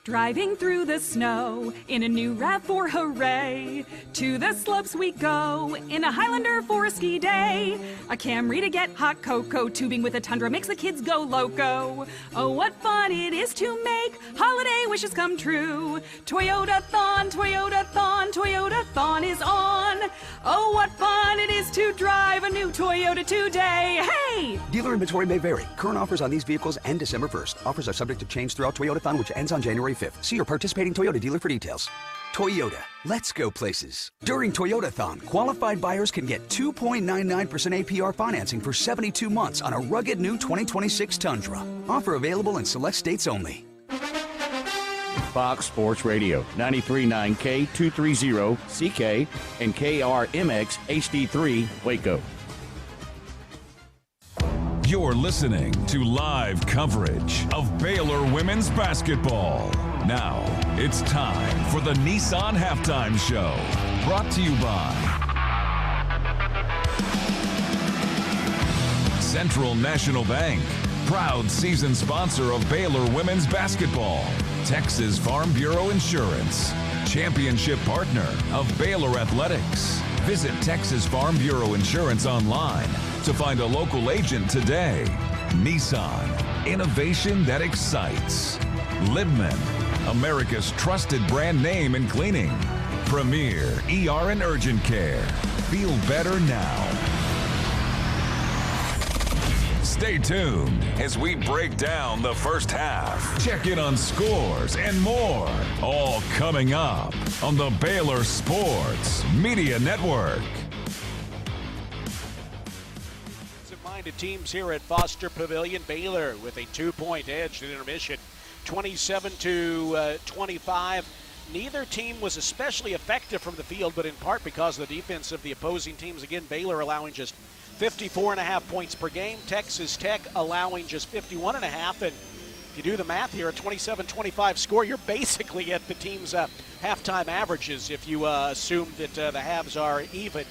driving through the snow in a new RAV4, hooray! To the slopes we go in a Highlander for a ski day. A Camry to get hot cocoa, tubing with a Tundra makes the kids go loco. Oh, what fun it is to make holiday wishes come true. Toyotathon, Toyotathon, Toyotathon is on. Oh, what fun it is to drive a new Toyota today. Hey! Dealer inventory may vary. Current offers on these vehicles end December 1st. Offers are subject to change throughout Toyotathon, which ends on January 5th. See your participating Toyota dealer for details. Toyota, let's go places. During Toyotathon, qualified buyers can get 2.99% APR financing for 72 months on a rugged new 2026 Tundra. Offer available in select states only. Fox Sports Radio, 93.9 K230 CK and KRMX HD3 Waco. You're listening to live coverage of Baylor women's basketball. Now, it's time for the Nissan Halftime Show, brought to you by Central National Bank, proud season sponsor of Baylor women's basketball. Texas Farm Bureau Insurance, championship partner of Baylor Athletics. Visit Texas Farm Bureau Insurance online to find a local agent today. Nissan, innovation that excites. Libman, America's trusted brand name in cleaning. Premier ER and Urgent Care. Feel better now. Stay tuned as we break down the first half. Check in on scores and more. All coming up on the Baylor Sports Media Network. Minded teams here at Foster Pavilion. Baylor with a 2-point edge at intermission, 27-25. Neither team was especially effective from the field, but in part because of the defense of the opposing teams. Again, Baylor allowing just 54.5 points per game. Texas Tech allowing just 51.5. And if you do the math here, a 27-25 score, you're basically at the team's halftime averages if you assume that the halves are even.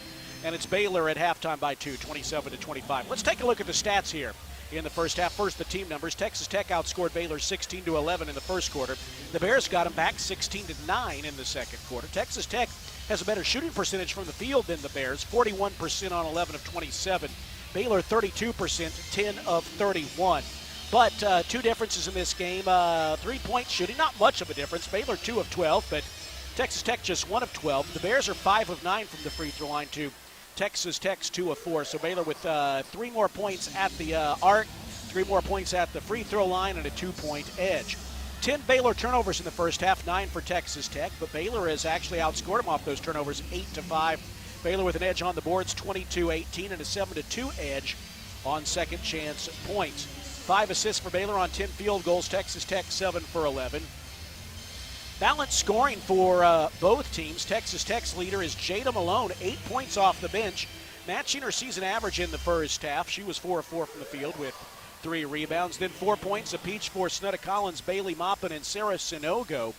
And it's Baylor at halftime by 2, 27-25. Let's take a look at the stats here in the first half. First, the team numbers. Texas Tech outscored Baylor 16-11 in the first quarter. The Bears got them back 16-9 in the second quarter. Texas Tech has a better shooting percentage from the field than the Bears, 41% on 11 of 27. Baylor 32%, 10 of 31. But two differences in this game. 3-point shooting, not much of a difference. Baylor 2 of 12, but Texas Tech just 1 of 12. The Bears are 5 of 9 from the free throw line to Texas Tech's 2 of 4. So Baylor with 3 more points at the arc, 3 more points at the free throw line, and a 2-point edge. 10 Baylor turnovers in the first half, 9 for Texas Tech, but Baylor has actually outscored them off those turnovers 8-5. Baylor with an edge on the boards, 22-18, and a 7-2 edge on second chance points. 5 assists for Baylor on 10 field goals. Texas Tech 7 for 11. Balanced scoring for both teams. Texas Tech's leader is Jada Malone, 8 points off the bench, matching her season average in the first half. She was 4 of 4 from the field with 3 rebounds. Then 4 points apiece for Snutta Collins, Bailey Maupin, and Sarah Sinogo.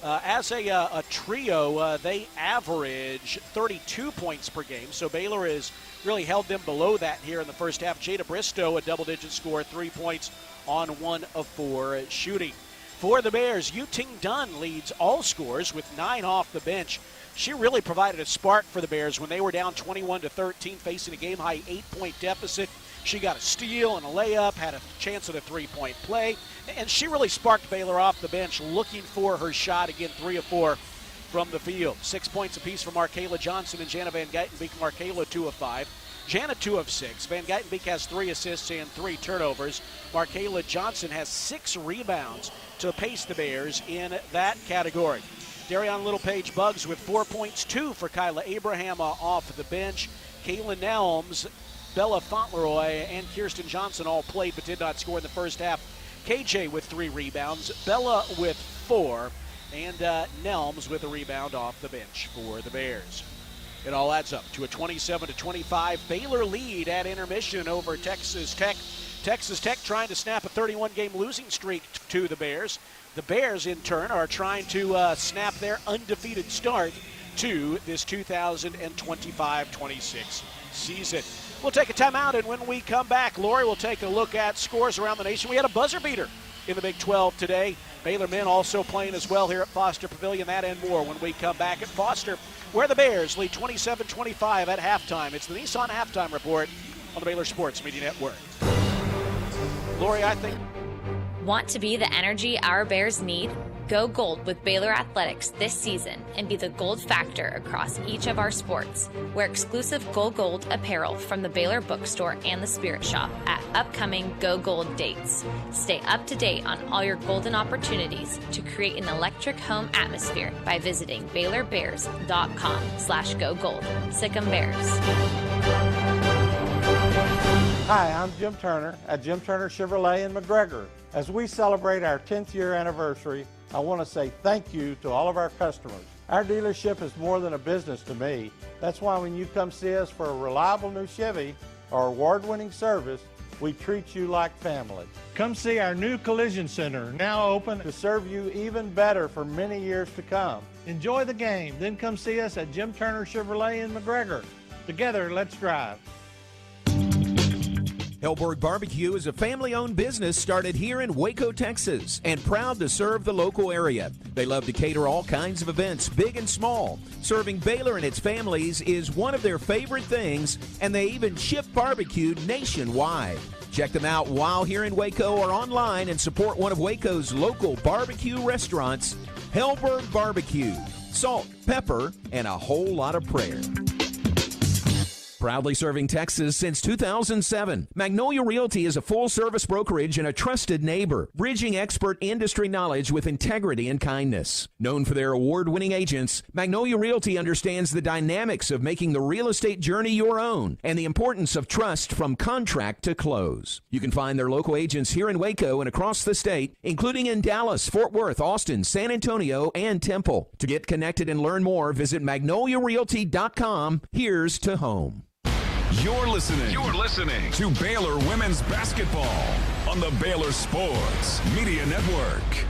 As a trio, they average 32 points per game. So Baylor has really held them below that here in the first half. Jada Bristow, a double-digit score, 3 points on 1 of 4 shooting. For the Bears, Yu-Ting Dunn leads all scorers with 9 off the bench. She really provided a spark for the Bears when they were down 21-13, facing a game-high 8-point deficit. She got a steal and a layup, had a chance at a 3-point play, and she really sparked Baylor off the bench, looking for her shot. Again, 3 of 4 from the field. 6 points apiece for Markayla Johnson and Jana Van Geitenbeek. Markayla 2 of 5. Jana 2 of 6. Van Geitenbeek has 3 assists and 3 turnovers. Markayla Johnson has 6 rebounds, to pace the Bears in that category. Darion Littlepage Buggs with 4 points, 2 for Kyla Abraham off the bench. Kaylin Nelms, Bella Fauntleroy, and Kirsten Johnson all played but did not score in the first half. KJ with 3 rebounds, Bella with 4, and Nelms with a rebound off the bench for the Bears. It all adds up to a 27-25 Baylor lead at intermission over Texas Tech. Texas Tech trying to snap a 31-game losing streak to the Bears. The Bears, in turn, are trying to snap their undefeated start to this 2025-26 season. We'll take a timeout, and when we come back, Lori will take a look at scores around the nation. We had a buzzer beater in the Big 12 today. Baylor men also playing as well here at Foster Pavilion. That and more when we come back at Foster, where the Bears lead 27-25 at halftime. It's the Nissan Halftime Report on the Baylor Sports Media Network. Lori, I think... Want to be the energy our Bears need? Go gold with Baylor Athletics this season and be the gold factor across each of our sports. Wear exclusive Go Gold apparel from the Baylor Bookstore and the Spirit Shop at upcoming Go Gold dates. Stay up to date on all your golden opportunities to create an electric home atmosphere by visiting BaylorBears.com/Go Gold. Sic 'em Bears. Hi, I'm Jim Turner at Jim Turner Chevrolet in McGregor. As we celebrate our 10th year anniversary, I want to say thank you to all of our customers. Our dealership is more than a business to me. That's why when you come see us for a reliable new Chevy or award-winning service, we treat you like family. Come see our new collision center, now open to serve you even better for many years to come. Enjoy the game, then come see us at Jim Turner Chevrolet in McGregor. Together, let's drive. Hellberg Barbecue is a family-owned business started here in Waco, Texas, and proud to serve the local area. They love to cater all kinds of events, big and small. Serving Baylor and its families is one of their favorite things, and they even ship barbecue nationwide. Check them out while here in Waco or online and support one of Waco's local barbecue restaurants, Hellberg Barbecue. Salt, pepper, and a whole lot of prayer. Proudly serving Texas since 2007, Magnolia Realty is a full-service brokerage and a trusted neighbor, bridging expert industry knowledge with integrity and kindness. Known for their award-winning agents, Magnolia Realty understands the dynamics of making the real estate journey your own and the importance of trust from contract to close. You can find their local agents here in Waco and across the state, including in Dallas, Fort Worth, Austin, San Antonio, and Temple. To get connected and learn more, visit magnoliarealty.com. Here's to home. You're listening to Baylor Women's Basketball on the Baylor Sports Media Network.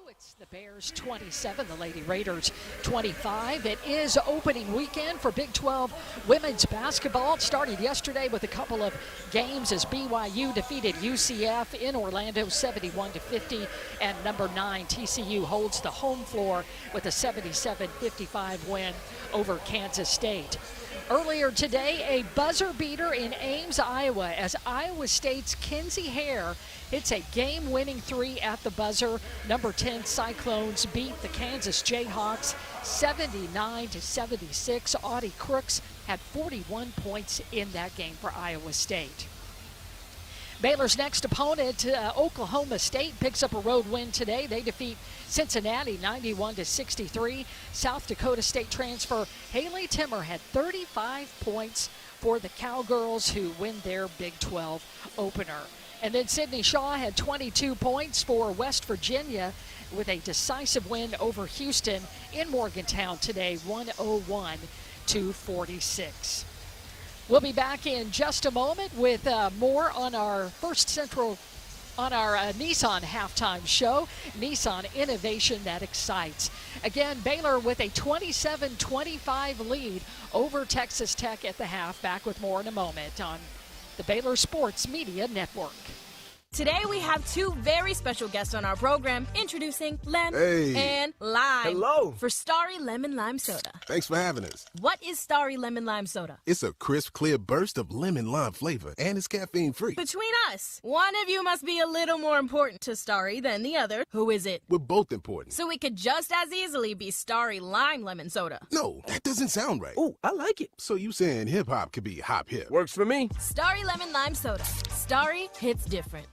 It's the Bears 27, the Lady Raiders 25. It is opening weekend for Big 12 women's basketball. It started yesterday with a couple of games as BYU defeated UCF in Orlando 71-50, and number 9 TCU holds the home floor with a 77-55 win over Kansas State. Earlier today, a buzzer beater in Ames, Iowa, as Iowa State's Kinsey Hare hits a game-winning 3 at the buzzer. Number 10 Cyclones beat the Kansas Jayhawks 79-76. Audie Crooks had 41 points in that game for Iowa State. Baylor's next opponent, Oklahoma State, picks up a road win today. They defeat Cincinnati 91-63. South Dakota State transfer Haley Timmer had 35 points for the Cowgirls, who win their Big 12 opener. And then Sydney Shaw had 22 points for West Virginia with a decisive win over Houston in Morgantown today, 101-46. We'll be back in just a moment with more on our Nissan halftime show. Nissan, innovation that excites. Again, Baylor with a 27-25 lead over Texas Tech at the half. Back with more in a moment on the Baylor Sports Media Network. Today we have two very special guests on our program, introducing Lem and Lime. Hello. For Starry Lemon Lime Soda. Thanks for having us. What is Starry Lemon Lime Soda? It's a crisp, clear burst of lemon lime flavor, and it's caffeine-free. Between us, one of you must be a little more important to Starry than the other. Who is it? We're both important. So it could just as easily be Starry Lime Lemon Soda. No, that doesn't sound right. Oh, I like it. So you saying hip-hop could be hop-hip? Works for me. Starry Lemon Lime Soda. Starry hits different.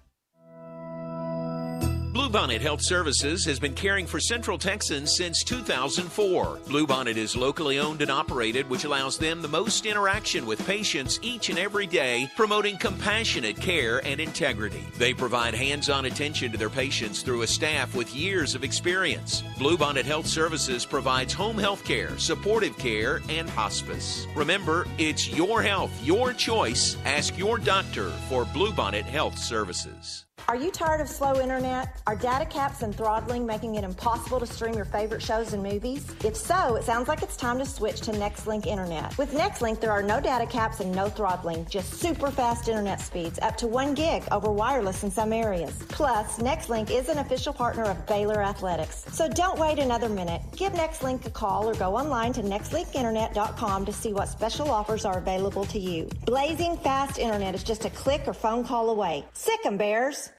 Bluebonnet Health Services has been caring for Central Texans since 2004. Bluebonnet is locally owned and operated, which allows them the most interaction with patients each and every day, promoting compassionate care and integrity. They provide hands-on attention to their patients through a staff with years of experience. Bluebonnet Health Services provides home health care, supportive care, and hospice. Remember, it's your health, your choice. Ask your doctor for Bluebonnet Health Services. Are you tired of slow internet? Are data caps and throttling making it impossible to stream your favorite shows and movies? If so, it sounds like it's time to switch to Nextlink Internet. With Nextlink, there are no data caps and no throttling, just super fast internet speeds, up to 1 gig over wireless in some areas. Plus, Nextlink is an official partner of Baylor Athletics. So don't wait another minute. Give Nextlink a call or go online to nextlinkinternet.com to see what special offers are available to you. Blazing fast internet is just a click or phone call away. Sick 'em, Bears!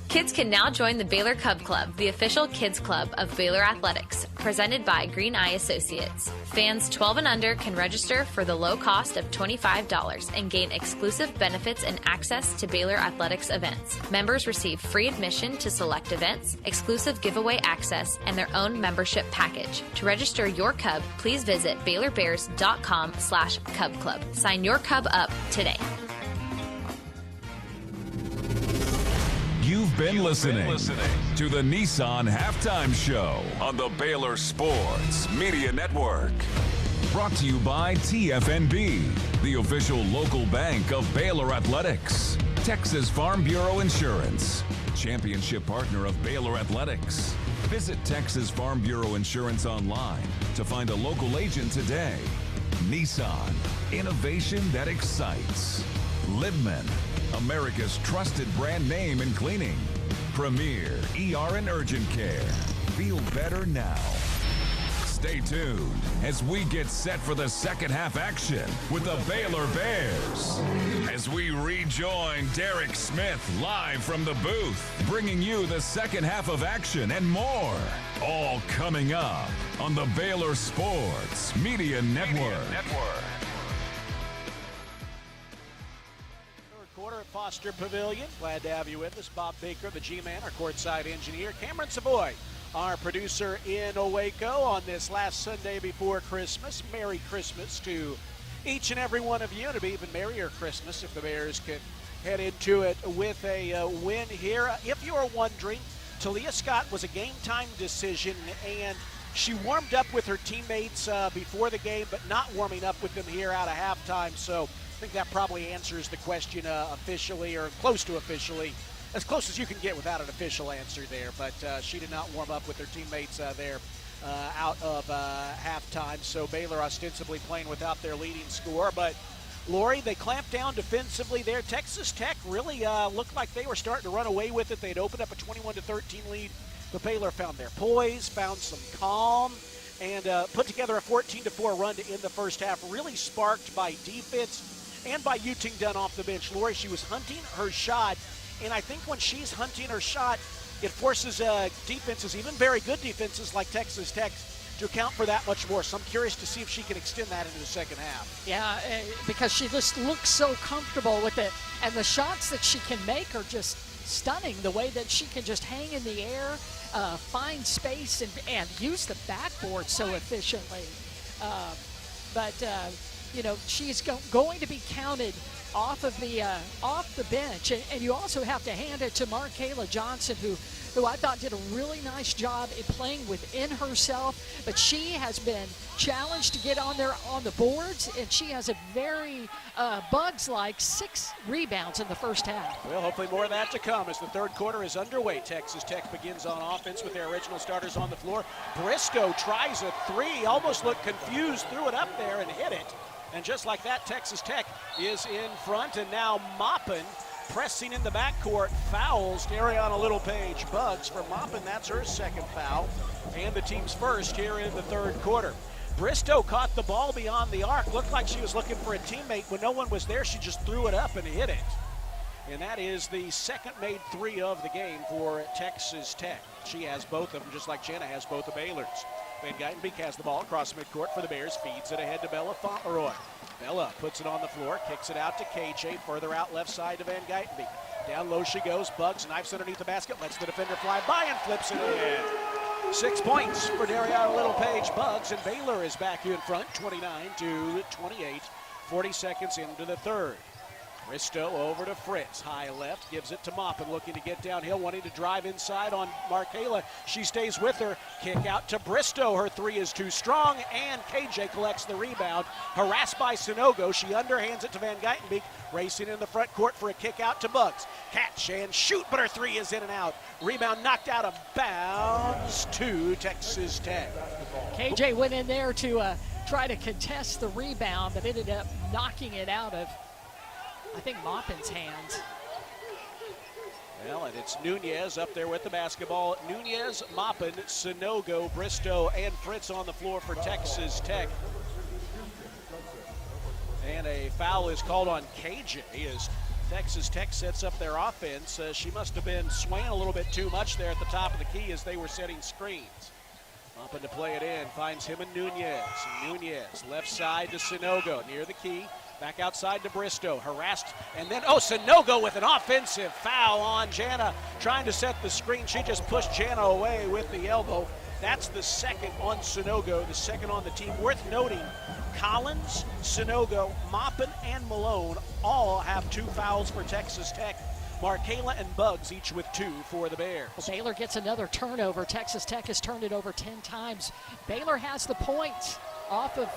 Kids can now join the Baylor Cub Club, the official kids club of Baylor Athletics, presented by Green Eye Associates. Fans 12 and under can register for the low cost of $25 and gain exclusive benefits and access to Baylor Athletics events. Members receive free admission to select events, exclusive giveaway access, and their own membership package. To register your Cub, please visit BaylorBears.com/Cub Club. Sign your Cub up today. You've been listening to the Nissan Halftime Show on the Baylor Sports Media Network. Brought to you by TFNB, the official local bank of Baylor Athletics. Texas Farm Bureau Insurance, championship partner of Baylor Athletics. Visit Texas Farm Bureau Insurance online to find a local agent today. Nissan, innovation that excites. Libman, America's trusted brand name in cleaning. Premier ER and Urgent Care. Feel better now. Stay tuned as we get set for the second half action with the Baylor Bears. As we rejoin Derek Smith live from the booth, bringing you the second half of action and more. All coming up on the Baylor Sports Media Network. Quarter at Foster Pavilion. Glad to have you with us. Bob Baker, the G-Man, our courtside engineer. Cameron Savoy, our producer in Waco on this last Sunday before Christmas. Merry Christmas to each and every one of you. And it'll be even merrier Christmas if the Bears can head into it with a win here. If you are wondering, Talia Scott was a game-time decision, and she warmed up with her teammates before the game, but not warming up with them here out of halftime. So I think that probably answers the question officially, or close to officially, as close as you can get without an official answer there. But she did not warm up with her teammates there out of halftime. So Baylor ostensibly playing without their leading scorer. But Lori, they clamped down defensively there. Texas Tech really looked like they were starting to run away with it. They'd opened up a 21-13 lead. But Baylor found their poise, found some calm, and put together a 14-4 run to end the first half, really sparked by defense and by Yuting Dunn off the bench. Lori, she was hunting her shot, and I think when she's hunting her shot, it forces defenses, even very good defenses like Texas Tech, to account for that much more. So I'm curious to see if she can extend that into the second half. Yeah, because she just looks so comfortable with it, and the shots that she can make are just stunning. The way that she can just hang in the air, find space, and use the backboard so efficiently. You know, she's going to be counted off the bench, and you also have to hand it to Markayla Johnson, who I thought did a really nice job in playing within herself, but she has been challenged to get on there on the boards, and she has a very Bugs-like 6 rebounds in the first half. Well, hopefully more of that to come as the third quarter is underway. Texas Tech begins on offense with their original starters on the floor. Briscoe tries a 3, almost looked confused, threw it up there and hit it. And just like that, Texas Tech is in front, and now Maupin pressing in the backcourt, fouls Dariana Little-Page Buggs for mopping. That's her second foul, and the team's first here in the third quarter. Bristow caught the ball beyond the arc. Looked like she was looking for a teammate. When no one was there, she just threw it up and hit it. And that is the second made three of the game for Texas Tech. She has both of them, just like Jana has both of Baylor's. Van Geitenbeek has the ball across midcourt for the Bears, feeds it ahead to Bella Fauntleroy. Bella puts it on the floor, kicks it out to KJ, further out left side to Van Geitenbeek. Down low she goes, Buggs knifes underneath the basket, lets the defender fly by and flips it in. 6 points for Dariana Little-Page Buggs, and Baylor is back in front, 29-28, 40 seconds into the third. Bristow over to Fritz, high left, gives it to Maupin, looking to get downhill, wanting to drive inside on Markayla. She stays with her, kick out to Bristow, her three is too strong, and KJ collects the rebound. Harassed by Sanogo, she underhands it to Van Geitenbeek, racing in the front court for a kick out to Buggs. Catch and shoot, but her three is in and out. Rebound knocked out of bounds to Texas Tech. KJ went in there to try to contest the rebound, but ended up knocking it out of, I think, Maupin's hands. Well, and it's Nunez up there with the basketball. Nunez, Maupin, Sanogo, Bristow, and Fritz on the floor for Texas Tech. And a foul is called on KJ as Texas Tech sets up their offense. She must have been swaying a little bit too much there at the top of the key as they were setting screens. Maupin to play it in, finds him and Nunez. Nunez, left side to Sanogo, near the key. Back outside to Bristow, harassed, and then, Sanogo with an offensive foul on Jana, trying to set the screen. She just pushed Jana away with the elbow. That's the second on Sanogo, the second on the team. Worth noting, Collins, Sanogo, Maupin, and Malone all have 2 fouls for Texas Tech. Markayla and Buggs each with 2 for the Bears. Well, Baylor gets another turnover. Texas Tech has turned it over 10 times. Baylor has the points off of,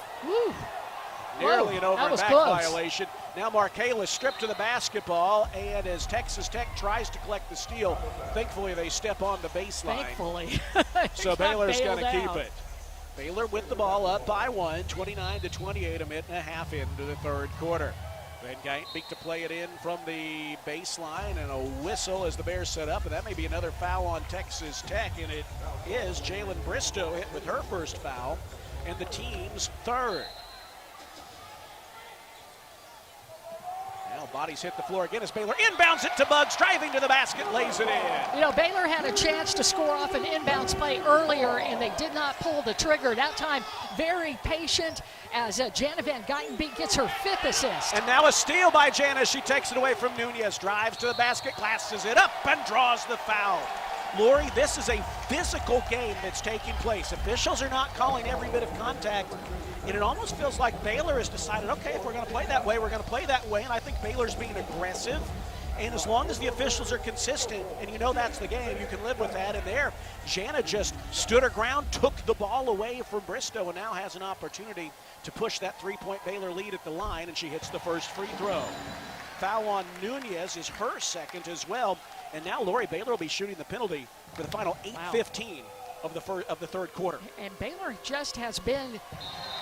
nearly an over and back close. violation. Now Markayla stripped to the basketball, and as Texas Tech tries to collect the steal, thankfully they step on the baseline. Thankfully. So Baylor's going to keep out. it. Baylor with the ball up by 1, 29-28, a minute and a half into the third quarter. Van Geitenbeek to play it in from the baseline, and a whistle as the Bears set up, and that may be another foul on Texas Tech, and it is Jalen Bristow hit with her first foul, and the team's third. Now bodies hit the floor again as Baylor inbounds it to Buggs, driving to the basket, lays it in. You know, Baylor had a chance to score off an inbounds play earlier, and they did not pull the trigger. That time, very patient as Jana Van Geitenbeek gets her 5th assist. And now a steal by Jana. She takes it away from Nunez, drives to the basket, glasses it up, and draws the foul. Lori, this is a physical game that's taking place. Officials are not calling every bit of contact, and it almost feels like Baylor has decided, okay, if we're going to play that way, we're going to play that way, and I think Baylor's being aggressive. And as long as the officials are consistent, and you know that's the game, you can live with that. And there, Jana just stood her ground, took the ball away from Bristow, and now has an opportunity to push that 3-point Baylor lead at the line, and she hits the first free throw. Foul on Nunez is her second as well. And now Lori, Baylor will be shooting the penalty for the final 8:15 of the third quarter. And Baylor just has been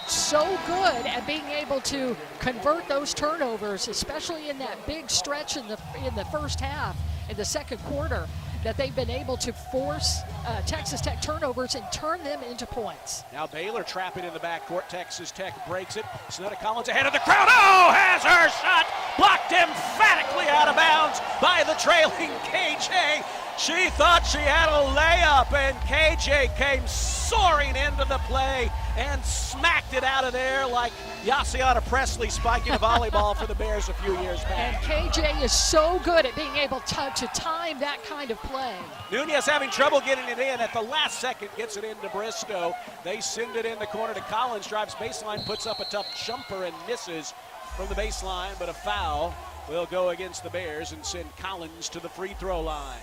so good at being able to convert those turnovers, especially in that big stretch in the first half, in the second quarter, that they've been able to force Texas Tech turnovers and turn them into points. Now Baylor trapping in the backcourt. Texas Tech breaks it. Sonetta Collins ahead of the crowd. Oh, has her shot blocked emphatically out of bounds by the trailing KJ. She thought she had a layup, and KJ came soaring into the play and smacked it out of there like Yassiana Presley spiking a volleyball for the Bears a few years back. And KJ is so good at being able to time that kind of play. Nunez having trouble getting it in. At the last second, gets it into Bristow. They send it in the corner to Collins. Drives baseline, puts up a tough jumper and misses from the baseline, but a foul will go against the Bears and send Collins to the free throw line.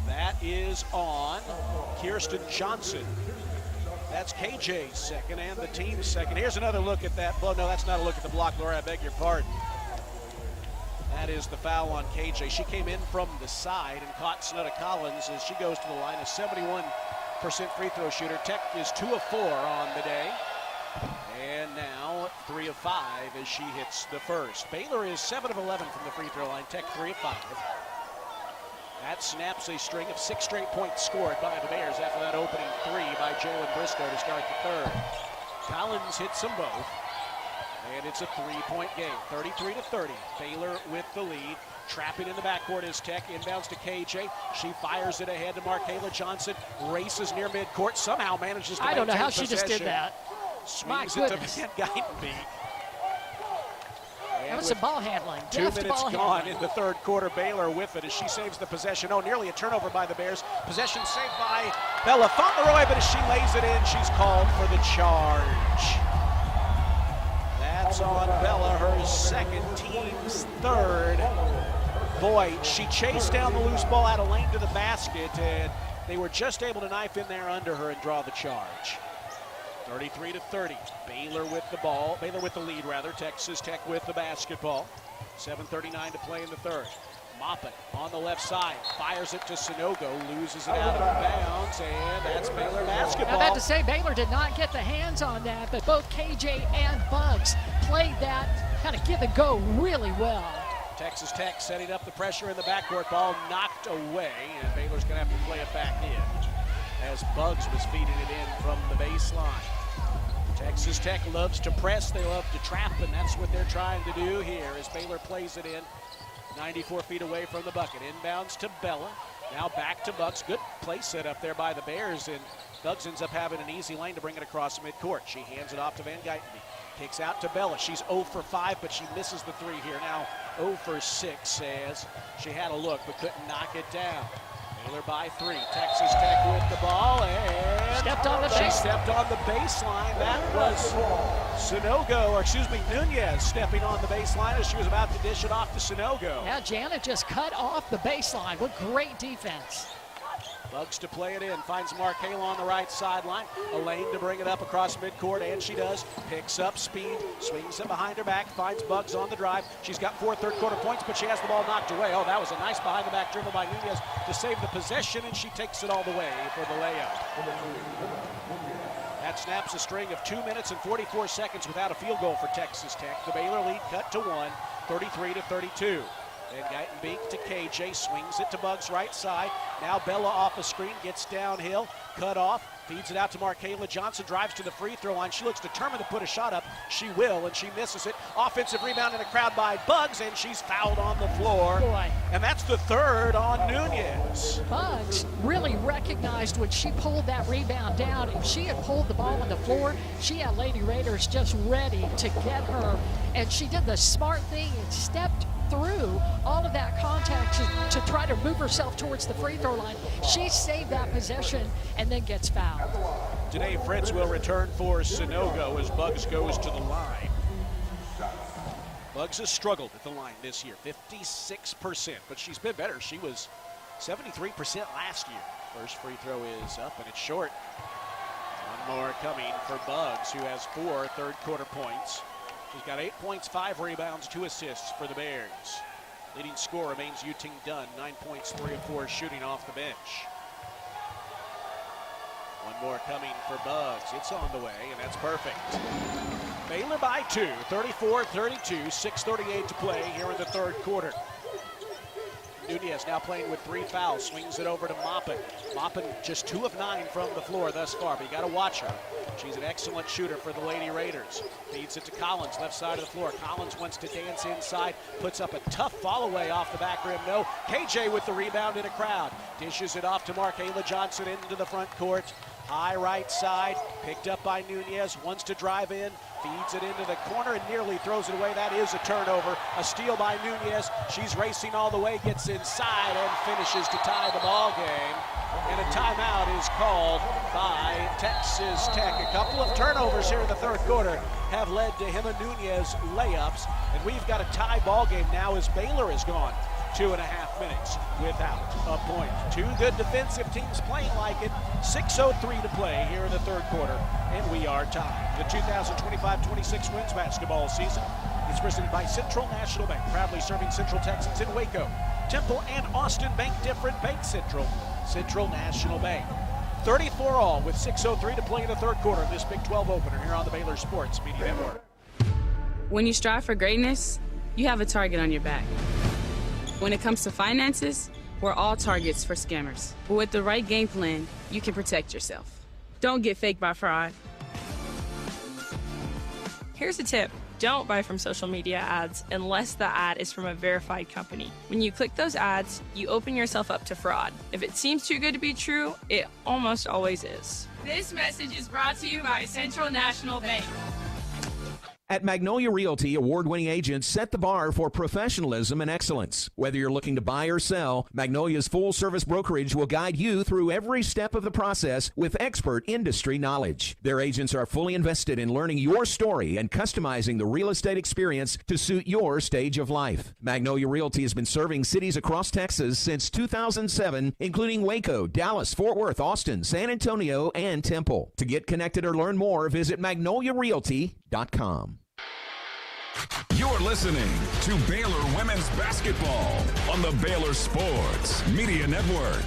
That is on Kirsten Johnson. That's KJ's second and the team's second. Here's another look at that. Well, no, that's not a look at the block, Laura. I beg your pardon. That is the foul on KJ. She came in from the side and caught Sonetta Collins as she goes to the line. A 71% free throw shooter. Tech is 2 of 4 on the day. And now 3 of 5 as she hits the first. Baylor is 7 of 11 from the free throw line. Tech 3 of 5. That snaps a string of 6 straight points scored by the Bears after that opening 3 by Jalen Briscoe to start the third. Collins hits them both, and it's a 3-point game, 33-30. Baylor with the lead. Trapping in the backcourt is Tech. Inbounds to KJ. She fires it ahead to Markayla Johnson. Races near midcourt. Somehow manages to I don't know how possession. she just did that. Swings My it goodness. to Van Geitenbeek. That was some ball handling. 2 minutes gone in the third quarter. Baylor with it as she saves the possession. Oh, nearly a turnover by the Bears. Possession saved by Bella Fauntleroy, but as she lays it in, she's called for the charge. That's on Bella, her second, team's third. Boy, she chased down the loose ball out of lane to the basket, and they were just able to knife in there under her and draw the charge. 33-30. Baylor with the ball. Baylor with the lead, rather. Texas Tech with the basketball. 7:39 to play in the third. Moppin on the left side. Fires it to Sanogo. Loses it out of bounds, and that's Baylor basketball. I'm about to say Baylor did not get the hands on that, but both KJ and Bugs played that kind of give and go really well. Texas Tech setting up the pressure in the backcourt. Ball knocked away, and Baylor's going to have to play it back in as Bugs was feeding it in from the baseline. Texas Tech loves to press. They love to trap, and that's what they're trying to do here as Baylor plays it in 94 feet away from the bucket. Inbounds to Bella. Now back to Bugs. Good play set up there by the Bears, and Bugs ends up having an easy lane to bring it across midcourt. She hands it off to Van Geitenbeek. Kicks out to Bella. She's 0 for 5, but she misses the 3 here. Now 0 for 6 as she had a look but couldn't knock it down. Baylor by 3. Texas Tech with the ball, and she stepped on the baseline. That was Nunez stepping on the baseline as she was about to dish it off to Sanogo. Yeah, Janet just cut off the baseline. What great defense. Bugs to play it in, finds Markayla on the right sideline. A lane to bring it up across midcourt, and she does. Picks up speed, swings it behind her back, finds Bugs on the drive. She's got 4 third-quarter points, but she has the ball knocked away. Oh, that was a nice behind-the-back dribble by Nunez to save the possession, and she takes it all the way for the layup. That snaps a string of 2 minutes and 44 seconds without a field goal for Texas Tech. The Baylor lead cut to 1, 33-32. Van Geitenbeek to KJ, swings it to Bugs right side. Now Bella off a screen, gets downhill, cut off, feeds it out to Markayla Johnson, drives to the free throw line. She looks determined to put a shot up. She will, and she misses it. Offensive rebound in the crowd by Bugs, and she's fouled on the floor. Boy. And that's the third on Nunez. Bugs really recognized when she pulled that rebound down. If she had pulled the ball on the floor, she had Lady Raiders just ready to get her. And she did the smart thing and stepped through all of that contact to try to move herself towards the free throw line. She saved that possession and then gets fouled. Today, Fritz will return for Sanogo as Bugs goes to the line. Bugs has struggled at the line this year, 56%, but she's been better. She was 73% last year. First free throw is up, and it's short. One more coming for Bugs, who has 4 third-quarter points. She's got 8 points, 5 rebounds, 2 assists for the Bears. Leading scorer remains Yuting Dunn, 9 points, 3 of 4 shooting off the bench. One more coming for Bugs. It's on the way, and that's perfect. Baylor by 2, 34-32, 6:38 to play here in the third quarter. Nunez now playing with 3 fouls, swings it over to Moppin. Moppin just 2 of 9 from the floor thus far, but you got to watch her. She's an excellent shooter for the Lady Raiders. Feeds it to Collins, left side of the floor. Collins wants to dance inside, puts up a tough fall away off the back rim. No, KJ with the rebound in a crowd. Dishes it off to Markayla Johnson into the front court. High right side, picked up by Nunez, wants to drive in, feeds it into the corner and nearly throws it away. That is a turnover. A steal by Nunez. She's racing all the way, gets inside and finishes to tie the ball game. And a timeout is called by Texas Tech. A couple of turnovers here in the third quarter have led to Hema Nunez layups. And we've got a tie ball game now as Baylor is gone 2.5 minutes without a point. 2 good defensive teams playing like it. 6:03 to play here in the third quarter, and we are tied. The 2025-26 men's basketball season is presented by Central National Bank, proudly serving Central Texans in Waco, Temple, and Austin. Bank different, Bank Central. Central National Bank. 34 all with 6:03 to play in the third quarter of this Big 12 opener here on the Baylor Sports Media Network. When you strive for greatness, you have a target on your back. When it comes to finances, we're all targets for scammers. But with the right game plan, you can protect yourself. Don't get faked by fraud. Here's a tip. Don't buy from social media ads unless the ad is from a verified company. When you click those ads, you open yourself up to fraud. If it seems too good to be true, it almost always is. This message is brought to you by Central National Bank. At Magnolia Realty, award-winning agents set the bar for professionalism and excellence. Whether you're looking to buy or sell, Magnolia's full-service brokerage will guide you through every step of the process with expert industry knowledge. Their agents are fully invested in learning your story and customizing the real estate experience to suit your stage of life. Magnolia Realty has been serving cities across Texas since 2007, including Waco, Dallas, Fort Worth, Austin, San Antonio, and Temple. To get connected or learn more, visit magnoliarealty.com. You're listening to Baylor Women's Basketball on the Baylor Sports Media Network.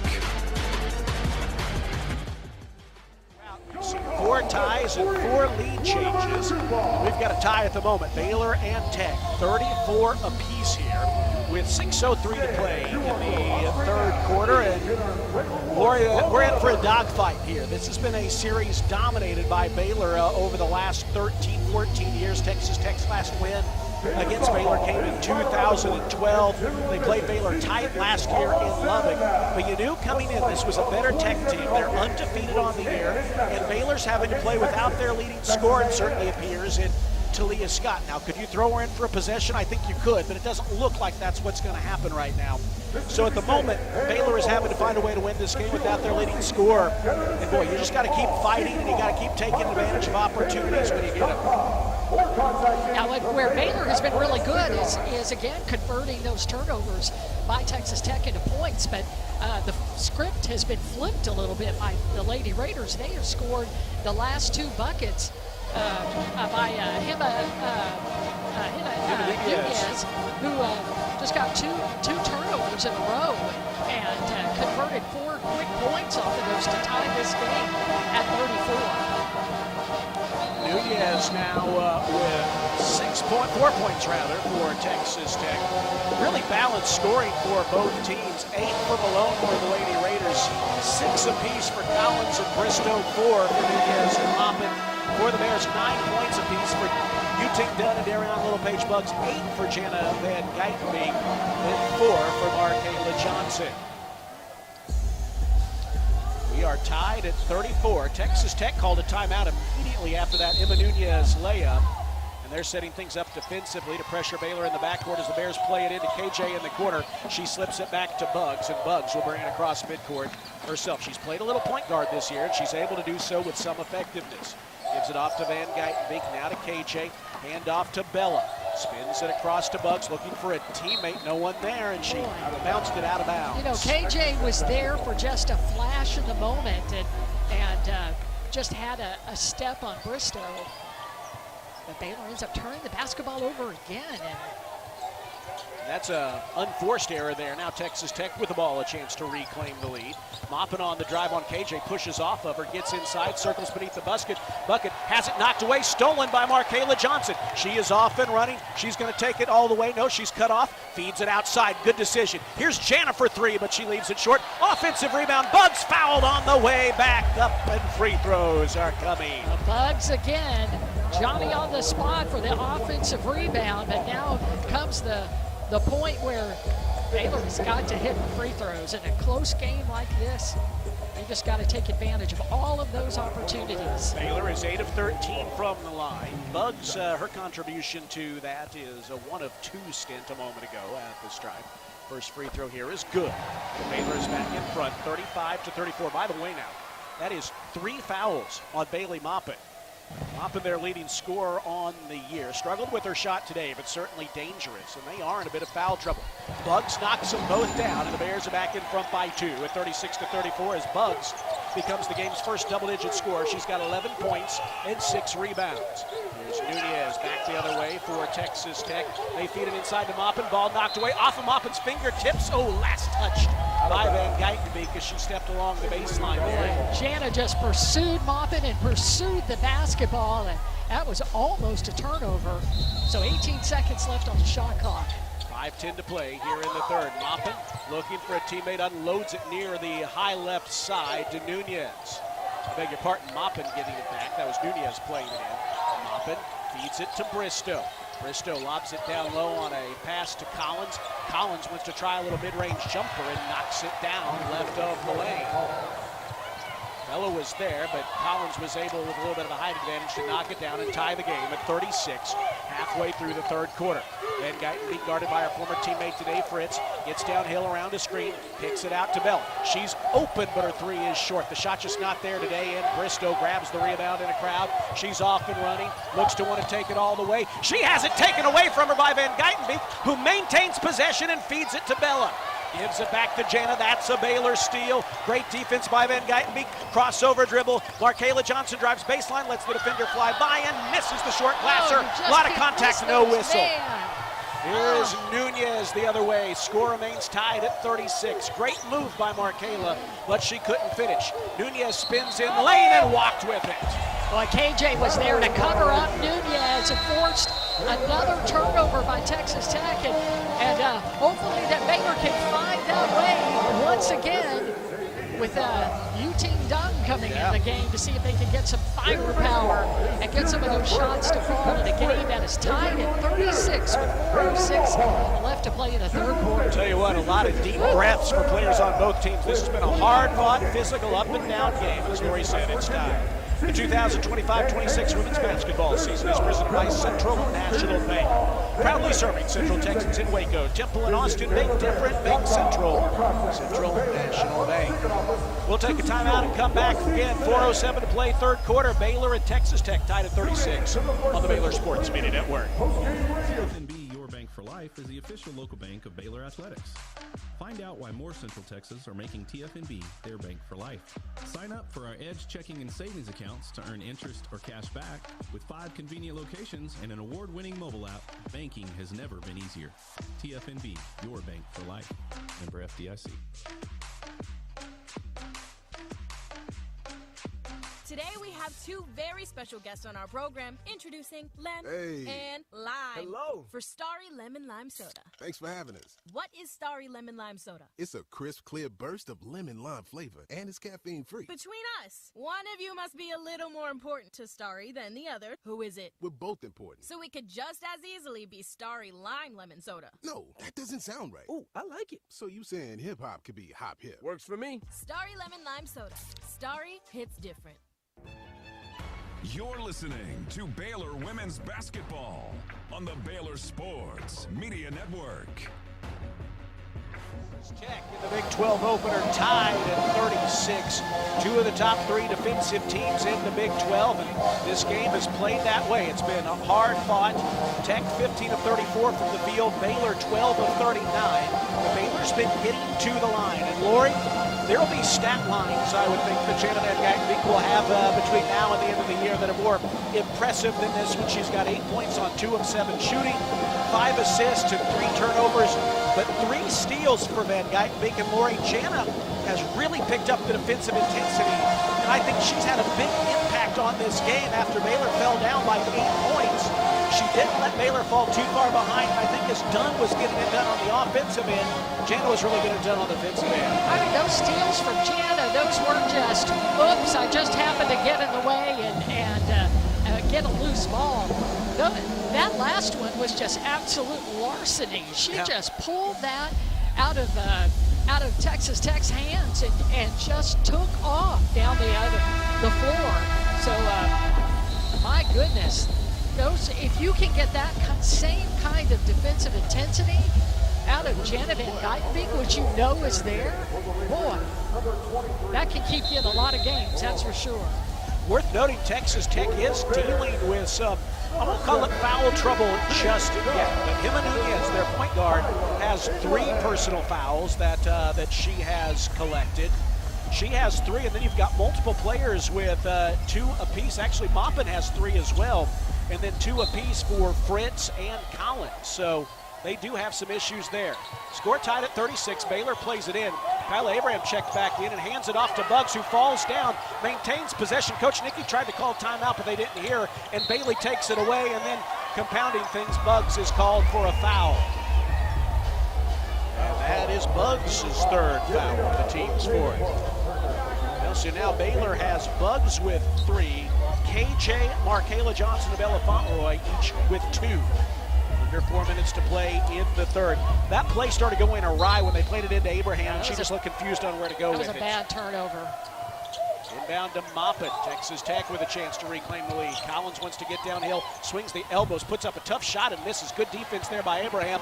4 ties and 4 lead changes. We've got a tie at the moment. Baylor and Tech, 34 apiece here with 6:03 to play in the third quarter. And we're in for a dogfight here. This has been a series dominated by Baylor over the last 13, 14 years. Texas Tech's last win against Baylor came in 2012. They played Baylor tight last year in Lubbock. But you knew coming in this was a better Tech team. They're undefeated on the year. And Baylor's having to play without their leading scorer, it certainly appears, in Talia Scott. Now, could you throw her in for a possession? I think you could, but it doesn't look like that's what's going to happen right now. So at the moment, Baylor is having to find a way to win this game without their leading scorer. And boy, you just got to keep fighting, and you got to keep taking advantage of opportunities when you get them. Now, where Baylor has been really good is again, converting those turnovers by Texas Tech into points, but the script has been flipped a little bit by the Lady Raiders. They have scored the last 2 buckets by Nunez, who just got two turnovers in a row and converted 4 quick points off of those to tie this game at 34. Nunez now with 4 points rather for Texas Tech. Really balanced scoring for both teams. 8 for Malone for the Lady Raiders, 6 apiece for Collins and Bristow, 4 for Nunez and Maupin. For the Bears, 9 points apiece for Utink Dunn and Darion Littlepage Bucks, 8 for Jenna Van Geitenbeek, and 4 for Markayla Johnson. We are tied at 34. Texas Tech called a timeout immediately after that Emma Nunez layup. And they're setting things up defensively to pressure Baylor in the backcourt as the Bears play it into KJ in the corner. She slips it back to Buggs, and Buggs will bring it across midcourt herself. She's played a little point guard this year, and she's able to do so with some effectiveness. Gives it off to Van Geitenbeek, now to KJ, hand off to Bella. Spins it across to Buggs, looking for a teammate, no one there, and she bounced it out of bounds. You know, KJ was there for just a flash in the moment and just had a step on Bristow. But Baylor ends up turning the basketball over again. And that's an unforced error there. Now Texas Tech with the ball, a chance to reclaim the lead. Maupin on the drive on KJ, pushes off of her, gets inside, circles beneath the bucket, has it knocked away, stolen by Markayla Johnson. She is off and running. She's going to take it all the way. No, she's cut off, feeds it outside. Good decision. Here's Jana for 3, but she leaves it short. Offensive rebound. Buggs fouled on the way back up, and free throws are coming. Buggs again. Johnny on the spot for the offensive rebound, but now comes the point where Baylor has got to hit the free throws. In a close game like this, you just got to take advantage of all of those opportunities. Baylor is 8 of 13 from the line. Buggs, her contribution to that is a 1 of 2 stint a moment ago at the stripe. First free throw here is good. Baylor is back in front, 35-34. By the way now, that is 3 fouls on Bailey Maupin. Maupin, their leading scorer on the year. Struggled with her shot today, but certainly dangerous, and they are in a bit of foul trouble. Buggs knocks them both down, and the Bears are back in front by 2 at 36-34 as Buggs becomes the game's first double-digit scorer. She's got 11 points and 6 rebounds. Here's Nunez back the other way for Texas Tech. They feed it inside to Maupin. Ball knocked away off of Maupin's fingertips. Oh, last touch by Van Geitenbeek as she stepped along the baseline there. Jana just pursued Maupin and pursued the basketball, and that was almost a turnover. So 18 seconds left on the shot clock. 5:10 to play here in the third. Maupin looking for a teammate, unloads it near the high left side to Nunez. I beg your pardon, Maupin getting it back. That was Nunez playing it in. Maupin feeds it to Bristow. Bristow lobs it down low on a pass to Collins. Collins wants to try a little mid-range jumper and knocks it down left of the lane. Bella was there, but Collins was able, with a little bit of a height advantage, to knock it down and tie the game at 36, halfway through the third quarter. Van Geitenbeek, guarded by her former teammate today, Fritz, gets downhill around a screen, kicks it out to Bella. She's open, but her three is short. The shot just not there today, and Bristow grabs the rebound in a crowd. She's off and running, looks to want to take it all the way. She has it taken away from her by Van Geitenbeek, who maintains possession and feeds it to Bella. Gives it back to Jana. That's a Baylor steal. Great defense by Van Geitenbeek. Crossover dribble. Markayla Johnson drives baseline, lets the defender fly by and misses the short glasser. A lot of contact, no whistle. Here is Nunez the other way. Score remains tied at 36. Great move by Markayla, but she couldn't finish. Nunez spins in the lane and walked with it. Well, KJ was there to cover up Nunez and forced another turnover by Texas Tech, and hopefully that Baylor can find that way once again with U-Team Dunn coming in the game to see if they can get some firepower and get some of those shots to fall in a game that is tied at 36 with 4:06 left to play in the third quarter. I'll tell you what, a lot of deep breaths for players on both teams. This has been a hard-fought, physical, up-and-down game, as Lori said. It's tied. The 2025-26 women's basketball season is presented by Central National Bank. Proudly serving Central Texans in Waco, Temple, and Austin. Make different, make Central. Central National Bank. We'll take a timeout and come back again. 4:07 to play, third quarter. Baylor and Texas Tech tied at 36 on the Baylor Sports Media Network. TFNB, your bank for life, is the official local bank of Baylor Athletics. Find out why more Central Texans are making TFNB their bank for life. Sign up for our Edge checking and savings accounts to earn interest or cash back. With 5 convenient locations and an award-winning mobile app, banking has never been easier. TFNB, your bank for life. Member FDIC. Today we have 2 very special guests on our program, introducing Lem and Lime. Hello. For Starry Lemon Lime Soda. Thanks for having us. What is Starry Lemon Lime Soda? It's a crisp, clear burst of lemon lime flavor, and it's caffeine-free. Between us, one of you must be a little more important to Starry than the other. Who is it? We're both important. So it could just as easily be Starry Lime Lemon Soda. No, that doesn't sound right. Oh, I like it. So you saying hip-hop could be hop-hip? Works for me. Starry Lemon Lime Soda. Starry hits different. You're listening to Baylor Women's Basketball on the Baylor Sports Media Network. Tech in the Big 12 opener tied at 36. 2 of the top 3 defensive teams in the Big 12, and this game has played that way. It's been a hard fought. Tech 15 of 34 from the field, Baylor 12 of 39. But Baylor's been getting to the line. And Lori, there will be stat lines, I would think, that Jana Van Geitenbeek will have between now and the end of the year that are more impressive than this one. She's got 8 points on 2 of 7 shooting, 5 assists and 3 turnovers, but 3 steals for Van Geitenbeek. And Lori, Jana has really picked up the defensive intensity, and I think she's had a big impact on this game after Baylor fell down by 8 points. She didn't let Baylor fall too far behind. I think as Dunn was getting it done on the offensive end, Jana was really getting it done on the defensive end. I mean, those steals from Jana, those weren't just, oops, I just happened to get in the way and get a loose ball. That last one was just absolute larceny. She just pulled that out of Texas Tech's hands and just took off down the floor. So, my goodness. If you can get that same kind of defensive intensity out of Jana Van Geitenbeek, which you know is there, boy, that can keep you in a lot of games, that's for sure. Worth noting, Texas Tech is dealing with some, I won't call it foul trouble just yet, but Hima Nunez, their point guard, has 3 personal fouls that she has collected. She has 3, and then you've got multiple players with 2 apiece. Actually, Maupin has 3 as well. And then 2 apiece for Fritz and Collins. So they do have some issues there. Score tied at 36. Baylor plays it in. Kyla Abraham checked back in and hands it off to Buggs, who falls down, maintains possession. Coach Nicky tried to call timeout, but they didn't hear, and Bailey takes it away, and then compounding things, Buggs is called for a foul. And that is Buggs' third foul, the team's fourth. So now Baylor has Buggs with 3, KJ, Markayla Johnson, and Bella Fauntleroy each with 2. Under 4 minutes to play in the third. That play started going awry when they played it into Abraham, and she just looked confused on where to go with it. That was a bad turnover. Inbound to Moppet. Texas Tech with a chance to reclaim the lead. Collins wants to get downhill, swings the elbows, puts up a tough shot and misses. Good defense there by Abraham.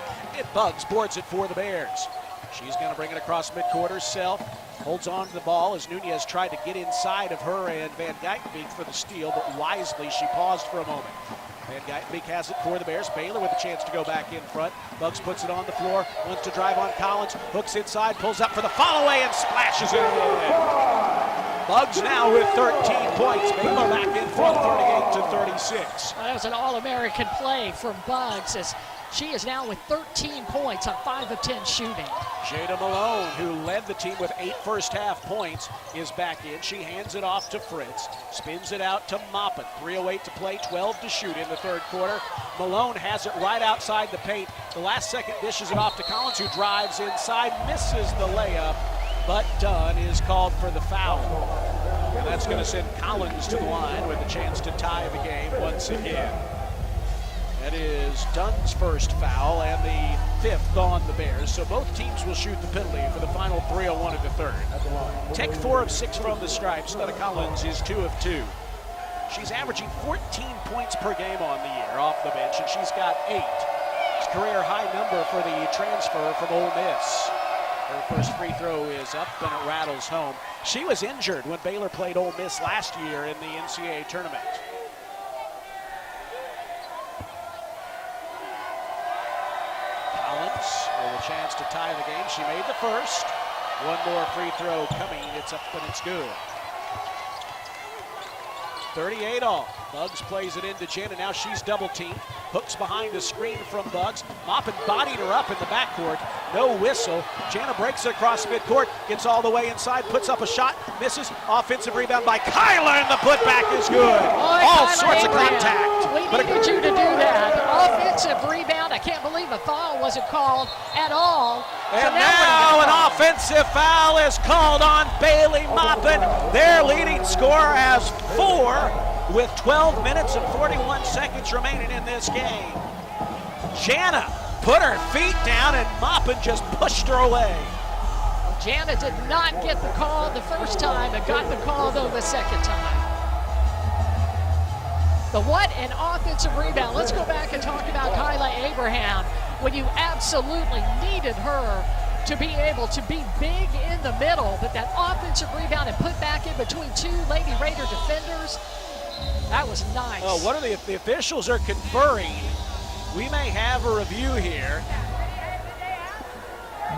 Buggs boards it for the Bears. She's going to bring it across midcourt herself. Holds on to the ball as Nunez tried to get inside of her and Van Geitenbeek for the steal, but wisely she paused for a moment. Van Geitenbeek has it for the Bears. Baylor with a chance to go back in front. Buggs puts it on the floor, wants to drive on Collins, hooks inside, pulls up for the follow-away and splashes it in. Buggs now with 13 points. Baylor back in front, 38-36. That was an All-American play from Buggs as she is now with 13 points on 5 of 10 shooting. Jada Malone, who led the team with 8 first-half points, is back in. She hands it off to Fritz, spins it out to Moppet. 3:08 to play, 12 to shoot in the third quarter. Malone has it right outside the paint. The last second dishes it off to Collins, who drives inside, misses the layup, but Dunn is called for the foul. And that's going to send Collins to the line with a chance to tie the game once again. That is Dunn's first foul and the 5th on the Bears. So both teams will shoot the penalty for the final 3:01 of the third. Tech 4 of 6 from the stripes. Netta Collins is 2 of 2. She's averaging 14 points per game on the year off the bench, and she's got 8. It's a career high number for the transfer from Ole Miss. Her first free throw is up and it rattles home. She was injured when Baylor played Ole Miss last year in the NCAA tournament. With a chance to tie the game. She made the first. One more free throw coming. It's up and it's good. 38 all. Buggs plays it into Jen, and now she's double teamed. Hooks behind the screen from Buggs. Moppin bodied her up in the backcourt. No whistle. Jana breaks it across midcourt, gets all the way inside, puts up a shot, misses. Offensive rebound by Kyla, and the putback is good. All sorts of contact. We needed you to do that. Offensive rebound. I can't believe a foul wasn't called at all. And now an offensive foul is called on Bailey Moppin. Their leading scorer has 4 with 12 minutes and 41 seconds remaining in this game. Jana put her feet down and Moppin just pushed her away. Jana did not get the call the first time, but got the call though the second time. But what an offensive rebound. Let's go back and talk about Kyla Abraham. When you absolutely needed her to be able to be big in the middle, but that offensive rebound and put back in between 2 Lady Raider defenders, that was nice. Oh, what are the officials are conferring? We may have a review here.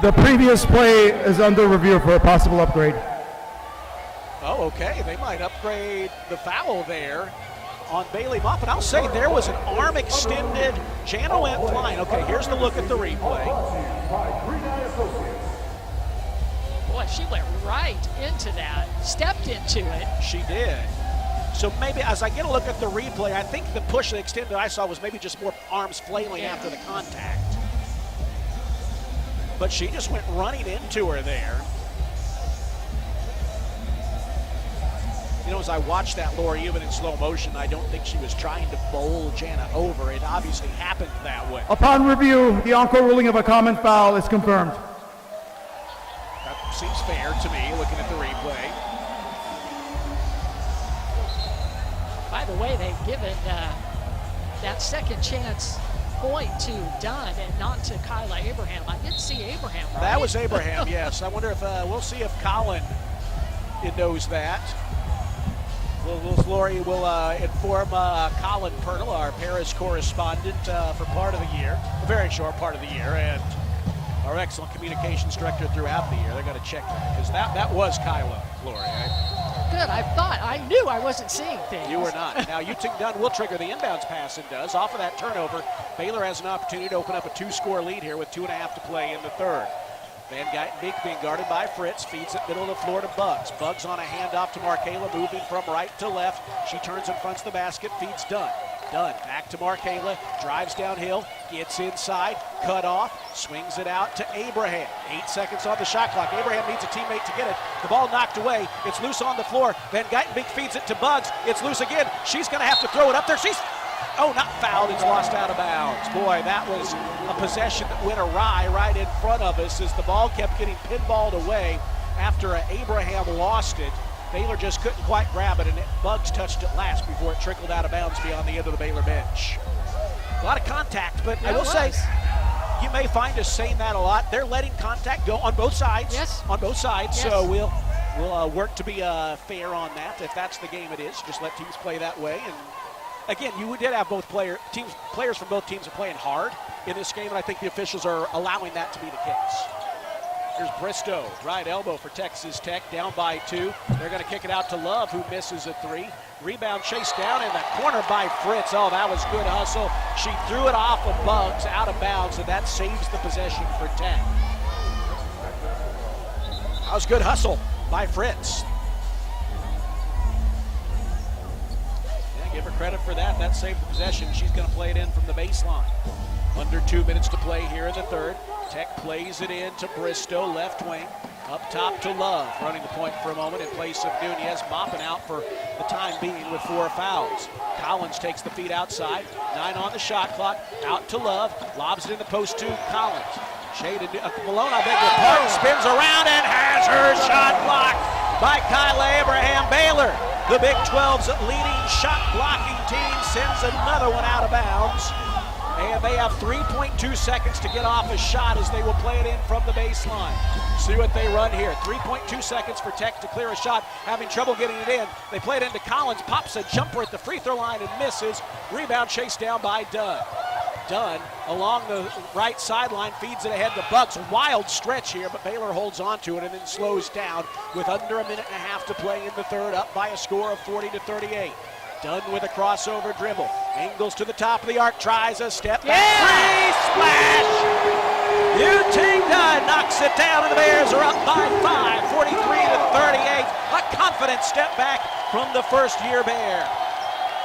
The previous play is under review for a possible upgrade. Oh, okay. They might upgrade the foul there on Bailey Moppin. I'll say there was an arm extended. Jana went flying. Okay, here's the look at the replay. Boy, she went right into that, stepped into it. She did. So maybe as I get a look at the replay, I think the push that extended I saw was maybe just more arms flailing after the contact. But she just went running into her there. You know, as I watched that, Laura, even in slow motion, I don't think she was trying to bowl Jana over. It obviously happened that way. Upon review, the encore ruling of a common foul is confirmed. That seems fair to me, looking at the replay. By the way, they've given that second chance point to Dunn and not to Kyla Abraham. I didn't see Abraham, right? That was Abraham, yes. I wonder if we'll see if Colin knows that. Lori will inform Colin Pernell, our Paris correspondent, for part of the year, a very short part of the year, and our excellent communications director throughout the year. They're going to check that because that was Kylo, Lori. Right? Good. I knew I wasn't seeing things. You were not. Now, Uting Dunn will trigger the inbounds pass and does. Off of that turnover, Baylor has an opportunity to open up a 2-score lead here with 2.5 to play in the third. Van Geitenbeek being guarded by Fritz, feeds it middle of the floor to Bugs. Bugs on a handoff to Markayla, moving from right to left. She turns and fronts the basket, feeds Dunn. Dunn back to Markayla, drives downhill, gets inside, cut off, swings it out to Abraham. 8 seconds on the shot clock. Abraham needs a teammate to get it. The ball knocked away. It's loose on the floor. Van Geitenbeek feeds it to Bugs. It's loose again. She's going to have to throw it up there. Not fouled. It's lost out of bounds. Boy, that was a possession that went awry right in front of us as the ball kept getting pinballed away after Abraham lost it. Baylor just couldn't quite grab it, and Bugs touched it last before it trickled out of bounds beyond the end of the Baylor bench. A lot of contact, but I will say, you may find us saying that a lot. They're letting contact go on both sides. Yes. On both sides. Yes. So we'll work to be fair on that. If that's the game it is, just let teams play that way. And again, you did have players from both teams are playing hard in this game, and I think the officials are allowing that to be the case. Here's Bristow, right elbow for Texas Tech, down by 2. They're going to kick it out to Love, who misses a 3. Rebound chased down in the corner by Fritz. Oh, that was good hustle. She threw it off of Bugs out of bounds, and that saves the possession for Tech. That was good hustle by Fritz. Yeah, give her credit for that. That saved the possession. She's going to play it in from the baseline. Under 2 minutes to play here in the third. Tech plays it in to Bristow, left wing. Up top to Love, running the point for a moment in place of Nunez, mopping out for the time being with 4 fouls. Collins takes the feed outside, 9 on the shot clock, out to Love, lobs it in the post to Collins. Shaded, Malone, I beg your pardon, spins around and has her shot blocked by Kyla Abraham. Baylor, the Big 12's leading shot blocking team, sends another one out of bounds. And they have 3.2 seconds to get off a shot as they will play it in from the baseline. See what they run here. 3.2 seconds for Tech to clear a shot, having trouble getting it in. They play it into Collins, pops a jumper at the free throw line and misses. Rebound chased down by Dunn. Dunn along the right sideline feeds it ahead to Bucks. Wild stretch here, but Baylor holds on to it and then slows down with under 1.5 minutes to play in the third, up by a score of 40-38. Dunn with a crossover dribble. Angles to the top of the arc, tries a step back. Free splash! Uting Dunn knocks it down, and the Bears are up by 5, 43-38. A confident step back from the first-year Bear.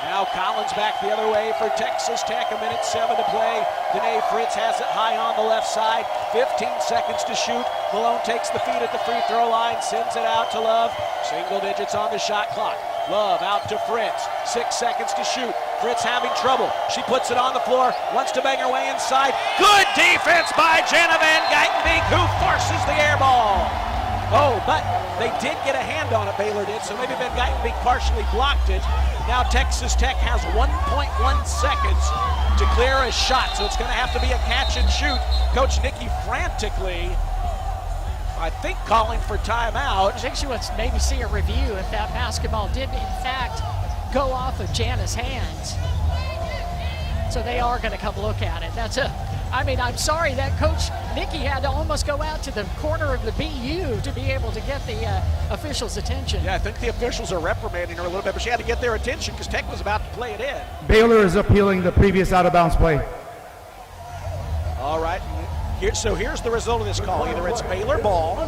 Now Collins back the other way for Texas Tech. 1:07 to play. Danae Fritz has it high on the left side. 15 seconds to shoot. Malone takes the feed at the free throw line, sends it out to Love. Single digits on the shot clock. Love out to Fritz. 6 seconds to shoot. Fritz having trouble. She puts it on the floor. Wants to bang her way inside. Good defense by Jenna Van Geitenbeek, who forces the air ball. Oh, but they did get a hand on it, Baylor did, so maybe Van Geitenbeek partially blocked it. Now Texas Tech has 1.1 seconds to clear a shot, so it's going to have to be a catch and shoot. Coach Nikki frantically, I think, calling for timeout. I think she wants to maybe see a review if that basketball did, in fact, go off of Jana's hands. So they are going to come look at it. I'm sorry that Coach Nikki had to almost go out to the corner of the BU to be able to get the officials' attention. Yeah, I think the officials are reprimanding her a little bit, but she had to get their attention because Tech was about to play it in. Baylor is appealing the previous out-of-bounds play. All right. Here's the result of this call. Either it's Baylor ball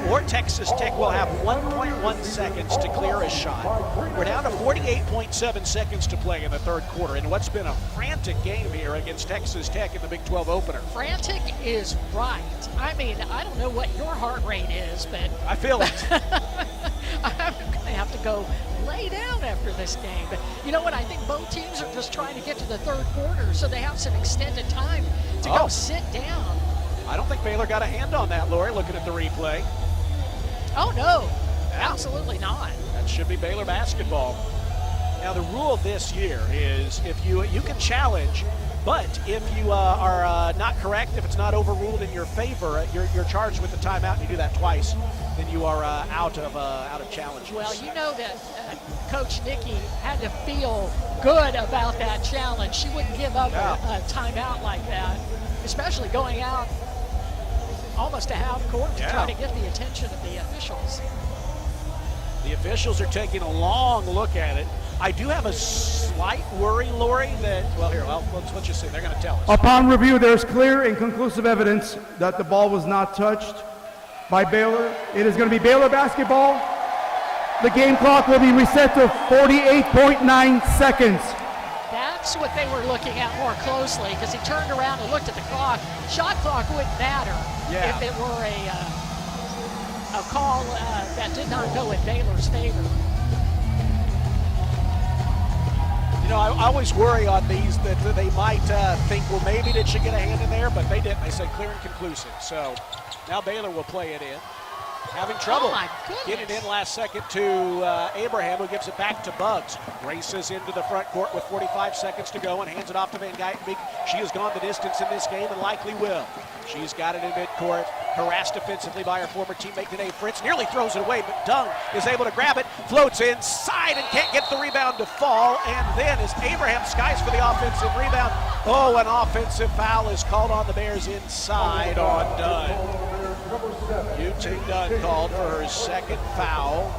or Texas Tech will have 1.1 seconds to clear a shot. We're down to 48.7 seconds to play in the third quarter in what's been a frantic game here against Texas Tech in the Big 12 opener. Frantic is right. I don't know what your heart rate is, but I feel it. I'm going to have to go lay down after this game. But you know what? I think both teams are just trying to get to the third quarter so they have some extended time to go sit down. I don't think Baylor got a hand on that, Lori, looking at the replay. Oh, no. Absolutely not. That should be Baylor basketball. Now, the rule this year is if you can challenge, but if you are not correct, if it's not overruled in your favor, you're charged with the timeout, and you do that twice, then you are out of challenges. Well, you know that Coach Nikki had to feel good about that challenge. She wouldn't give up a timeout like that, especially going out almost a half court to try to get the attention of the officials. The officials are taking a long look at it. I do have a slight worry, Lori, that, let's just see. They're going to tell us. Upon review, there is clear and conclusive evidence that the ball was not touched by Baylor. It is going to be Baylor basketball. The game clock will be reset to 48.9 seconds. That's what they were looking at more closely, because he turned around and looked at the clock. Shot clock wouldn't matter if it were a call that did not go in Baylor's favor. You know, I always worry on these that they might think, well, maybe they should get a hand in there, but they didn't. They said clear and conclusive. So now Baylor will play it in. Having trouble getting it in last second to Abraham, who gives it back to Buggs. Races into the front court with 45 seconds to go and hands it off to Van Geitenbeek. She has gone the distance in this game and likely will. She's got it in midcourt, harassed offensively by her former teammate today. Fritz nearly throws it away, but Dung is able to grab it, floats inside and can't get the rebound to fall. And then as Abraham skies for the offensive rebound, an offensive foul is called on the Bears inside on Dunn. Yu-Ting Dunn called for her second foul.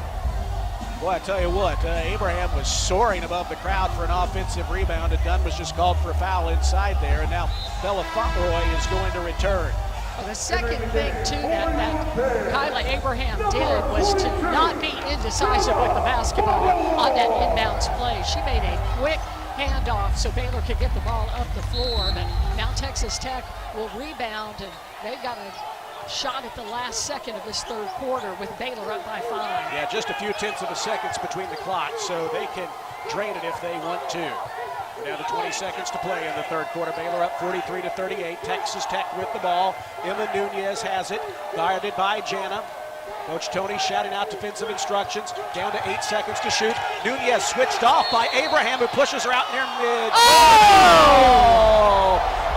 Boy, I tell you what, Abraham was soaring above the crowd for an offensive rebound, and Dunn was just called for a foul inside there, and now Bella Fauntleroy is going to return. Well, the second thing, too, that Kyla Abraham did was to not be indecisive with the basketball on that inbounds play. She made a quick handoff so Baylor could get the ball up the floor, but now Texas Tech will rebound, and they've got a shot at the last second of this third quarter with Baylor up by 5. Yeah, just a few tenths of a seconds between the clocks, so they can drain it if they want to. Down to 20 seconds to play in the third quarter. Baylor up 43-38. Texas Tech with the ball. Emma Nunez has it, guarded by Jana. Coach Tony shouting out defensive instructions. Down to 8 seconds to shoot. Nunez switched off by Abraham, who pushes her out near mid.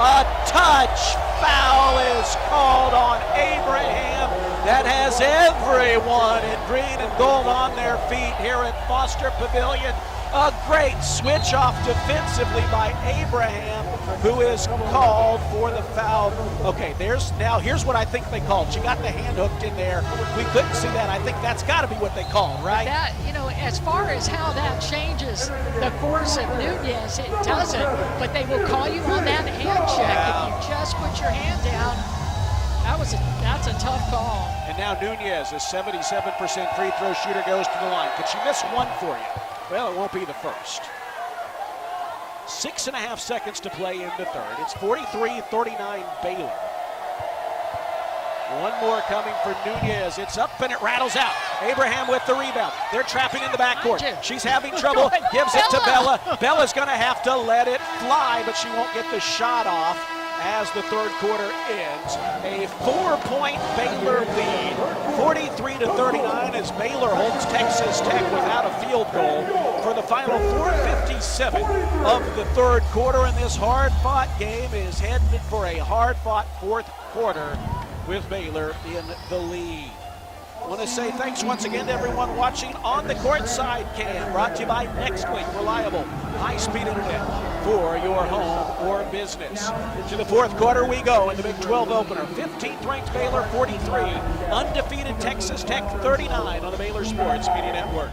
A touch foul is called on Abraham. That has everyone in green and gold on their feet here at Foster Pavilion. A great switch off defensively by Abraham, who is called for the foul. Okay, here's what I think they called. She got the hand hooked in there. We couldn't see that. I think that's got to be what they called, right? That, as far as how that changes the course of Nunez, it doesn't. But they will call you on that hand check if you just put your hand down. That's a tough call. And now Nunez, a 77% free throw shooter, goes to the line. Could she miss one for you? Well, it won't be the first. 6.5 seconds to play in the third. It's 43-39 Baylor. One more coming for Nunez. It's up and it rattles out. Abraham with the rebound. They're trapping in the backcourt. She's having trouble. Gives it to Bella. Bella's going to have to let it fly, but she won't get the shot off as the third quarter ends. A 4-point Baylor lead, 43-39, as Baylor holds Texas Tech without a field goal for the final 4:57 of the third quarter. And this hard-fought game is headed for a hard-fought fourth quarter with Baylor in the lead. I want to say thanks once again to everyone watching on the Courtside Cam, brought to you by NextLink, reliable, high-speed internet for your home or business. To the fourth quarter we go in the Big 12 opener. 15th ranked Baylor 43, undefeated Texas Tech 39 on the Baylor Sports Media Network.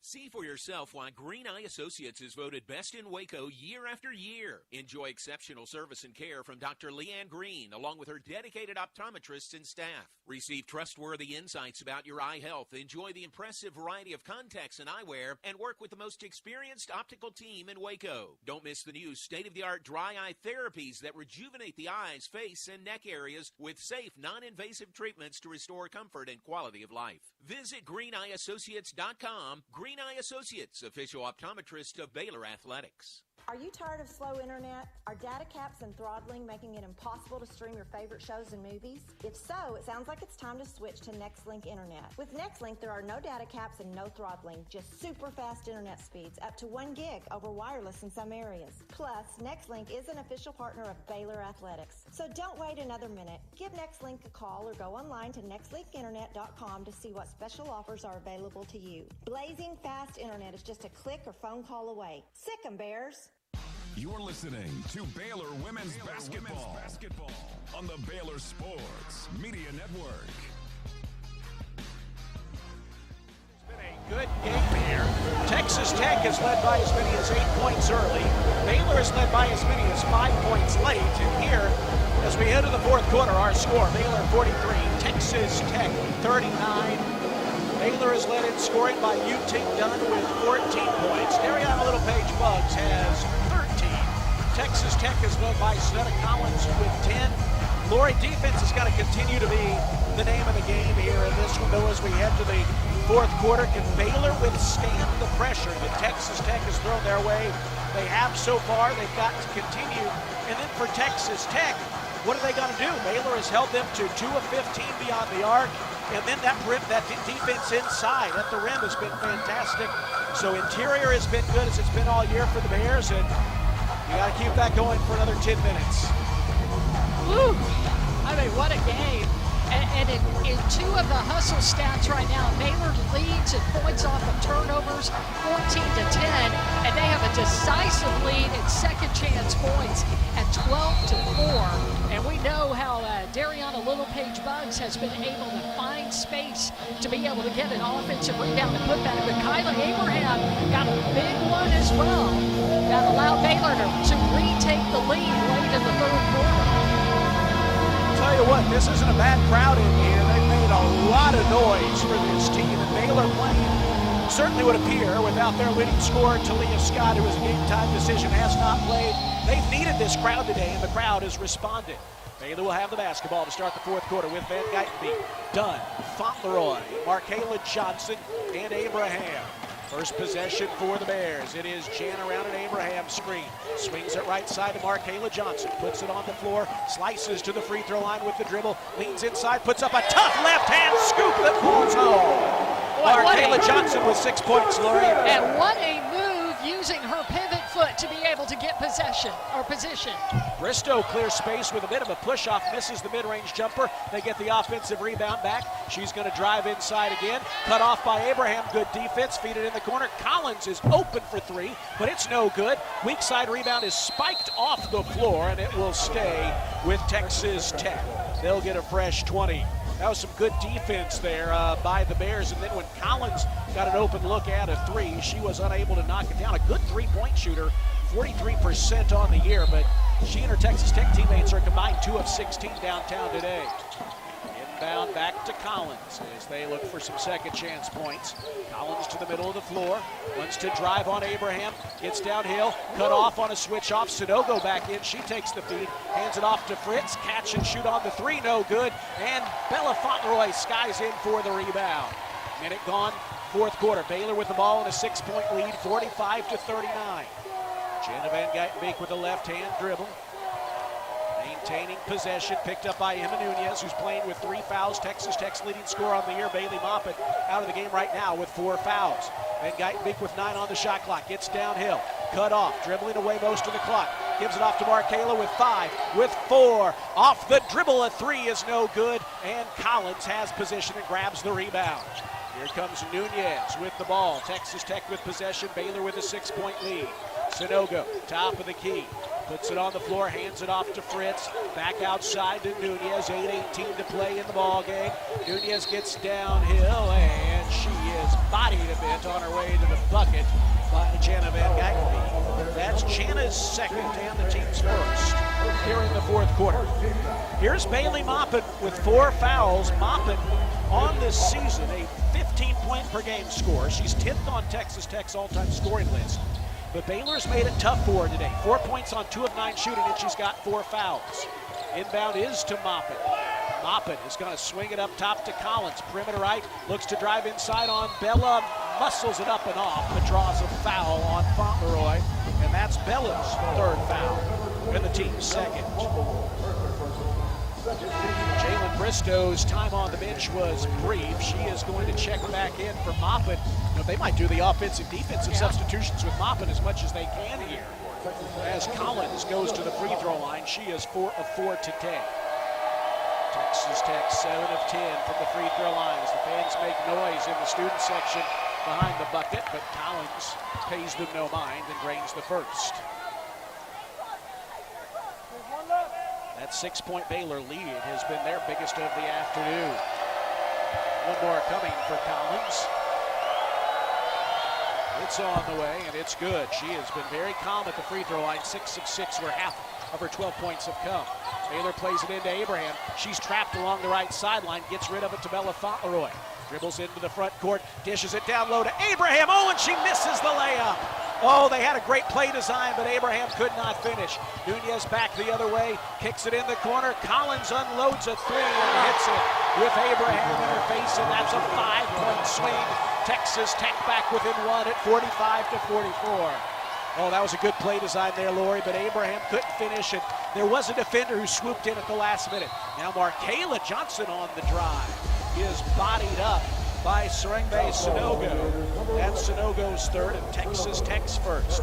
See for yourself why Green Eye Associates is voted best in Waco year after year. Enjoy exceptional service and care from Dr. Leanne Green, along with her dedicated optometrists and staff. Receive trustworthy insights about your eye health. Enjoy the impressive variety of contacts and eyewear, and work with the most experienced optical team in Waco. Don't miss the new state-of-the-art dry eye therapies that rejuvenate the eyes, face, and neck areas with safe, non-invasive treatments to restore comfort and quality of life. Visit greeneyeassociates.com. Green Eye Associates, official optometrist of Baylor Athletics. Are you tired of slow internet? Are data caps and throttling making it impossible to stream your favorite shows and movies? If so, it sounds like it's time to switch to NextLink Internet. With NextLink, there are no data caps and no throttling, just super fast internet speeds, up to 1 gig over wireless in some areas. Plus, NextLink is an official partner of Baylor Athletics. So don't wait another minute. Give NextLink a call or go online to nextlinkinternet.com to see what special offers are available to you. Blazing fast internet is just a click or phone call away. Sick 'em, Bears! You're listening to Baylor Women's Basketball on the Baylor Sports Media Network. It's been a good game here. Texas Tech is led by as many as 8 points early. Baylor is led by as many as 5 points late. And here, as we head to the fourth quarter, our score, Baylor 43, Texas Tech 39. Baylor is led in scoring by UT Dunn with 14 points. Dariana Littlepage Buggs has 13. Texas Tech is led by Snetta Collins with 10. Lori, defense has got to continue to be the name of the game here in this one, though, as we head to the fourth quarter. Can Baylor withstand the pressure that Texas Tech has thrown their way? They have so far. They've got to continue. And then for Texas Tech, what are they going to do? Baylor has held them to 2 of 15 beyond the arc. And then that defense inside at the rim has been fantastic. So interior has been good as it's been all year for the Bears. And you got to keep that going for another 10 minutes. Woo! I mean, what a game. And in 2 of the hustle stats right now, Baylor leads in points off of turnovers, 14-10, and they have a decisive lead in second chance points at 12-4. And we know how Dariana Littlepage Buggs has been able to find space to be able to get an offensive rebound and put that. But Kyla Abraham got a big one as well that allowed Baylor to retake the lead late in the third quarter. Tell you what, this isn't a bad crowd in here. They've made a lot of noise for this team, and Baylor playing certainly would appear without their leading scorer, Talia Scott, who was a game-time decision, has not played. They've needed this crowd today, and the crowd has responded. Baylor will have the basketball to start the fourth quarter with Van Geitenbeek, Dunn, Fauntleroy, Markayla Johnson, and Abraham. First possession for the Bears. It is Jan around an Abraham screen. Swings it right side to Markayla Johnson. Puts it on the floor. Slices to the free throw line with the dribble. Leans inside. Puts up a tough left-hand scoop that falls home. Markayla Johnson with 6 points, Lori. And what a move using her pivot foot to be able to get possession or position. Bristow clears space with a bit of a push-off, misses the mid-range jumper. They get the offensive rebound back. She's going to drive inside again. Cut off by Abraham. Good defense. Feed it in the corner. Collins is open for 3, but it's no good. Weak side rebound is spiked off the floor, and it will stay with Texas Tech. They'll get a fresh 20. That was some good defense there by the Bears. And then when Collins got an open look at a 3, she was unable to knock it down. A good three-point shooter, 43% on the year, but she and her Texas Tech teammates are combined 2 of 16 downtown today. Inbound back to Collins as they look for some second chance points. Collins to the middle of the floor. Wants to drive on Abraham. Gets downhill. Cut off on a switch off. Sanogo back in. She takes the feed. Hands it off to Fritz. Catch and shoot on the 3. No good. And Bella Fauntleroy skies in for the rebound. Minute gone. Fourth quarter. Baylor with the ball in a 6-point lead. 45-39. Jenna Van Geitenbeek with a left-hand dribble. Maintaining possession, picked up by Emma Nunez, who's playing with 3 fouls. Texas Tech's leading scorer on the year, Bailey Moffitt, out of the game right now with 4 fouls. Van Geitenbeek with 9 on the shot clock, gets downhill, cut off, dribbling away most of the clock. Gives it off to Markayla with 5, with 4. Off the dribble, a 3 is no good, and Collins has position and grabs the rebound. Here comes Nunez with the ball. Texas Tech with possession, Baylor with a 6-point lead. Sanogo, top of the key. Puts it on the floor, hands it off to Fritz. Back outside to Nunez, 8:18 to play in the ball game. Nunez gets downhill, and she is bodied a bit on her way to the bucket by Jana Van Geitenbeek. That's Jana's second and the team's first here in the fourth quarter. Here's Bailey Moffitt with 4 fouls. Moffitt on this season, a 15-point per game scorer. She's 10th on Texas Tech's all-time scoring list. But Baylor's made it tough for her today. 4 points on 2 of 9 shooting, and she's got 4 fouls. Inbound is to Moffitt. Moffitt is going to swing it up top to Collins. Perimeter right, looks to drive inside on Bella, muscles it up and off, but draws a foul on Fauntleroy. And that's Bella's 3rd foul, and the team's 2nd. Jalen Bristow's time on the bench was brief. She is going to check back in for Moffitt. You know, they might do the offensive-defensive substitutions with Moffitt as much as they can here. As Collins goes to the free throw line, she is 4 of 4 today. Texas Tech 7 of 10 from the free throw line as the fans make noise in the student section behind the bucket, but Collins pays them no mind and drains the first. That 6-point Baylor lead has been their biggest of the afternoon. One more coming for Collins. It's on the way, and it's good. She has been very calm at the free throw line, 6 of 6, where half of her 12 points have come. Baylor plays it into Abraham. She's trapped along the right sideline, gets rid of it to Bella Fauntleroy. Dribbles into the front court, dishes it down low to Abraham. Oh, and she misses the layup. Oh, they had a great play design, but Abraham could not finish. Nunez back the other way, kicks it in the corner. Collins unloads a three and hits it with Abraham in her face, and that's a 5-point swing. Texas Tech back within one at 45-44. Oh, that was a good play design there, Lori, but Abraham couldn't finish, and there was a defender who swooped in at the last minute. Now Markayla Johnson on the drive is bodied up by Serengbe Sonogo. That's Sonogo's third and Texas Tech's first.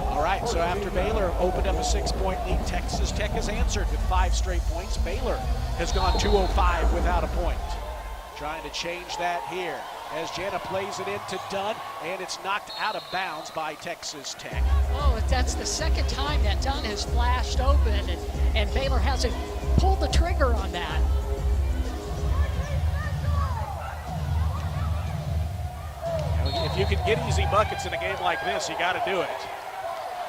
All right, so after Baylor opened up a 6-point lead, Texas Tech has answered with 5 straight points. Baylor has gone 2-0-5 without a point. Trying to change that here as Jana plays it into Dunn, and it's knocked out of bounds by Texas Tech. Oh, that's the second time that Dunn has flashed open, and Baylor hasn't pulled the trigger on that. If you can get easy buckets in a game like this, you got to do it.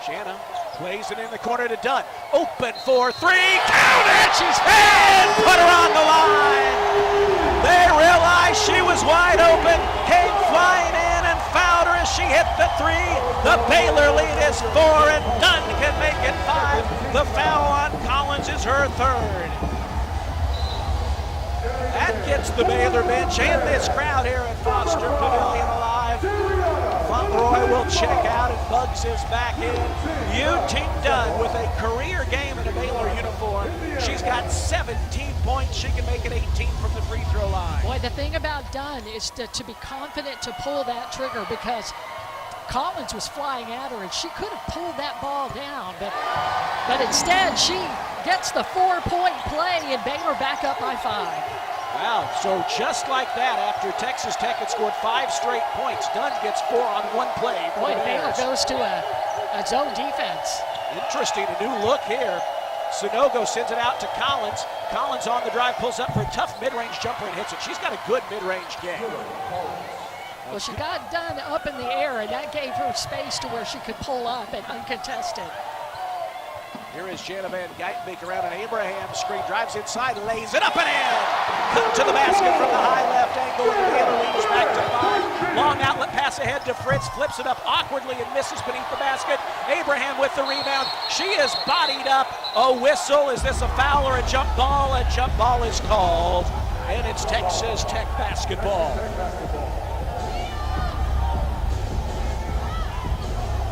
Jana plays it in the corner to Dunn. Open for 3. Count it! She's in! Put her on the line! They realized she was wide open, came flying in and fouled her as she hit the 3. The Baylor lead is 4, and Dunn can make it 5. The foul on Collins is her third. That gets the Baylor bench and this crowd here at Foster Pavilion alive. Fauntleroy will check out, and Bugs is back in. Ting Dunn with a career game in a Baylor uniform. She's got 17 points. She can make it 18 from the free throw line. Boy, the thing about Dunn is to be confident to pull that trigger, because Collins was flying at her and she could have pulled that ball down, but instead she gets the 4-point play and Baylor back up by 5. Wow, so just like that, after Texas Tech had scored 5 straight points, Dunn gets 4 on 1 play. Boy, Baylor goes to a zone defense. Interesting, a new look here. Sonogo sends it out to Collins. Collins on the drive, pulls up for a tough mid-range jumper and hits it. She's got a good mid-range game. Well, she got Dunn up in the air, and that gave her space to where she could pull up and uncontested. Here is Jana Van Geitenbeek around an Abraham screen, drives inside, lays it up and in. Cut to the basket from the high left angle, and the Baylor lead is back to 5. Long outlet pass ahead to Fritz, flips it up awkwardly and misses beneath the basket. Abraham with the rebound. She is bodied up. A whistle. Is this a foul or a jump ball? A jump ball is called, and it's Texas Tech basketball.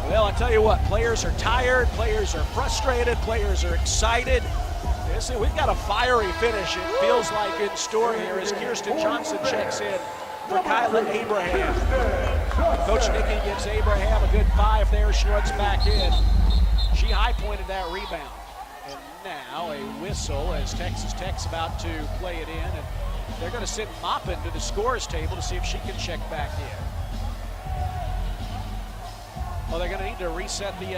Well, I tell you what, players are tired, players are frustrated, players are excited. We've got a fiery finish, it feels like, in store here as Kirsten Johnson checks in for Kyla Abraham. Coach Nicky gives Abraham a good 5 there. She runs back in. She high-pointed that rebound. And now a whistle as Texas Tech's about to play it in. And they're going to send Maupin to the scorer's table to see if she can check back in. Oh, they're going to need to reset the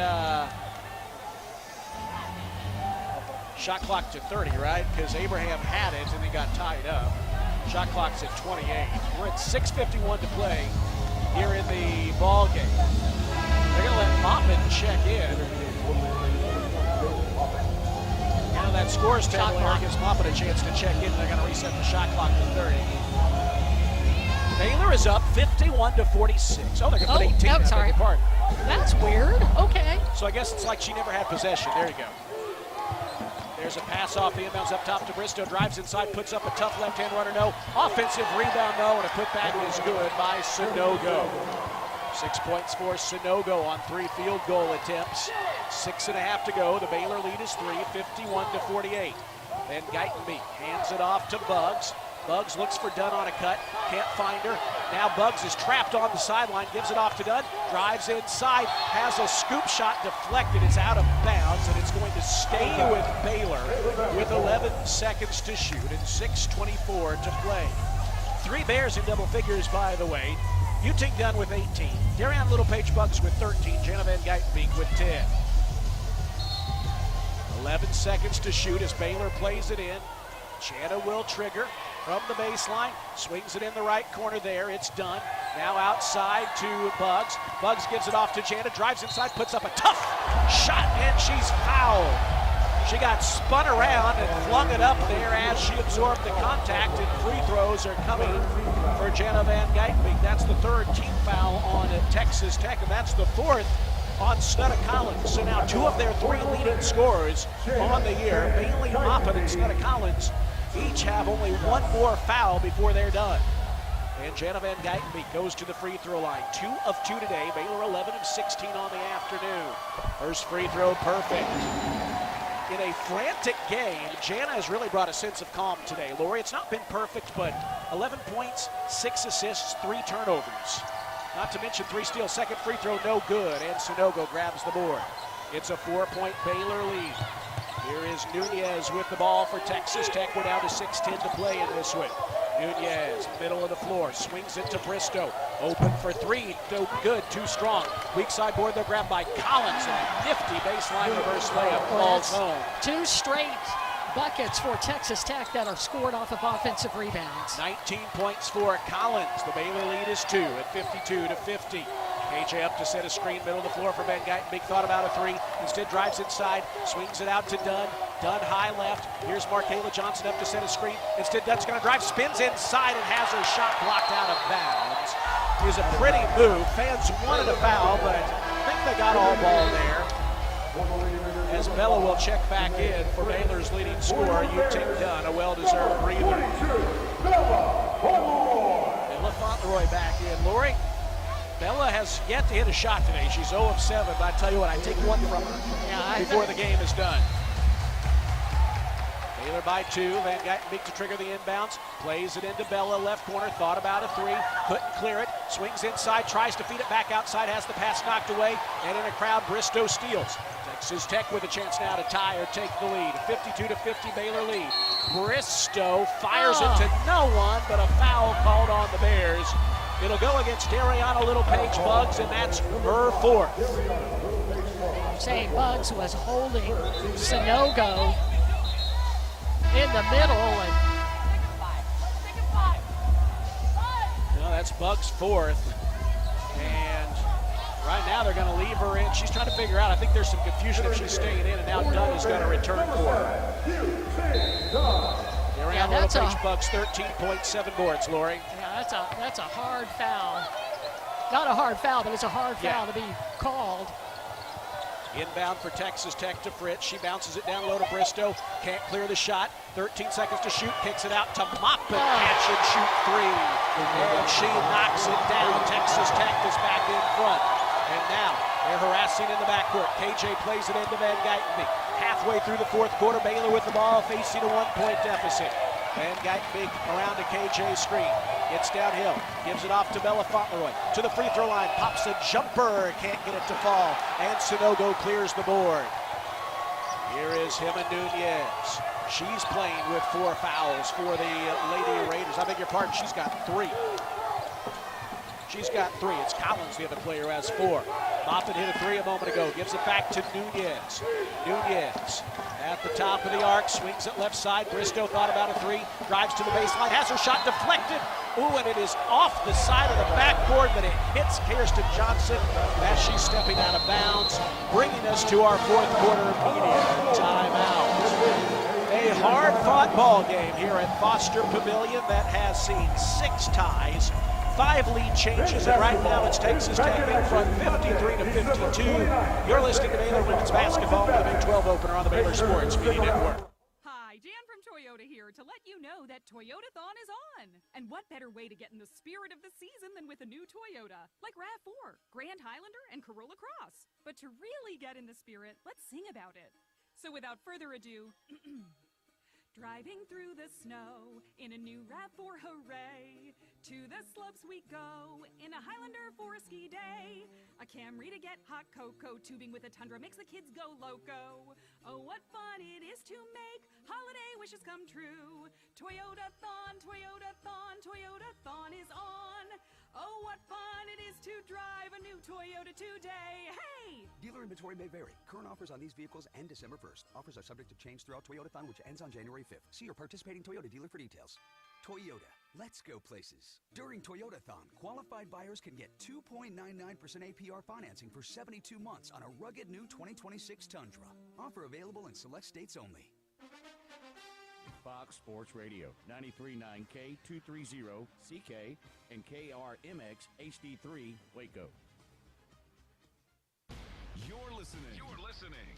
shot clock to 30, right? Because Abraham had it and they got tied up. Shot clock's at 28. We're at 6:51 to play here in the ball game. They're going to let Maupin check in. Now that scores table there gives Maupin a chance to check in. They're going to reset the shot clock to 30. Baylor is up 51-46. Oh, they're going to put 18 in. Sorry. That's weird. Okay. So I guess it's like she never had possession. There you go. There's a pass off the inbounds up top to Bristow. Drives inside, puts up a tough left-hand runner. No. Offensive rebound, no. And a putback is good by Sonogo. 6 points for Sonogo on 3 field goal attempts. 6.5 to go. The Baylor lead is 3, 51-48. Then Geitenbeek hands it off to Bugs. Bugs looks for Dunn on a cut, can't find her. Now Bugs is trapped on the sideline, gives it off to Dunn, drives inside, has a scoop shot deflected. It's out of bounds, and it's going to stay with Baylor with 11 seconds to shoot and 6:24 to play. 3 Bears in double figures, by the way. Ting Dunn with 18, Darian Littlepage Bugs with 13, Jana Van Geitenbeek with 10. 11 seconds to shoot as Baylor plays it in. Jana will trigger from the baseline, swings it in the right corner there. It's done. Now outside to Bugs. Bugs gives it off to Jana, drives inside, puts up a tough shot, and she's fouled. She got spun around and flung it up there as she absorbed the contact, and free throws are coming for Jana Van Geitenbeek. That's the third team foul on Texas Tech, and that's the fourth on Snutta Collins. So now two of their three leading scorers on the year, Bailey Moffitt and Snutta Collins, each have only one more foul before they're done. And Jana Van Geitenbeek goes to the free throw line. 2 of 2 today. Baylor 11 of 16 on the afternoon. First free throw perfect. In a frantic game, Jana has really brought a sense of calm today. Lori, it's not been perfect, but 11 points, 6 assists, 3 turnovers. Not to mention 3 steals. Second free throw, no good, and Sanogo grabs the board. It's a 4-point Baylor lead. Here is Nunez with the ball for Texas Tech. We're down to 6:10 to play in this one. Nunez, middle of the floor, swings it to Bristow. Open for 3, no good, too strong. Weak side board, they're grabbed by Collins, and a nifty baseline reverse layup falls home. 2 straight buckets for Texas Tech that are scored off of offensive rebounds. 19 points for Collins. The Baylor lead is 2 at 52-50. KJ up to set a screen, middle of the floor for Van Geitenbeek. Thought about a 3, instead drives inside, swings it out to Dunn. Dunn high left. Here's Markayla Johnson up to set a screen. Instead, Dunn's going to drive, spins inside, and has her shot blocked out of bounds. It was a pretty move. Fans wanted a foul, but I think they got all ball there. As Bella will check back in for Baylor's leading scorer, Yuting Dunn, a well-deserved breather. Bella Fauntleroy back in. Lori, Bella has yet to hit a shot today. She's 0 of 7, but I tell you what, I take one from her before the game is done. Baylor by 2. Van Geitenbeek to trigger the inbounds. Plays it into Bella, left corner. Thought about a 3. Couldn't clear it. Swings inside. Tries to feed it back outside. Has the pass knocked away. And in a crowd, Bristow steals. Texas Tech with a chance now to tie or take the lead. 52-50 Baylor lead. Bristow fires it to no one, but a foul called on the Bears. It'll go against Dariana Little-Page Bugs, and that's her 4th. Saying Bugs was holding Sanogo in the middle, and no, that's Bugs' 4th, and right now they're going to leave her in. She's trying to figure out. I think there's some confusion if she's staying in, and now Dunn is going to return for her. Dariana Little-Page Bugs 13.7 boards. Lori. Yeah, that's a hard foul. Not a hard foul, but it's a hard foul to be called. Inbound for Texas Tech to Fritz. She bounces it down low to Bristow. Can't clear the shot. 13 seconds to shoot. Kicks it out to Moffitt. Catch and shoot 3. And she knocks it down. Texas Tech is back in front. And now they're harassing in the backcourt. KJ plays it into Van Geitenbeek. Halfway through the 4th quarter, Baylor with the ball, facing a 1-point deficit. Van Geitenbeek around to KJ's screen. Gets downhill. Gives it off to Bella Fauntleroy. To the free throw line. Pops a jumper. Can't get it to fall. And Sanogo clears the board. Here is Hema Nunez. She's playing with 4 fouls for the Lady Raiders. I beg your pardon. She's got 3. She's got 3. It's Collins, the other player, has 4. Moffitt hit a 3 a moment ago. Gives it back to Nunez. Nunez at the top of the arc. Swings it left side. Bristow thought about a 3. Drives to the baseline. Has her shot deflected. Ooh, and it is off the side of the backboard, but it hits Kirsten Johnson as she's stepping out of bounds, bringing us to our 4th quarter media timeout. A hard-fought ball game here at Foster Pavilion that has seen 6 ties, 5 lead changes, and right now it's Texas Tech in front 53-52. You're listening to Baylor Women's Basketball with the Big 12 opener on the Baylor Sports Media Network. Hi, Jan from Toyota here to let you know that Toyotathon is on. And what better way to get in the spirit of the season than with a new Toyota, like RAV4, Grand Highlander, and Corolla Cross. But to really get in the spirit, let's sing about it. So without further ado, driving through the snow in a new RAV4, hooray! To the slopes we go in a Highlander for a ski day. A Camry to get hot cocoa, tubing with a Tundra makes the kids go loco. Oh, what fun it is to make holiday wishes come true. Toyota-thon, Toyota-thon, Toyota-thon is on. Oh, what fun it is to drive a new Toyota today. Hey! Dealer inventory may vary. Current offers on these vehicles end December 1st. Offers are subject to change throughout Toyotathon, which ends on January 5th. See your participating Toyota dealer for details. Toyota, let's go places. During Toyotathon, qualified buyers can get 2.99% APR financing for 72 months on a rugged new 2026 Tundra. Offer available in select states only. Fox Sports Radio, 93.9 K230 CK and KRMX HD3 Waco. You're listening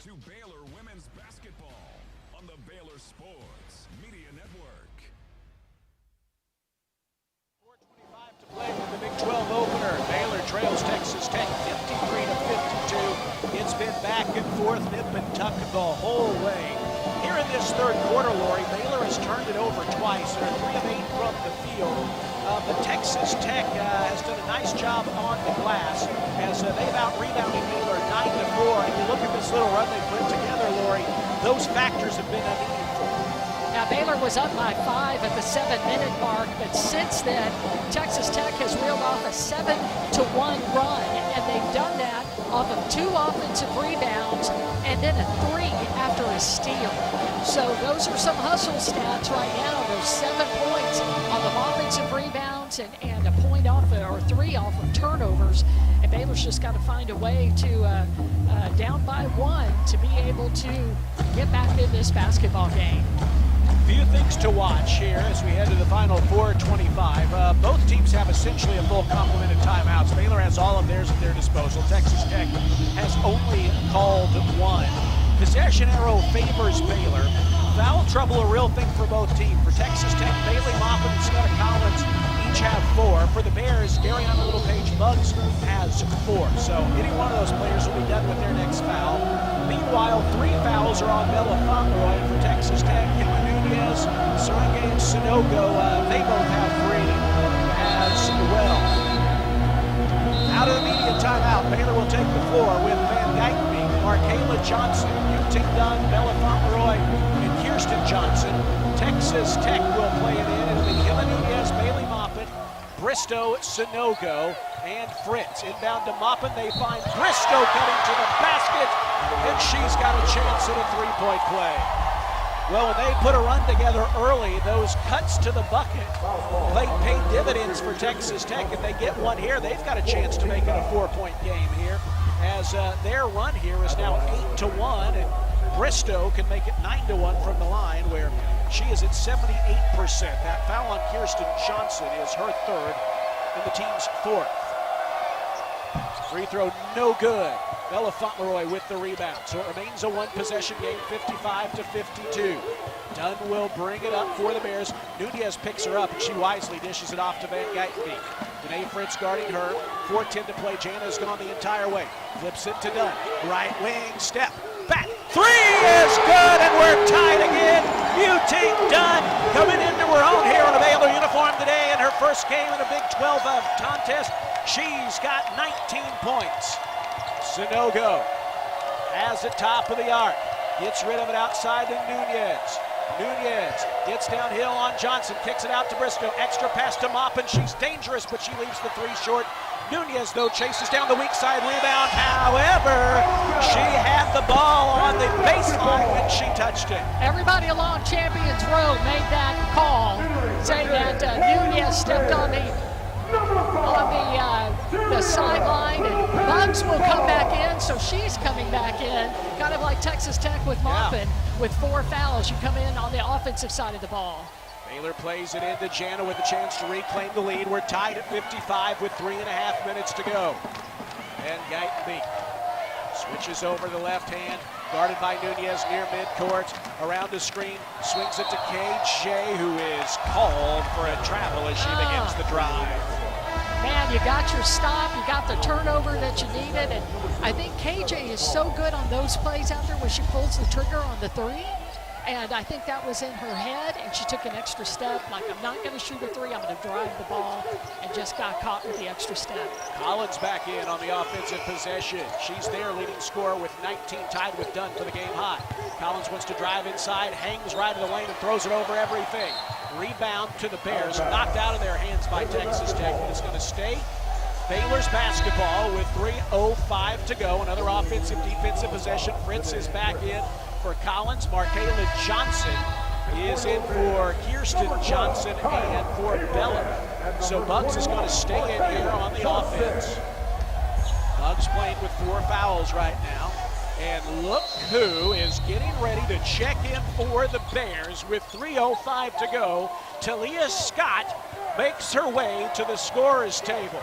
to Baylor Women's Basketball on the Baylor Sports Media Network. 4:25 to play with the Big 12 opener. Baylor trails Texas Tech 53-52. It's been back and forth, nip and tuck the whole way. Here in this third quarter, Lori, Baylor has turned it over twice. They're 3 of 8 from the field. But Texas Tech has done a nice job on the glass as they've out-rebounded Baylor 9-4. And you look at this little run they put together, Lori, those factors have been meaningful. Now, Baylor was up by 5 at the 7-minute mark, but since then, Texas Tech has reeled off a 7-1 run, and they've done that off of 2 offensive rebounds and then a 3 after a steal. So those are some hustle stats right now. There's 7 points off of offensive rebounds and a point off or 3 off of turnovers. And Baylor's just got to find a way to, down by 1, to be able to get back in this basketball game. Few things to watch here as we head to the final 4:25. Both teams have essentially a full complement of timeouts. Baylor has all of theirs at their disposal. Texas Tech has only called 1. Possession arrow favors Baylor. Foul trouble a real thing for both teams. For Texas Tech, Bailey Maupin and Scott Collins each have 4. For the Bears, Dariana Little-Page Buggs has 4. So any one of those players will be done with their next foul. Meanwhile, 3 fouls are on Bella Fauntleroy for Texas Tech. Emma Nunez, Serenge, and Sunogo, they both have 3 as well. Out of the media timeout, Baylor will take the floor with Van Geitenbeek, Markayla Johnson, Yuting Dunn, Bella Fauntleroy, and Kirsten Johnson. Texas Tech will play it in. It'll be Emma Nunez, Bailey Maupin, Bristow, Sunogo, and Fritz. Inbound to Maupin. They find Bristow cutting to the basket, and she's got a chance at a 3-point play. Well, when they put a run together early, those cuts to the bucket paid dividends for Texas Tech. If they get one here, they've got a chance to make it a 4-point game here, as their run here is now 8-1, and Bristow can make it 9-1 from the line, where she is at 78%. That foul on Kirsten Johnson is her 3rd and the team's 4th. Free throw no good. Bella Fauntleroy with the rebound. So it remains a 1-possession game, 55-52. Dunn will bring it up for the Bears. Nunez picks her up, and she wisely dishes it off to Van Geitenbeek. Danae Fritz guarding her. 4:10 to play. Jana's gone the entire way. Flips it to Dunn. Right wing step. Back. 3 is good, and we're tied again. Yuting Dunn coming into her own here in a Baylor uniform today in her first game in a Big 12 contest. She's got 19 points. Sunogo has the top of the arc. Gets rid of it outside to Nunez. Nunez gets downhill on Johnson. Kicks it out to Bristow. Extra pass to Maupin. She's dangerous, but she leaves the 3 short. Nunez, though, chases down the weak side rebound. However, she had the ball on the baseline when she touched it. Everybody along Champions Road made that call, saying that Nunez stepped on the sideline, and Buggs will come back in, so she's coming back in, kind of like Texas Tech with Maupin. With 4 fouls, you come in on the offensive side of the ball. Baylor plays it into Jana with a chance to reclaim the lead. We're tied at 55 with 3.5 minutes to go. And Geitenbeek switches over the left hand, guarded by Nunez near midcourt, around the screen, swings it to KJ, who is called for a travel as she begins the drive. Man, you got your stop, you got the turnover that you needed, and I think KJ is so good on those plays out there where she pulls the trigger on the 3. And I think that was in her head, and she took an extra step, like, I'm not going to shoot a three, I'm going to drive the ball, and just got caught with the extra step. Collins back in on the offensive possession. She's their leading scorer with 19, tied with Dunn for the game high. Collins wants to drive inside, hangs right in the lane, and throws it over everything. Rebound to the Bears, knocked out of their hands by Texas Tech, but it's going to stay Baylor's basketball with 3:05 to go. Another offensive defensive possession. Fritz is back in for Collins. Markayla Johnson is in for Kirsten Johnson and for Bella. So Bugs is going to stay in here on the offense. Bugs playing with 4 fouls right now. And look who is getting ready to check in for the Bears with 3:05 to go. Talia Scott makes her way to the scorer's table.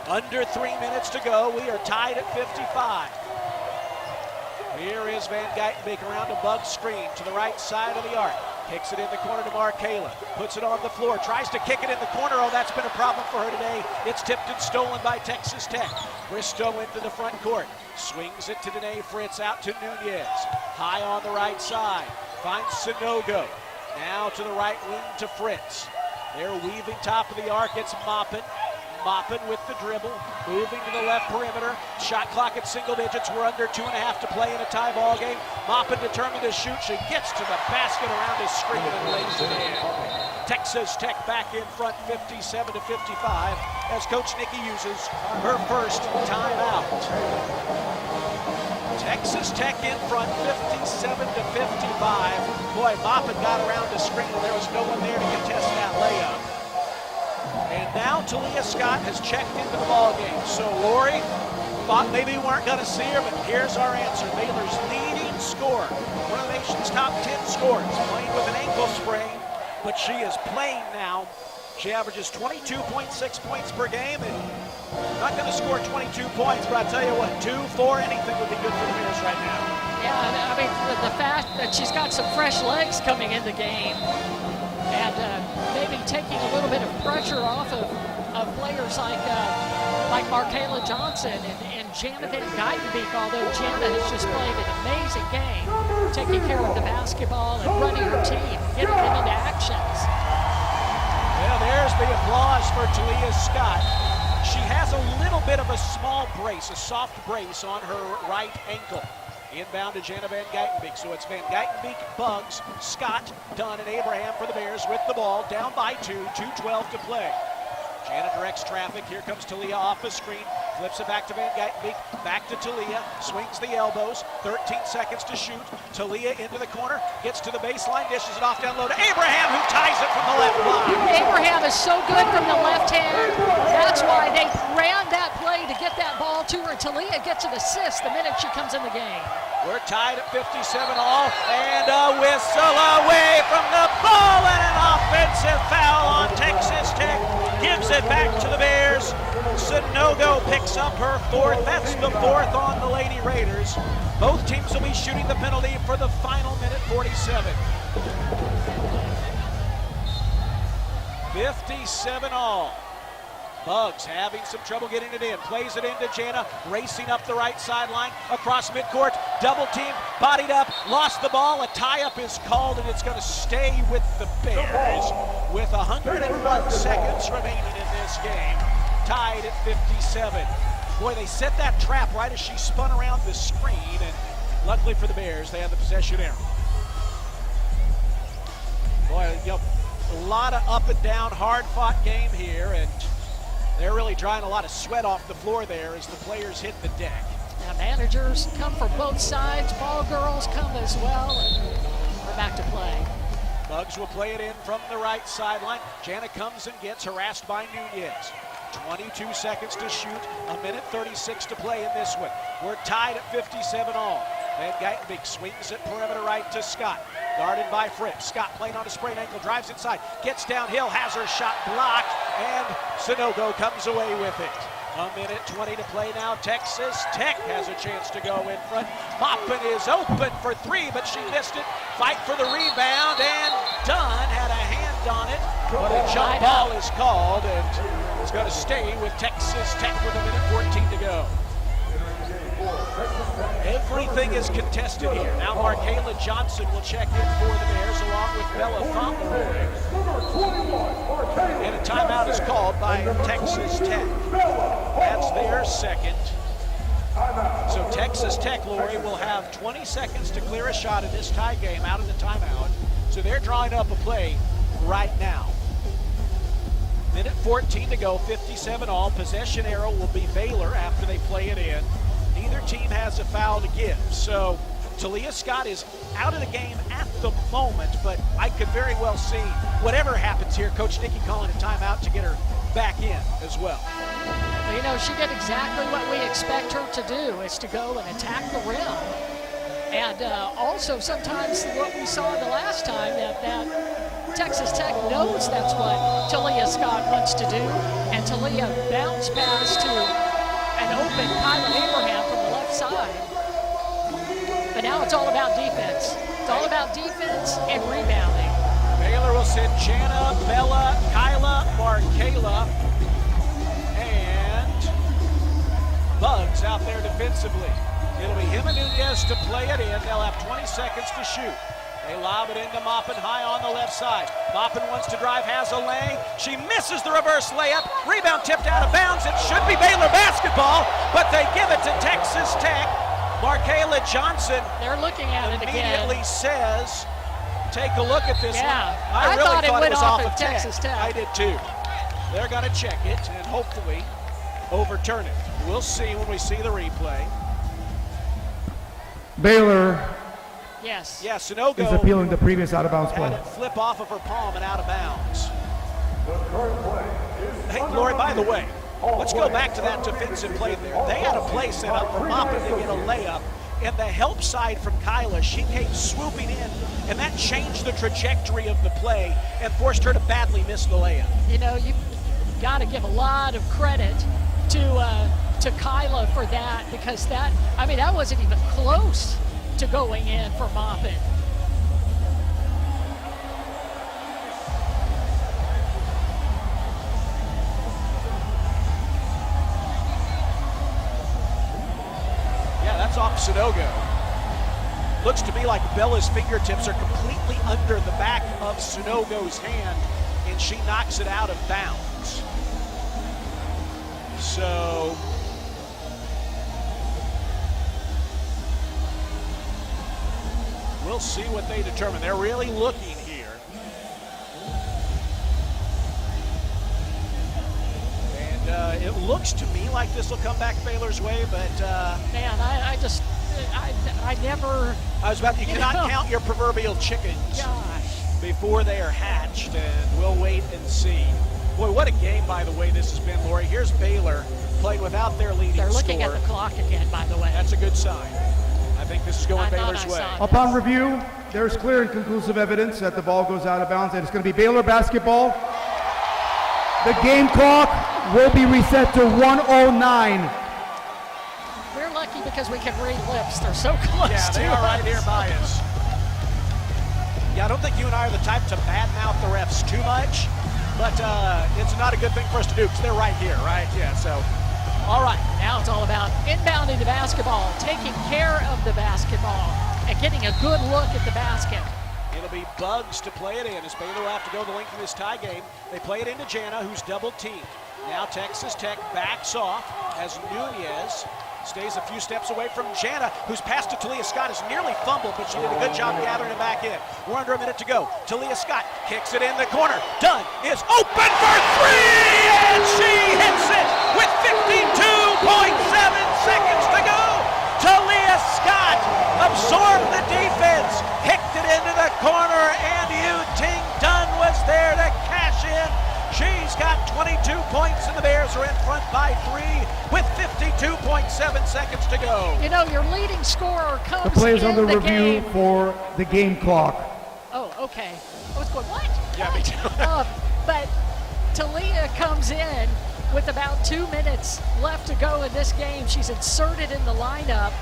Under 3 minutes to go. We are tied at 55. Here is Van Geitenbeek around a Bug screen to the right side of the arc. Kicks it in the corner to Markayla. Puts it on the floor. Tries to kick it in the corner. Oh, that's been a problem for her today. It's tipped and stolen by Texas Tech. Bristow into the front court. Swings it to Danae Fritz out to Nunez. High on the right side. Finds Sanogo. Now to the right wing to Fritz. They're weaving top of the arc. It's Maupin. Maupin with the dribble, moving to the left perimeter. Shot clock at single digits. We're under 2.5 to play in a tie ball game. Maupin determined to shoot. She gets to the basket around his screen and lays it in. Texas Tech back in front, 57 to 55, as Coach Nikki uses her first timeout. Texas Tech in front, 57 to 55. Boy, Maupin got around the screen and there was no one there to contest that layup. And now Talia Scott has checked into the ball game. So Lori thought maybe we weren't going to see her, but here's our answer. Baylor's leading scorer, one of the nation's top 10 scorers, playing with an ankle sprain, but she is playing now. She averages 22.6 points per game, and not going to score 22 points, but I'll tell you what, 2, 4, anything would be good for the Bears right now. Yeah, I mean, the fact that she's got some fresh legs coming in the game, and maybe taking a little bit of pressure off of players like Markayla Johnson and Jana Van Geitenbeek, although Jana has just played an amazing game, taking care of the basketball and running her team, getting them into actions. Well, there's the applause for Talia Scott. She has a little bit of a small brace, a soft brace on her right ankle. Inbound to Jana Van Geitenbeek. So it's Van Geitenbeek, Bugs, Scott, Dunn, and Abraham for the Bears with the ball. Down by 2, 2:12 to play. Jana directs traffic. Here comes Talia off the screen. Flips it back to Van Geitenbeek. Back to Talia. Swings the elbows. 13 seconds to shoot. Talia into the corner. Gets to the baseline. Dishes it off down low to Abraham, who ties it from the left block. Abraham is so good from the left hand. That's why they ran that play to get that ball to her. Talia gets an assist the minute she comes in the game. We're tied at 57 all, and a whistle away from the ball, and an offensive foul on Texas Tech. Gives it back to the Bears. Sanogo picks up her 4th. That's the 4th on the Lady Raiders. Both teams will be shooting the penalty for the final minute, 47. 57 all. Bugs having some trouble getting it in. Plays it into Jana, racing up the right sideline, across midcourt, double team, bodied up, lost the ball. A tie-up is called, and it's going to stay with the Bears with 101 seconds remaining in this game. Tied at 57. Boy, they set that trap right as she spun around the screen, and luckily for the Bears, they have the possession arrow. Boy, you know, a lot of up and down, hard-fought game here, and they're really drying a lot of sweat off the floor there as the players hit the deck. Now managers come from both sides, ball girls come as well, and we're back to play. Bugs will play it in from the right sideline. Jana comes and gets harassed by Nunez. 22 seconds to shoot, 1:36 to play in this one. We're tied at 57 all. Van Geitenbeek swings it perimeter right to Scott. Guarded by Fritz. Scott playing on a sprained ankle, drives inside, gets downhill, has her shot blocked, and Sanogo comes away with it. 1:20 to play now. Texas Tech has a chance to go in front. Maupin is open for 3, but she missed it. Fight for the rebound, and Dunn had a hand on it, but a jump ball is called, and it's going to stay with Texas Tech with 1:14 to go. Everything is contested here. Now Markayla Johnson will check in for the Bears along with Bella Fauntleroy. And a timeout is called by Texas Tech. That's their second. So Texas Tech, Lori, will have 20 seconds to clear a shot in this tie game out of the timeout. So they're drawing up a play right now. Minute 14 to go, 57 all. Possession arrow will be Baylor after they play it in. Neither team has a foul to give. So Talia Scott is out of the game at the moment, but I could very well see whatever happens here, Coach Nikki calling a timeout to get her back in as well. Well, you know, she did exactly what we expect her to do, is to go and attack the rim. And also sometimes what we saw the last time, that Texas Tech knows that's what Talia Scott wants to do, and Talia bounced pass to an open Kyla Abraham from the left side. But now it's all about defense. It's all about defense and rebounding. Baylor will send Jana, Bella, Kyla, Markayla, and Bugs out there defensively. It'll be him and Nunez to play it in. They'll have 20 seconds to shoot. They lob it into Maupin high on the left side. Maupin wants to drive, has a lay. She misses the reverse layup. Rebound tipped out of bounds. It should be Baylor basketball, but they give it to Texas Tech. Markayla Johnson. They're looking at it again. Immediately says, take a look at this one. I really thought it went was off of Texas Tech. I did too. They're going to check it and hopefully overturn it. We'll see when we see the replay. Baylor Yes. Yeah, Sunogo is appealing the previous out-of-bounds play. had it flip off of her palm and out of bounds. Hey, Lori, by the way, let's go back to that defensive play there. They had a play set up for Maupin to get a layup, and the help side from Kyla, she came swooping in, and that changed the trajectory of the play and forced her to badly miss the layup. You know, you got to give a lot of credit to Kyla for that, because that wasn't even close to going in for Maupin. Yeah, that's off Sunogo. Looks to me like Bella's fingertips are completely under the back of Sunogo's hand, and she knocks it out of bounds. So we'll see what they determine. They're really looking here. And it looks to me like this will come back Baylor's way, but man, I never. You cannot count your proverbial chickens before they are hatched, and we'll wait and see. Boy, what a game, by the way, this has been, Lori. Here's Baylor playing without their leading scorer. They're looking at the clock again, by the way. That's a good sign. I think this is going Baylor's way. Upon review, there's clear and conclusive evidence that the ball goes out of bounds, and it's going to be Baylor basketball. The game clock will be reset to 1:09. We're lucky because we can read lips. They're so close to us. Yeah, they are right here by us. Yeah, I don't think you and I are the type to badmouth the refs too much, but it's not a good thing for us to do because they're right here, right? Yeah, so. All right, now it's all about inbounding the basketball, taking care of the basketball, and getting a good look at the basket. It'll be Bugs to play it in as Baylor will have to go the length of this tie game. They play it into Jana, who's double teamed. Now Texas Tech backs off as Nunez stays a few steps away from Jana, whose pass to Talia Scott is nearly fumbled, but she did a good job gathering it back in. We're under a minute to go. Talia Scott kicks it in the corner. Dunn is open for three, and she hits it with 52.7 seconds to go. Talia Scott absorbed the defense, kicked it into the corner, and Yu-Ting Dunn was there to cash in. She's got 22 points, and the Bears are in front by 3 with 52.7 seconds to go. You know, your leading scorer comes The play is under the review game. for the game clock. Oh, okay. I was going, what? Yeah, me too. But Talia comes in with about 2 minutes left to go in this game. She's inserted in the lineup.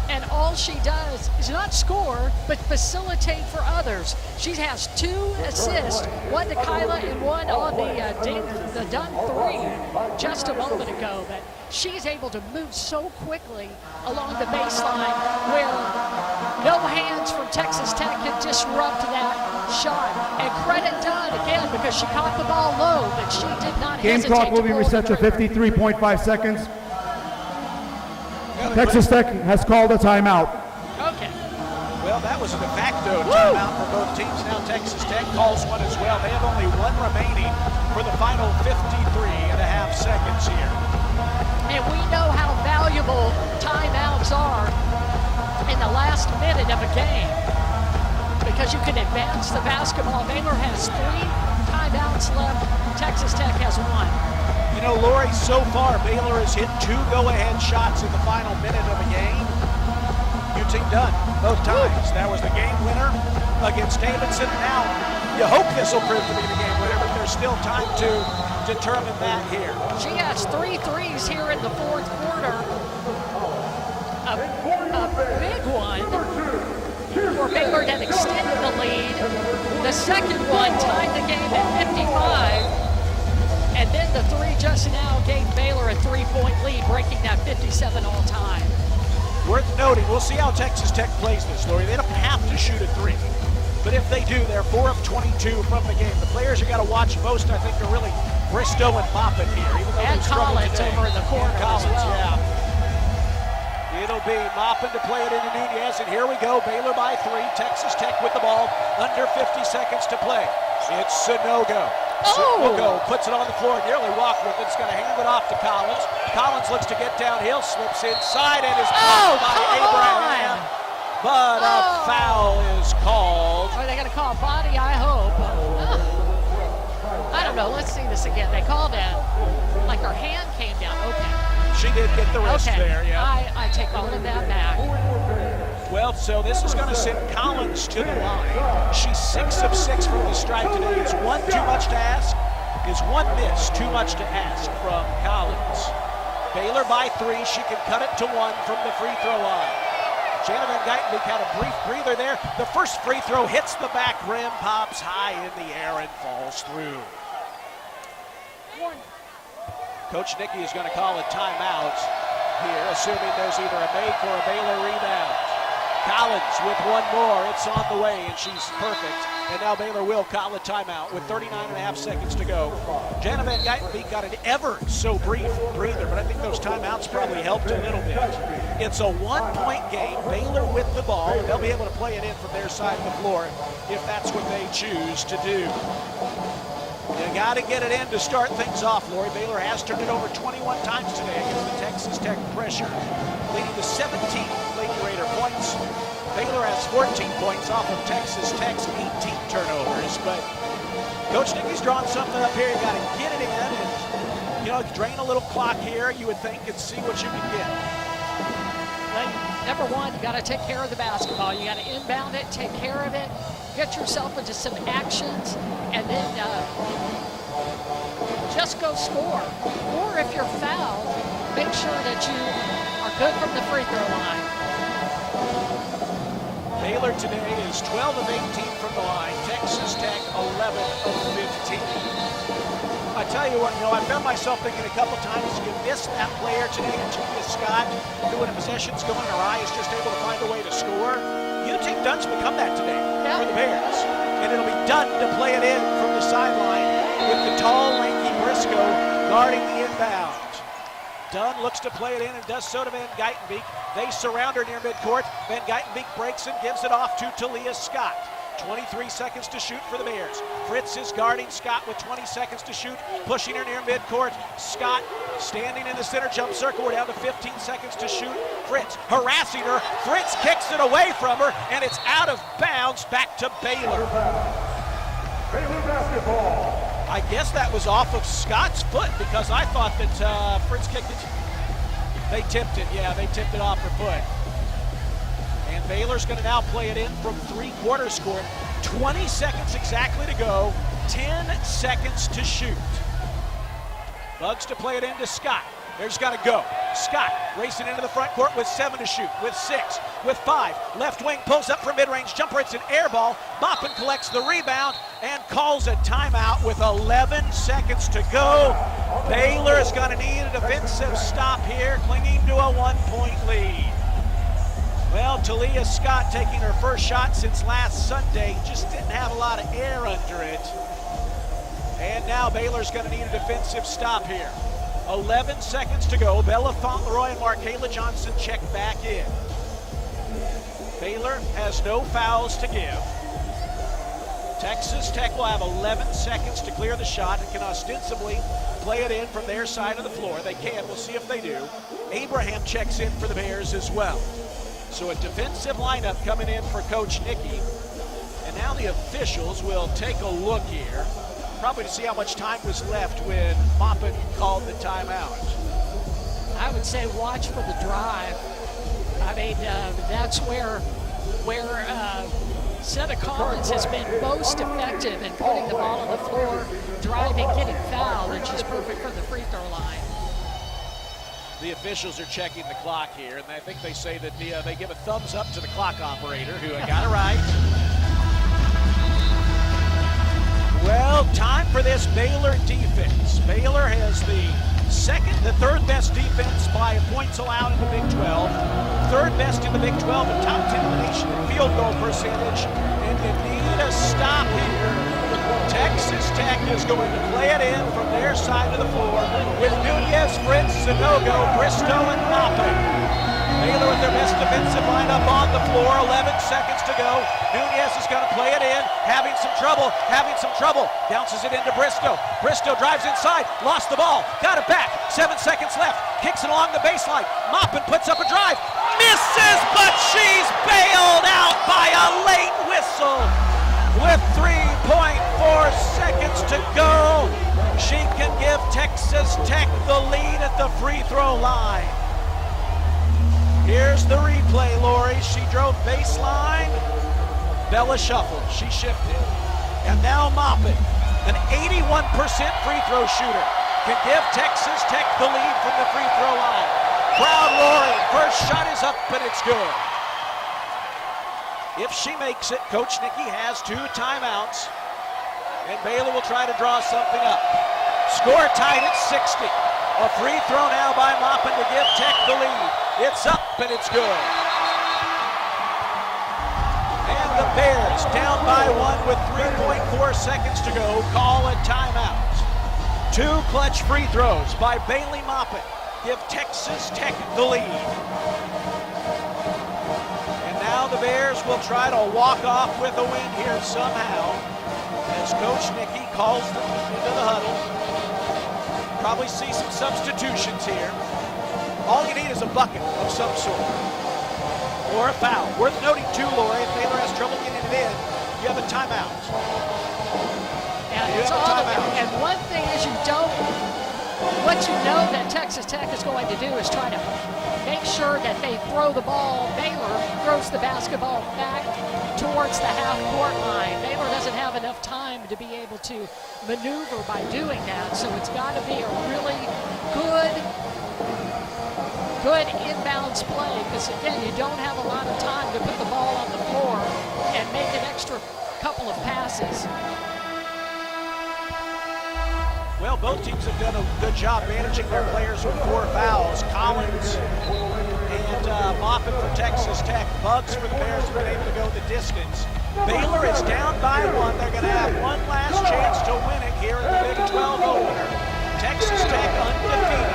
And all she does is not score, but facilitate for others. She has 2 assists, one to Kyla and one on the dunk 3 just a moment ago. But she's able to move so quickly along the baseline where no hands from Texas Tech can disrupt that shot. And credit Dunn again because she caught the ball low, but she did not Game hesitate. clock will be reset to 53.5 seconds. Texas Tech has called a timeout. Okay. Well, that was a de facto timeout for both teams. Now Texas Tech calls one as well. They have only one remaining for the final 53.5 seconds here. And we know how valuable timeouts are in the last minute of a game because you can advance the basketball. Baylor has 3 timeouts left. Texas Tech has 1. You know, Lori, so far, Baylor has hit 2 go-ahead shots in the final minute of a game. UT done both times. That was the game winner against Davidson. Now, you hope this will prove to be the game winner, but there's still time to determine that here. She has 3 threes here in the 4th quarter. A big one for Baylor that extended the lead. The second one tied the game at 55. And then the 3 just now gave Baylor a 3-point lead, breaking that 57 all time. Worth noting, we'll see how Texas Tech plays this, Lori. They don't have to shoot a 3. But if they do, they're 4 of 22 from the game. The players you got to watch most, I think, are really Bristow and Moppet here. Even though and Collins over in the corner. Collins, yeah. It'll be Moppin to play it into Nunez, and here we go. Baylor by 3. Texas Tech with the ball. Under 50 seconds to play. It's Sanogo. Sanogo puts it on the floor, nearly walked with it. It's going to hand it off to Collins. Collins looks to get downhill, slips inside, and is caught by Abraham. But a foul is called. Are they going to call a body? I hope. I don't know. Let's see this again. They called it like her hand came down. Okay. She did get the wrist there, yeah. I take all of that back. Well, so this is going to send Collins to the line. She's 6 of 6 from the stripe today. Is 1 too much to ask? Is 1 miss too much to ask from Collins? Baylor by 3. She can cut it to 1 from the free throw line. Jana Van Geitenbeek had a brief breather there. The first free throw hits the back rim, pops high in the air, and falls through. Coach Nicky is going to call a timeout here, assuming there's either a make or a Baylor rebound. Collins with 1 more. It's on the way, and she's perfect. And now Baylor will call a timeout with 39.5 seconds to go. Jana Van Geitenbeek got an ever so brief breather, but I think those timeouts probably helped a little bit. It's a 1-point game. Baylor with the ball, and they'll be able to play it in from their side of the floor if that's what they choose to do. You got to get it in to start things off, Lori. Baylor has turned it over 21 times today against the Texas Tech pressure, leading to 17 Lady Raider points. Baylor has 14 points off of Texas Tech's 18 turnovers, but Coach Nicky's drawing something up here. You got to get it in and, drain a little clock here, you would think, and see what you can get. Well, number 1, you got to take care of the basketball. You got to inbound it, take care of it, get yourself into some actions, and then just go score. Or if you're fouled, make sure that you are good from the free throw line. Baylor today is 12 of 18 from the line. Texas Tech 11 of 15. I tell you what, I found myself thinking a couple times, you missed that player today, Julia Scott, who when a possession's going her eye is just able to find a way to score. UT Dunn's become that today for the Bears. And it'll be Dunn to play it in from the sideline with the tall, lanky Briscoe guarding the inbound. Dunn looks to play it in and does so to Van Geitenbeek. They surround her near midcourt. Van Geitenbeek breaks and gives it off to Talia Scott. 23 seconds to shoot for the Bears. Fritz is guarding Scott with 20 seconds to shoot, pushing her near midcourt. Scott standing in the center jump circle. We're down to 15 seconds to shoot. Fritz harassing her. Fritz kicks it away from her, and it's out of bounds back to Baylor. Baylor basketball. I guess that was off of Scott's foot because I thought that Fritz kicked it. They tipped it. Yeah, they tipped it off her foot. And Baylor's going to now play it in from three-quarters court. 20 seconds exactly to go. 10 seconds to shoot. Bugs to play it into Scott. They're just going to go. Scott racing into the front court with 7 to shoot, with 6, with 5. Left wing pulls up for mid-range jumper. It's an air ball. Maupin collects the rebound and calls a timeout with 11 seconds to go. Baylor is going to need a defensive stop here, clinging to a 1-point lead. Well, Talia Scott taking her first shot since last Sunday. Just didn't have a lot of air under it. And now Baylor's going to need a defensive stop here. 11 seconds to go. Bella Fauntleroy and Markayla Johnson check back in. Baylor has no fouls to give. Texas Tech will have 11 seconds to clear the shot and can ostensibly play it in from their side of the floor. They can. We'll see if they do. Abraham checks in for the Bears as well. So a defensive lineup coming in for Coach Nicky. And now the officials will take a look here, probably to see how much time was left when Maupin called the timeout. I would say watch for the drive. I mean, that's where Seta Collins has been most effective in putting the ball on the floor, driving, getting fouled, and she's perfect for the free throw line. The officials are checking the clock here, and I think they say that they give a thumbs up to the clock operator, who got it right. Well, time for this Baylor defense. Baylor has the third best defense by points allowed in the Big 12, third best in the Big 12, and top 10 in the nation in field goal percentage, and they need a stop here. Texas Tech is going to play it in from their side of the floor with Nunez, Fritz, Zanogo, Bristow, and Maupin. Baylor with their best defensive lineup on the floor. 11 seconds to go. Nunez is going to play it in, having some trouble. Bounces it into Bristow. Bristow drives inside, lost the ball, got it back. 7 seconds left, kicks it along the baseline. Maupin puts up a drive, misses, but she's bailed out by a late whistle. With 3.4 seconds to go, she can give Texas Tech the lead at the free throw line. Here's the replay, Lori. She drove baseline. Bella shuffled. She shifted. And now Maupin, an 81% free throw shooter, can give Texas Tech the lead from the free throw line. Crowd roaring. First shot is up, and it's good. If she makes it, Coach Nicky has 2 timeouts, and Baylor will try to draw something up. Score tied at 60. A free throw now by Maupin to give Tech the lead. It's up, and it's good. And the Bears, down by 1 with 3.4 seconds to go, call a timeout. 2 clutch free throws by Bailey Maupin give Texas Tech the lead. Now the Bears will try to walk off with a win here somehow, as Coach Nicky calls them into the huddle. Probably see some substitutions here. All you need is a bucket of some sort, or a foul. Worth noting too, Lori, if Baylor has trouble getting it in, you have a timeout. And one thing is what you know that Texas Tech is going to do is try to make sure that they throw the ball. Baylor throws the basketball back towards the half-court line. Baylor doesn't have enough time to be able to maneuver by doing that, so it's got to be a really good inbounds play, because again, you don't have a lot of time to put the ball on the floor and make an extra couple of passes. Well, both teams have done a good job managing their players with 4 fouls. Collins and Maupin for Texas Tech. Bugs for the Bears have been able to go the distance. Baylor is down by 1. They're going to have one last chance to win it here in the Big 12 opener. Texas Tech undefeated.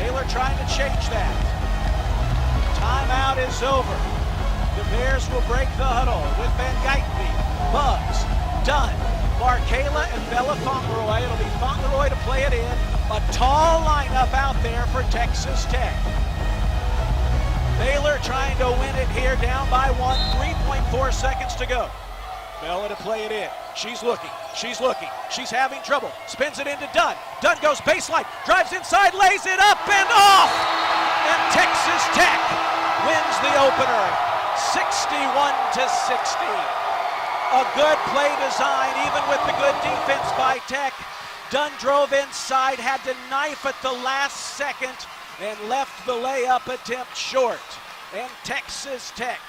Baylor trying to change that. Timeout is over. The Bears will break the huddle with Van Geitenbeek, Bugs, Dunn, Markayla, and Bella Fauntleroy. It'll be Fauntleroy to play it in. A tall lineup out there for Texas Tech. Baylor trying to win it here, down by 1, 3.4 seconds to go. Bella to play it in. She's looking. She's having trouble. Spins it into Dunn. Dunn goes baseline, drives inside, lays it up and off! And Texas Tech wins the opener, 61-60. A good play design, even with the good defense by Tech. Dunn drove inside, had to knife at the last second, and left the layup attempt short. And Texas Tech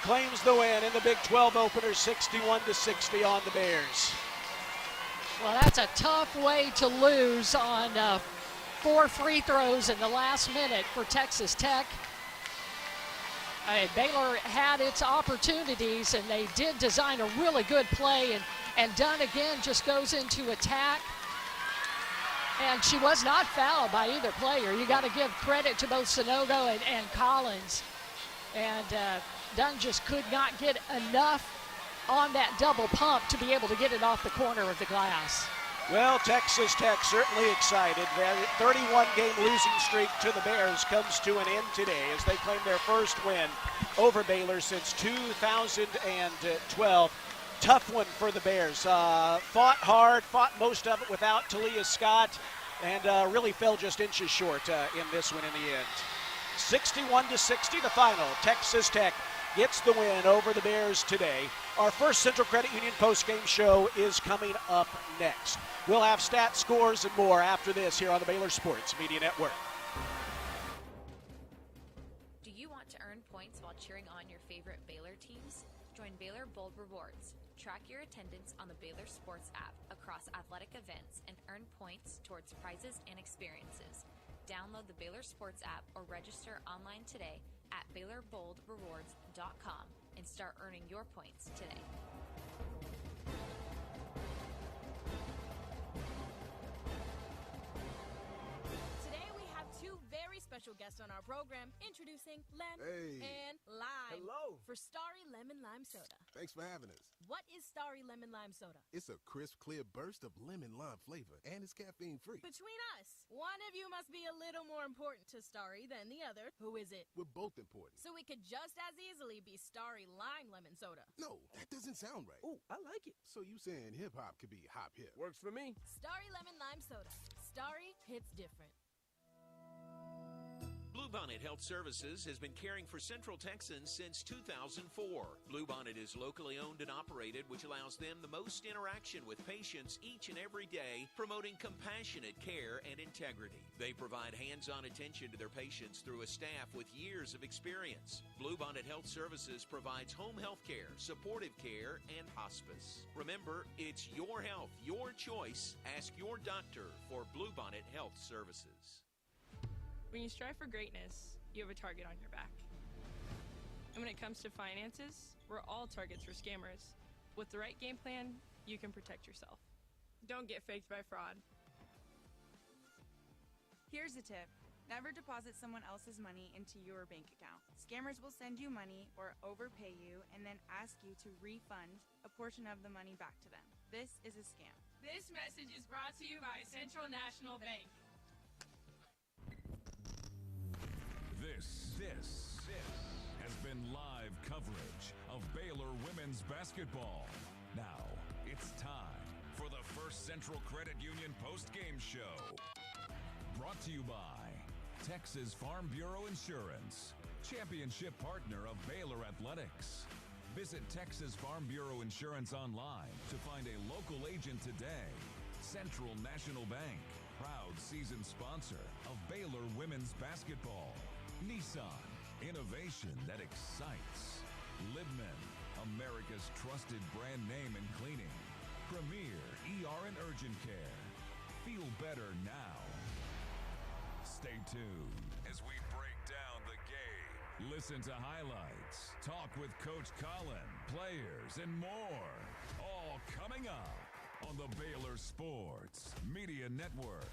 claims the win in the Big 12 opener, 61-60 on the Bears. Well, that's a tough way to lose on 4 free throws in the last minute for Texas Tech. Baylor had its opportunities, and they did design a really good play, and Dunn again just goes into attack. And she was not fouled by either player. You got to give credit to both Sanogo and Collins. And Dunn just could not get enough on that double pump to be able to get it off the corner of the glass. Well, Texas Tech certainly excited. Their 31-game losing streak to the Bears comes to an end today as they claim their first win over Baylor since 2012. Tough one for the Bears. Fought hard, fought most of it without Talia Scott, and really fell just inches short in this one in the end. 61-60 the final. Texas Tech gets the win over the Bears today. Our first Central Credit Union postgame show is coming up next. We'll have stats, scores, and more after this here on the Baylor Sports Media Network. Do you want to earn points while cheering on your favorite Baylor teams? Join Baylor Bold Rewards. Track your attendance on the Baylor Sports app across athletic events and earn points towards prizes and experiences. Download the Baylor Sports app or register online today at BaylorBoldRewards.com and start earning your points today. Today we have two very special guests on our program. Introducing Lem and Lime. Hello. For Starry Lemon Lime Soda. Thanks for having us. What is Starry Lemon Lime Soda? It's a crisp, clear burst of lemon lime flavor, and it's caffeine-free. Between us, one of you must be a little more important to Starry than the other. Who is it? We're both important. So it could just as easily be Starry Lime Lemon Soda. No, that doesn't sound right. Oh, I like it. So you saying hip-hop could be hop-hip? Works for me. Starry Lemon Lime Soda. Starry hits different. Bluebonnet Health Services has been caring for Central Texans since 2004. Bluebonnet is locally owned and operated, which allows them the most interaction with patients each and every day, promoting compassionate care and integrity. They provide hands-on attention to their patients through a staff with years of experience. Bluebonnet Health Services provides home health care, supportive care, and hospice. Remember, it's your health, your choice. Ask your doctor for Bluebonnet Health Services. When you strive for greatness, you have a target on your back. And when it comes to finances, we're all targets for scammers. With the right game plan, you can protect yourself. Don't get faked by fraud. Here's a tip. Never deposit someone else's money into your bank account. Scammers will send you money or overpay you and then ask you to refund a portion of the money back to them. This is a scam. This message is brought to you by Central National Bank. This has been live coverage of Baylor women's basketball. Now, it's time for the first Central Credit Union post-game show. Brought to you by Texas Farm Bureau Insurance, championship partner of Baylor Athletics. Visit Texas Farm Bureau Insurance online to find a local agent today. Central National Bank, proud season sponsor of Baylor women's basketball. Nissan, innovation that excites. Libman, America's trusted brand name in cleaning. Premier ER and Urgent Care. Feel better now. Stay tuned as we break down the game. Listen to highlights, talk with Coach Colin, players, and more. All coming up on the Baylor Sports Media Network.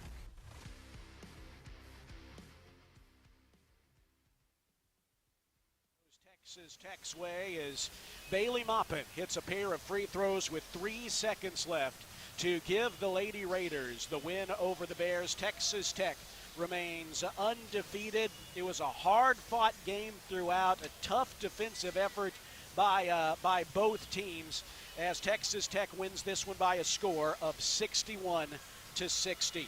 Texas Tech's way as Bailey Maupin hits a pair of free throws with 3 seconds left to give the Lady Raiders the win over the Bears. Texas Tech remains undefeated. It was a hard-fought game throughout, a tough defensive effort by both teams as Texas Tech wins this one by a score of 61-60.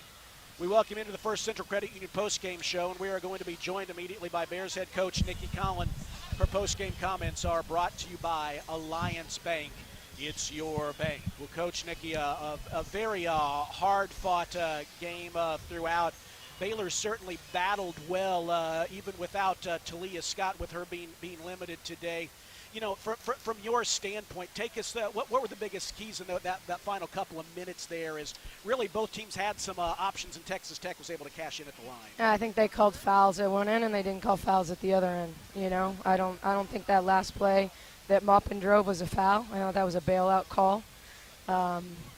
We welcome into the first Central Credit Union postgame show, and we are going to be joined immediately by Bears head coach Nikki Collin. Her postgame comments are brought to you by Alliance Bank. It's your bank. Well, Coach Nikki, a very hard-fought game throughout. Baylor certainly battled well, even without Talia Scott, with her being limited today. You know, from your standpoint, take us. What were the biggest keys in that final couple of minutes there? Is really both teams had some options, and Texas Tech was able to cash in at the line. Yeah, I think they called fouls at one end, and they didn't call fouls at the other end. You know, I don't think that last play that Maupin drove was a foul. I know that was a bailout call.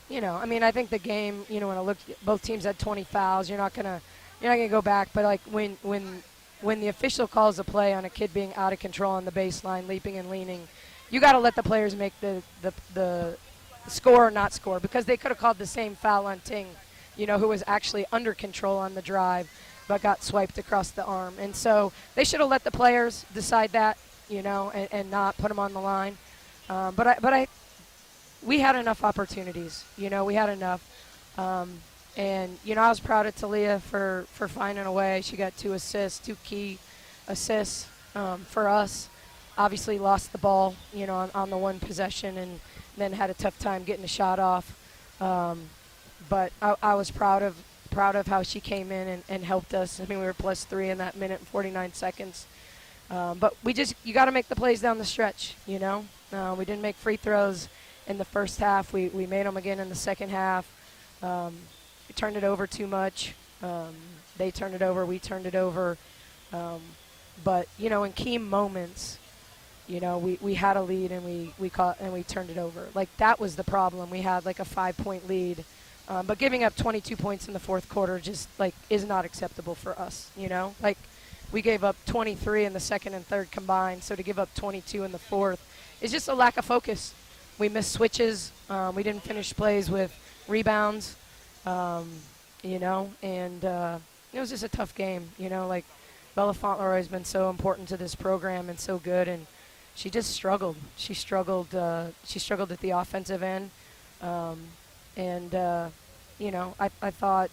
You know, I mean, I think the game. You know, when I looked, both teams had 20 fouls. You're not gonna go back, but like when the official calls a play on a kid being out of control on the baseline, leaping and leaning, you got to let the players make the score or not score, because they could have called the same foul on Ting, you know, who was actually under control on the drive but got swiped across the arm. And so they should have let the players decide that, you know, and not put them on the line. But we had enough opportunities, you know, we had enough. And, you know, I was proud of Talia for finding a way. She got 2 assists, 2 key assists for us. Obviously lost the ball, you know, on the one possession, and then had a tough time getting a shot off. But I was proud of how she came in and helped us. I mean, we were +3 in that minute and 49 seconds. But you got to make the plays down the stretch, you know. We didn't make free throws in the first half. We made them again in the second half. We turned it over too much. They turned it over. We turned it over. But, you know, in key moments, you know, we had a lead and we caught and we turned it over. Like, that was the problem. We had like a 5-point lead. But giving up 22 points in the fourth quarter just, like, is not acceptable for us, you know. Like, we gave up 23 in the second and third combined, so to give up 22 in the fourth is just a lack of focus. We missed switches. We didn't finish plays with rebounds. You know, and it was just a tough game, you know, like Bella Fauntleroy has been so important to this program and so good, and she just struggled. She struggled at the offensive end, you know, I thought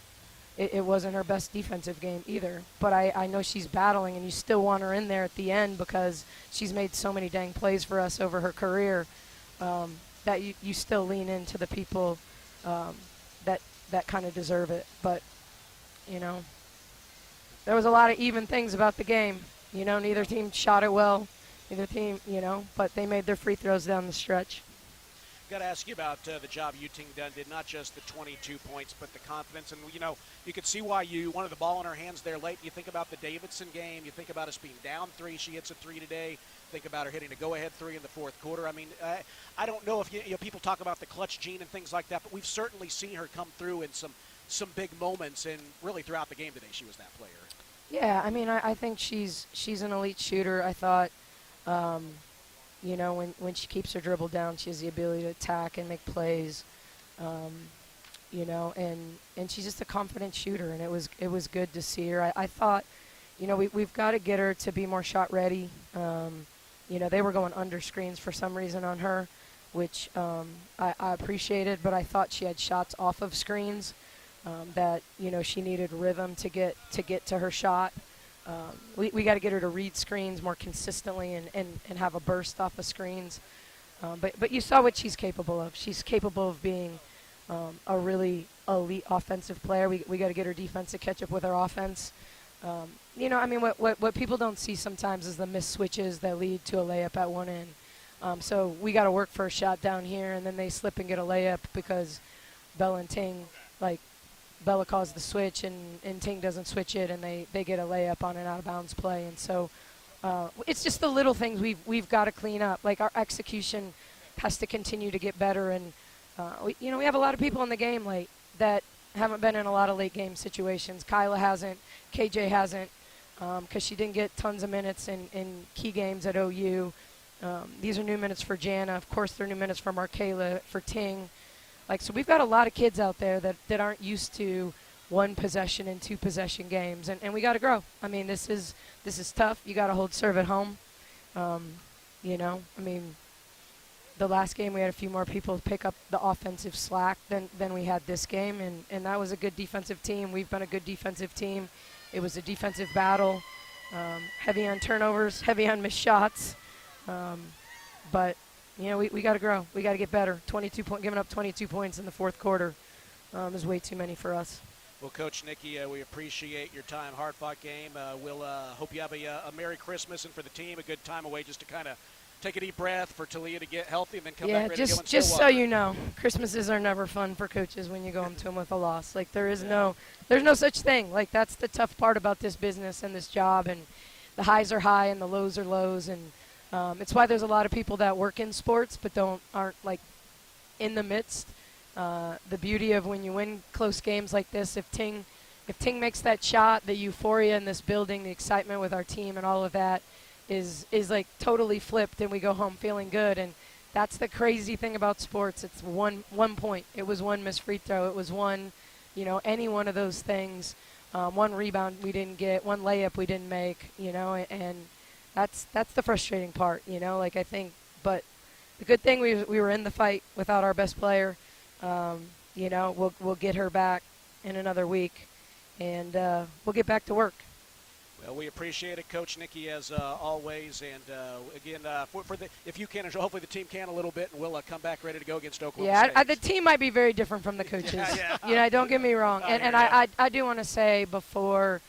it wasn't her best defensive game either, but I know she's battling, and you still want her in there at the end because she's made so many dang plays for us over her career, that you still lean into the people that kind of deserve it. But, you know, there was a lot of even things about the game. You know, neither team shot it well, neither team, you know, but they made their free throws down the stretch. Got to ask you about the job Ting did, not just the 22 points, but the confidence. And, you know, you could see why you wanted the ball in her hands there late. You think about the Davidson game. You think about us being down 3. She hits a 3 today. Think about her hitting a go-ahead 3 in the fourth quarter. I mean, I don't know if you know, people talk about the clutch gene and things like that, but we've certainly seen her come through in some big moments, and really throughout the game today she was that player. Yeah, I mean, I think she's an elite shooter. I thought, you know, when she keeps her dribble down, she has the ability to attack and make plays, you know, and she's just a confident shooter, and it was good to see her. I thought, you know, we've got to get her to be more shot ready. You know, they were going under screens for some reason on her, which I appreciated, but I thought she had shots off of screens that, you know, she needed rhythm to get to her shot. We got to get her to read screens more consistently and have a burst off of screens. But you saw what she's capable of. She's capable of being a really elite offensive player. We got to get her defense to catch up with her offense. You know, I mean, what people don't see sometimes is the missed switches that lead to a layup at one end. So we got to work for a shot down here, and then they slip and get a layup because Bella and Ting, like, Bella calls the switch and Ting doesn't switch it, and they get a layup on an out-of-bounds play. And so it's just the little things we've got to clean up. Like, our execution has to continue to get better. And, you know, we have a lot of people in the game late that haven't been in a lot of late game situations. Kyla hasn't. KJ hasn't, because she didn't get tons of minutes in key games at OU. These are new minutes for Jana. Of course, they're new minutes for Markayla, for Ting. Like, so we've got a lot of kids out there that aren't used to 1 possession and 2 possession games, and we got to grow. I mean, this is tough. You got to hold serve at home. You know, I mean, the last game we had a few more people pick up the offensive slack than we had this game, and that was a good defensive team. We've been a good defensive team. It was a defensive battle, heavy on turnovers, heavy on missed shots. But, we got to grow. We got to get better. Giving up 22 points in the fourth quarter is way too many for us. Well, Coach Nikki, we appreciate your time. Hard-fought game. We'll hope you have a Merry Christmas, and for the team, a good time away just to kind of take a deep breath for Talia to get healthy and then come back ready to go in just so Stillwater. you know, Christmases are never fun for coaches when you go into them with a loss. Like, there's no such thing. Like, that's the tough part about this business and this job, and the highs are high and the lows are lows, and it's why there's a lot of people that work in sports but aren't like in the midst. The beauty of when you win close games like this, if Ting makes that shot, the euphoria in this building, the excitement with our team and all of that is like totally flipped, and we go home feeling good. And that's the crazy thing about sports. It's one point. It was one missed free throw. It was one, any one of those things. One rebound we didn't get, one layup we didn't make, and that's the frustrating part, like I think. But the good thing, we were in the fight without our best player. We'll get her back in another week, and we'll get back to work. Well, we appreciate it, Coach Nikki, as always. And again, if you can, and hopefully the team can a little bit, and we'll come back ready to go against Oklahoma State. The team might be very different from the coaches. Yeah. Don't get me wrong. And I do want to say before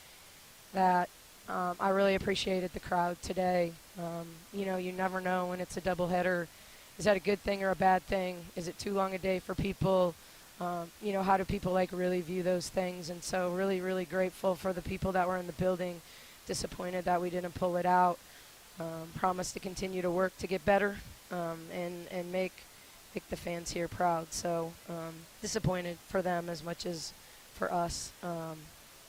that, I really appreciated the crowd today. You never know when it's a doubleheader. Is that a good thing or a bad thing? Is it too long a day for people? How do people really view those things? And so really, really grateful for the people that were in the building. Disappointed that we didn't pull it out. Promise to continue to work to get better and make the fans here proud. So disappointed for them as much as for us,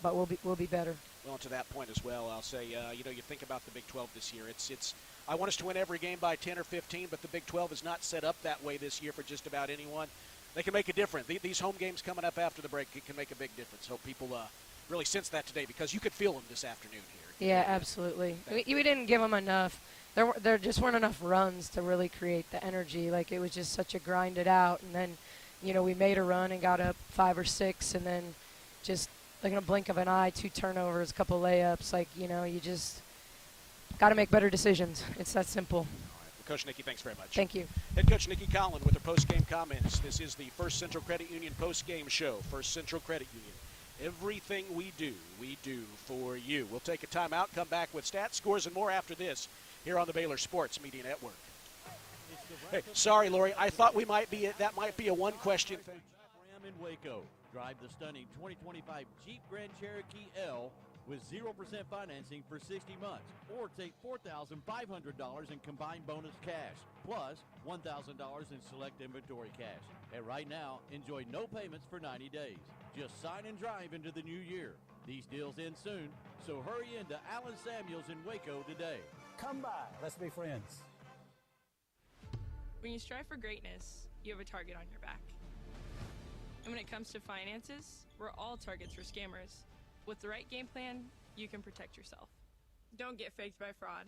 but we'll be better. Well, to that point as well, I'll say, you think about the Big 12 this year. It's I want us to win every game by 10 or 15, but the Big 12 is not set up that way this year for just about anyone. They can make a difference. These home games coming up after the break can make a big difference. Hope people really sense that today, because you could feel them this afternoon here. Yeah, absolutely. We didn't give them enough. There just weren't enough runs to really create the energy. Like, it was just such a grinded out. And then, we made a run and got up 5 or 6, and then just like in a blink of an eye, 2 turnovers, a couple layups. Like, you just got to make better decisions. It's that simple. All right. Well, Coach Nikki, thanks very much. Thank you. Head Coach Nikki Collin with her post-game comments. This is the First Central Credit Union post-game show. First Central Credit Union. Everything we do for you. We'll take a timeout, come back with stats, scores, and more after this here on the Baylor Sports Media Network. Hey, sorry, Lori. I thought that might be a one-question thing. Ram in Waco. Drive the stunning 2025 Jeep Grand Cherokee L with 0% financing for 60 months, or take $4,500 in combined bonus cash, plus $1,000 in select inventory cash. And right now, enjoy no payments for 90 days. Just sign and drive into the new year. These deals end soon, so hurry into Allen Samuels in Waco today. Come by. Let's be friends. When you strive for greatness, you have a target on your back. And when it comes to finances, we're all targets for scammers. With the right game plan, you can protect yourself. Don't get faked by fraud.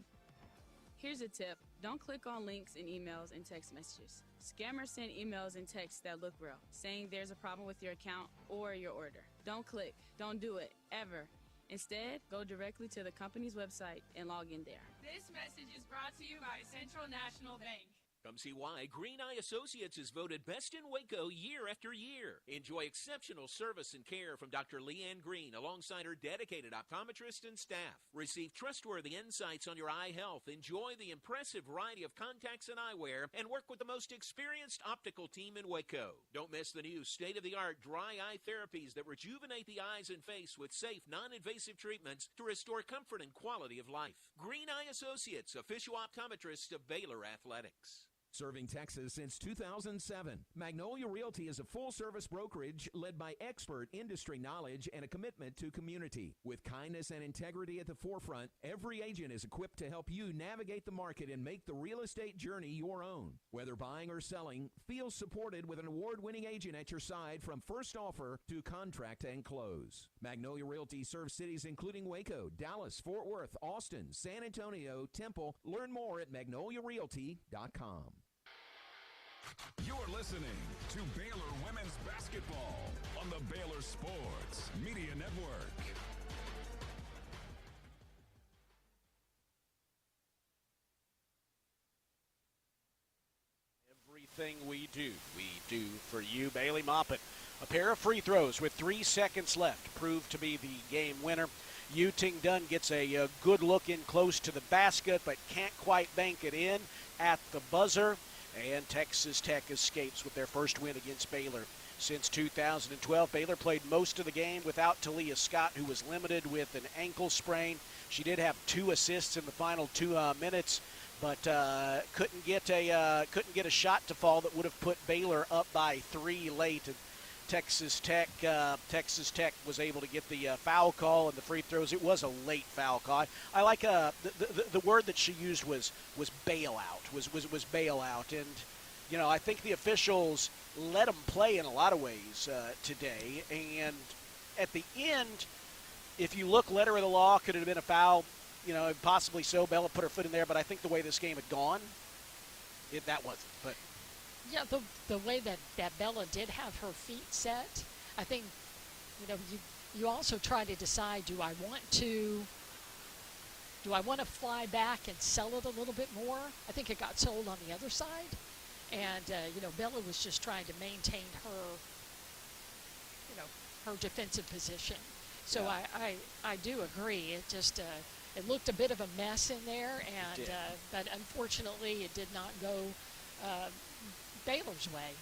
Here's a tip. Don't click on links in emails and text messages. Scammers send emails and texts that look real, saying there's a problem with your account or your order. Don't click. Don't do it, ever. Instead, go directly to the company's website and log in there. This message is brought to you by Central National Bank. Come see why Green Eye Associates is voted best in Waco year after year. Enjoy exceptional service and care from Dr. Leanne Green alongside her dedicated optometrist and staff. Receive trustworthy insights on your eye health. Enjoy the impressive variety of contacts and eyewear, and work with the most experienced optical team in Waco. Don't miss the new state-of-the-art dry eye therapies that rejuvenate the eyes and face with safe, non-invasive treatments to restore comfort and quality of life. Green Eye Associates, official optometrist of Baylor Athletics. Serving Texas since 2007, Magnolia Realty is a full-service brokerage led by expert industry knowledge and a commitment to community. With kindness and integrity at the forefront, every agent is equipped to help you navigate the market and make the real estate journey your own. Whether buying or selling, feel supported with an award-winning agent at your side from first offer to contract and close. Magnolia Realty serves cities including Waco, Dallas, Fort Worth, Austin, San Antonio, Temple. Learn more at magnoliarealty.com. You're listening to Baylor Women's Basketball on the Baylor Sports Media Network. everything we do for you. Bailey Maupin, a pair of free throws with 3 seconds left, proved to be the game winner. Yu Ting Dun gets a good look in close to the basket, but can't quite bank it in at the buzzer. And Texas Tech escapes with their first win against Baylor since 2012. Baylor played most of the game without Talia Scott, who was limited with an ankle sprain. She did have 2 assists in the final 2 minutes, but couldn't get a shot to fall that would have put Baylor up by 3 late. And Texas Tech was able to get the foul call and the free throws. It was a late foul call. I like the word that she used was bailout. Was bailout, and you know, I think the officials let them play in a lot of ways today. And at the end, if you look letter of the law, could it have been a foul? You know, possibly so. Bella put her foot in there, but I think the way this game had gone, that wasn't. But yeah, the way that Bella did have her feet set, I think, you know, you also try to decide, do I want to fly back and sell it a little bit more? I think it got sold on the other side. And, you know, Bella was just trying to maintain her defensive position. So yeah. I do agree. It just, it looked a bit of a mess in there, and but unfortunately it did not go Baylor's way,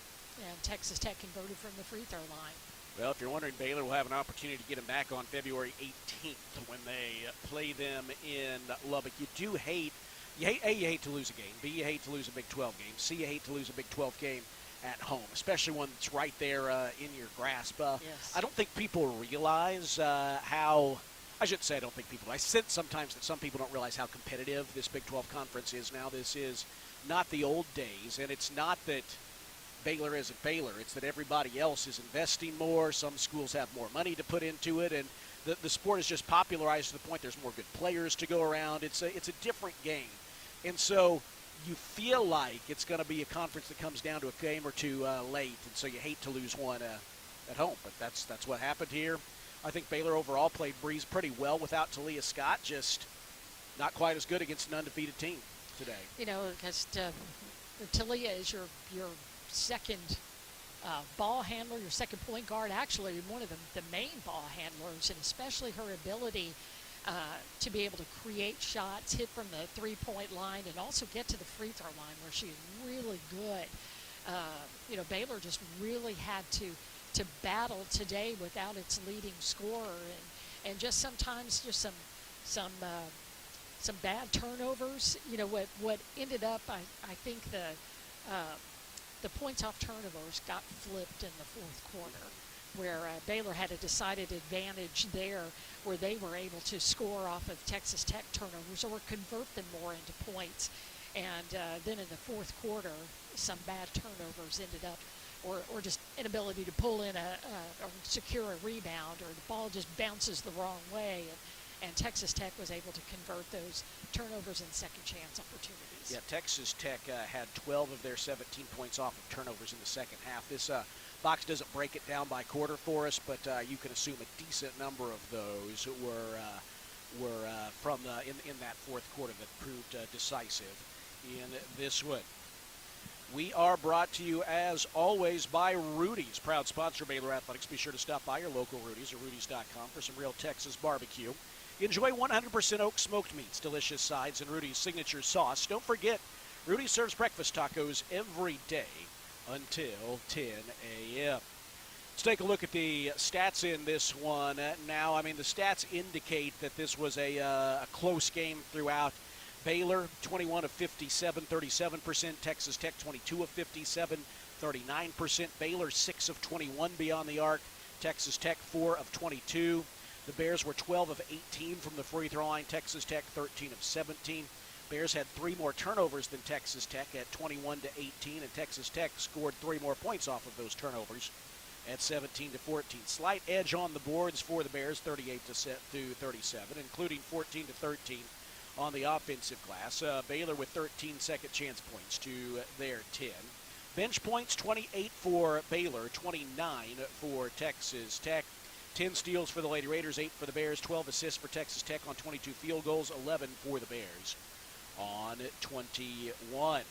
and Texas Tech converted from the free throw line. Well, if you're wondering, Baylor will have an opportunity to get them back on February 18th when they play them in Lubbock. You hate to lose a game. B, you hate to lose a Big 12 game. C, you hate to lose a Big 12 game at home, especially one that's right there in your grasp. Yes. I don't think people realize how – I shouldn't say I don't think people – I sense sometimes that some people don't realize how competitive this Big 12 conference is now. This is not the old days, and it's not that Baylor isn't Baylor. It's that everybody else is investing more. Some schools have more money to put into it, and the sport is just popularized to the point there's more good players to go around. It's a different game. And so you feel like it's going to be a conference that comes down to a game or two late, and so you hate to lose one at home. But that's what happened here. I think Baylor overall played Breeze pretty well without Talia Scott, just not quite as good against an undefeated team today. You know, because Talia is your second ball handler, your second point guard, actually one of the main ball handlers, and especially her ability to be able to create shots, hit from the three-point line, and also get to the free throw line where she is really good. You know, Baylor just really had to battle today without its leading scorer, and just sometimes just some bad turnovers. You know, what ended up, I think the points off turnovers got flipped in the fourth quarter, where Baylor had a decided advantage there, where they were able to score off of Texas Tech turnovers or convert them more into points. And then in the fourth quarter, some bad turnovers ended up, or just inability to pull in or secure a rebound, or the ball just bounces the wrong way. And Texas Tech was able to convert those turnovers and second chance opportunities. Yeah, Texas Tech had 12 of their 17 points off of turnovers in the second half. This box doesn't break it down by quarter for us, but you can assume a decent number of those were from in that fourth quarter that proved decisive in this one. We are brought to you, as always, by Rudy's, proud sponsor of Baylor Athletics. Be sure to stop by your local Rudy's or Rudy's.com for some real Texas barbecue. Enjoy 100% oak smoked meats, delicious sides, and Rudy's signature sauce. Don't forget, Rudy's serves breakfast tacos every day until 10 a.m. Let's take a look at the stats in this one now. I mean, the stats indicate that this was a close game throughout. Baylor, 21 of 57, 37%. Texas Tech, 22 of 57, 39%. Baylor, 6 of 21 beyond the arc. Texas Tech, 4 of 22. The Bears were 12 of 18 from the free throw line. Texas Tech, 13 of 17. Bears had 3 more turnovers than Texas Tech at 21 to 18, and Texas Tech scored 3 more points off of those turnovers at 17 to 14. Slight edge on the boards for the Bears, 38 to 37, including 14 to 13 on the offensive glass. Baylor with 13 second chance points to their 10. Bench points, 28 for Baylor, 29 for Texas Tech. 10 steals for the Lady Raiders, 8 for the Bears, 12 assists for Texas Tech on 22 field goals, 11 for the Bears on 21.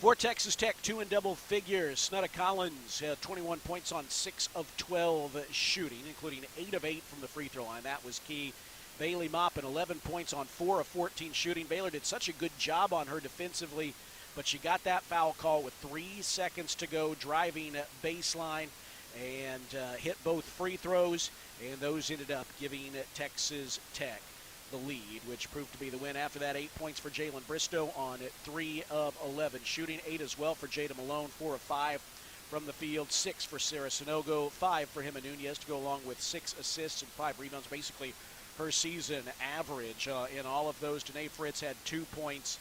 For Texas Tech, 2 in double figures. Snutta Collins had 21 points on 6 of 12 shooting, including 8 of 8 from the free throw line. That was key. Bailey Maupin, 11 points on 4 of 14 shooting. Baylor did such a good job on her defensively, but she got that foul call with 3 seconds to go, driving baseline, and hit both free throws, and those ended up giving Texas Tech the lead, which proved to be the win. After that, 8 points for Jalen Bristow on 3 of 11 shooting, 8 as well for Jada Malone, 4 of 5 from the field, 6 for Sarah Sanogo, 5 for Hema Nunez to go along with 6 assists and 5 rebounds, basically her season average in all of those. Danae Fritz had 2 points,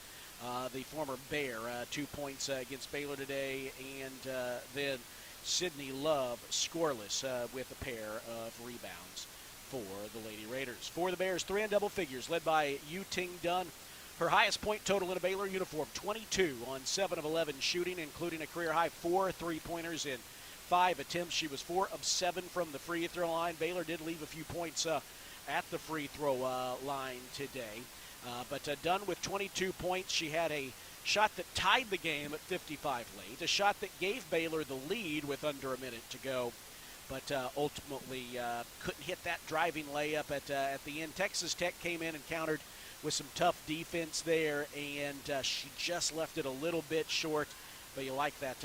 the former Bear, 2 points against Baylor today, and then Sydney Love scoreless with a pair of rebounds for the Lady Raiders. For the Bears, 3 in double figures, led by Yu Ting Dunn. Her highest point total in a Baylor uniform, 22 on 7 of 11 shooting, including a career-high 4 three-pointers in 5 attempts. She was 4 of 7 from the free throw line. Baylor did leave a few points at the free throw line today. But Dunn with 22 points. She had a shot that tied the game at 55 late, a shot that gave Baylor the lead with under a minute to go, but ultimately couldn't hit that driving layup at the end. Texas Tech came in and countered with some tough defense there, and she just left it a little bit short, but you like that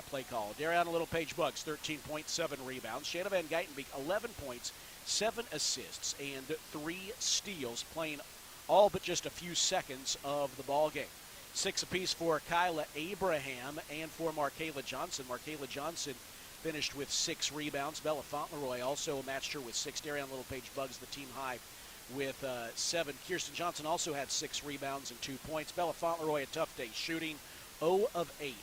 play call. Dariana Little-Page-Buggs, 13.7 rebounds. Shanna Van Geitenbeek, 11 points, 7 assists, and 3 steals, playing all but just a few seconds of the ball game. 6 apiece for Kyla Abraham and for Markayla Johnson. Markayla Johnson finished with 6 rebounds. Bella Fauntleroy also matched her with 6. Dariana Little-Page-Buggs, the team high, with 7. Kirsten Johnson also had 6 rebounds and 2 points. Bella Fauntleroy, a tough day shooting, 0 of 8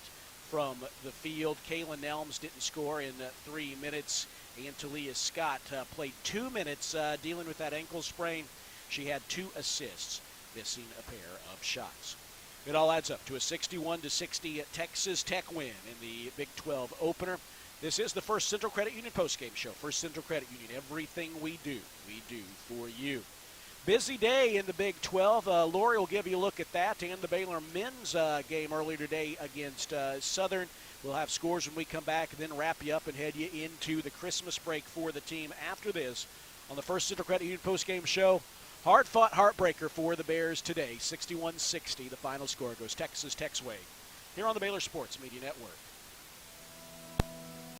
from the field. Kaylin Nelms didn't score in 3 minutes, and Talia Scott played 2 minutes dealing with that ankle sprain. She had 2 assists, missing a pair of shots. It all adds up to a 61-60 Texas Tech win in the Big 12 opener. This is the First Central Credit Union postgame show. First Central Credit Union, everything we do for you. Busy day in the Big 12. Lori will give you a look at that and the Baylor men's game earlier today against Southern. We'll have scores when we come back and then wrap you up and head you into the Christmas break for the team after this on the First Central Credit Union postgame show. Hard-fought heartbreaker for the Bears today, 61-60. The final score goes Texas Tech's way here on the Baylor Sports Media Network.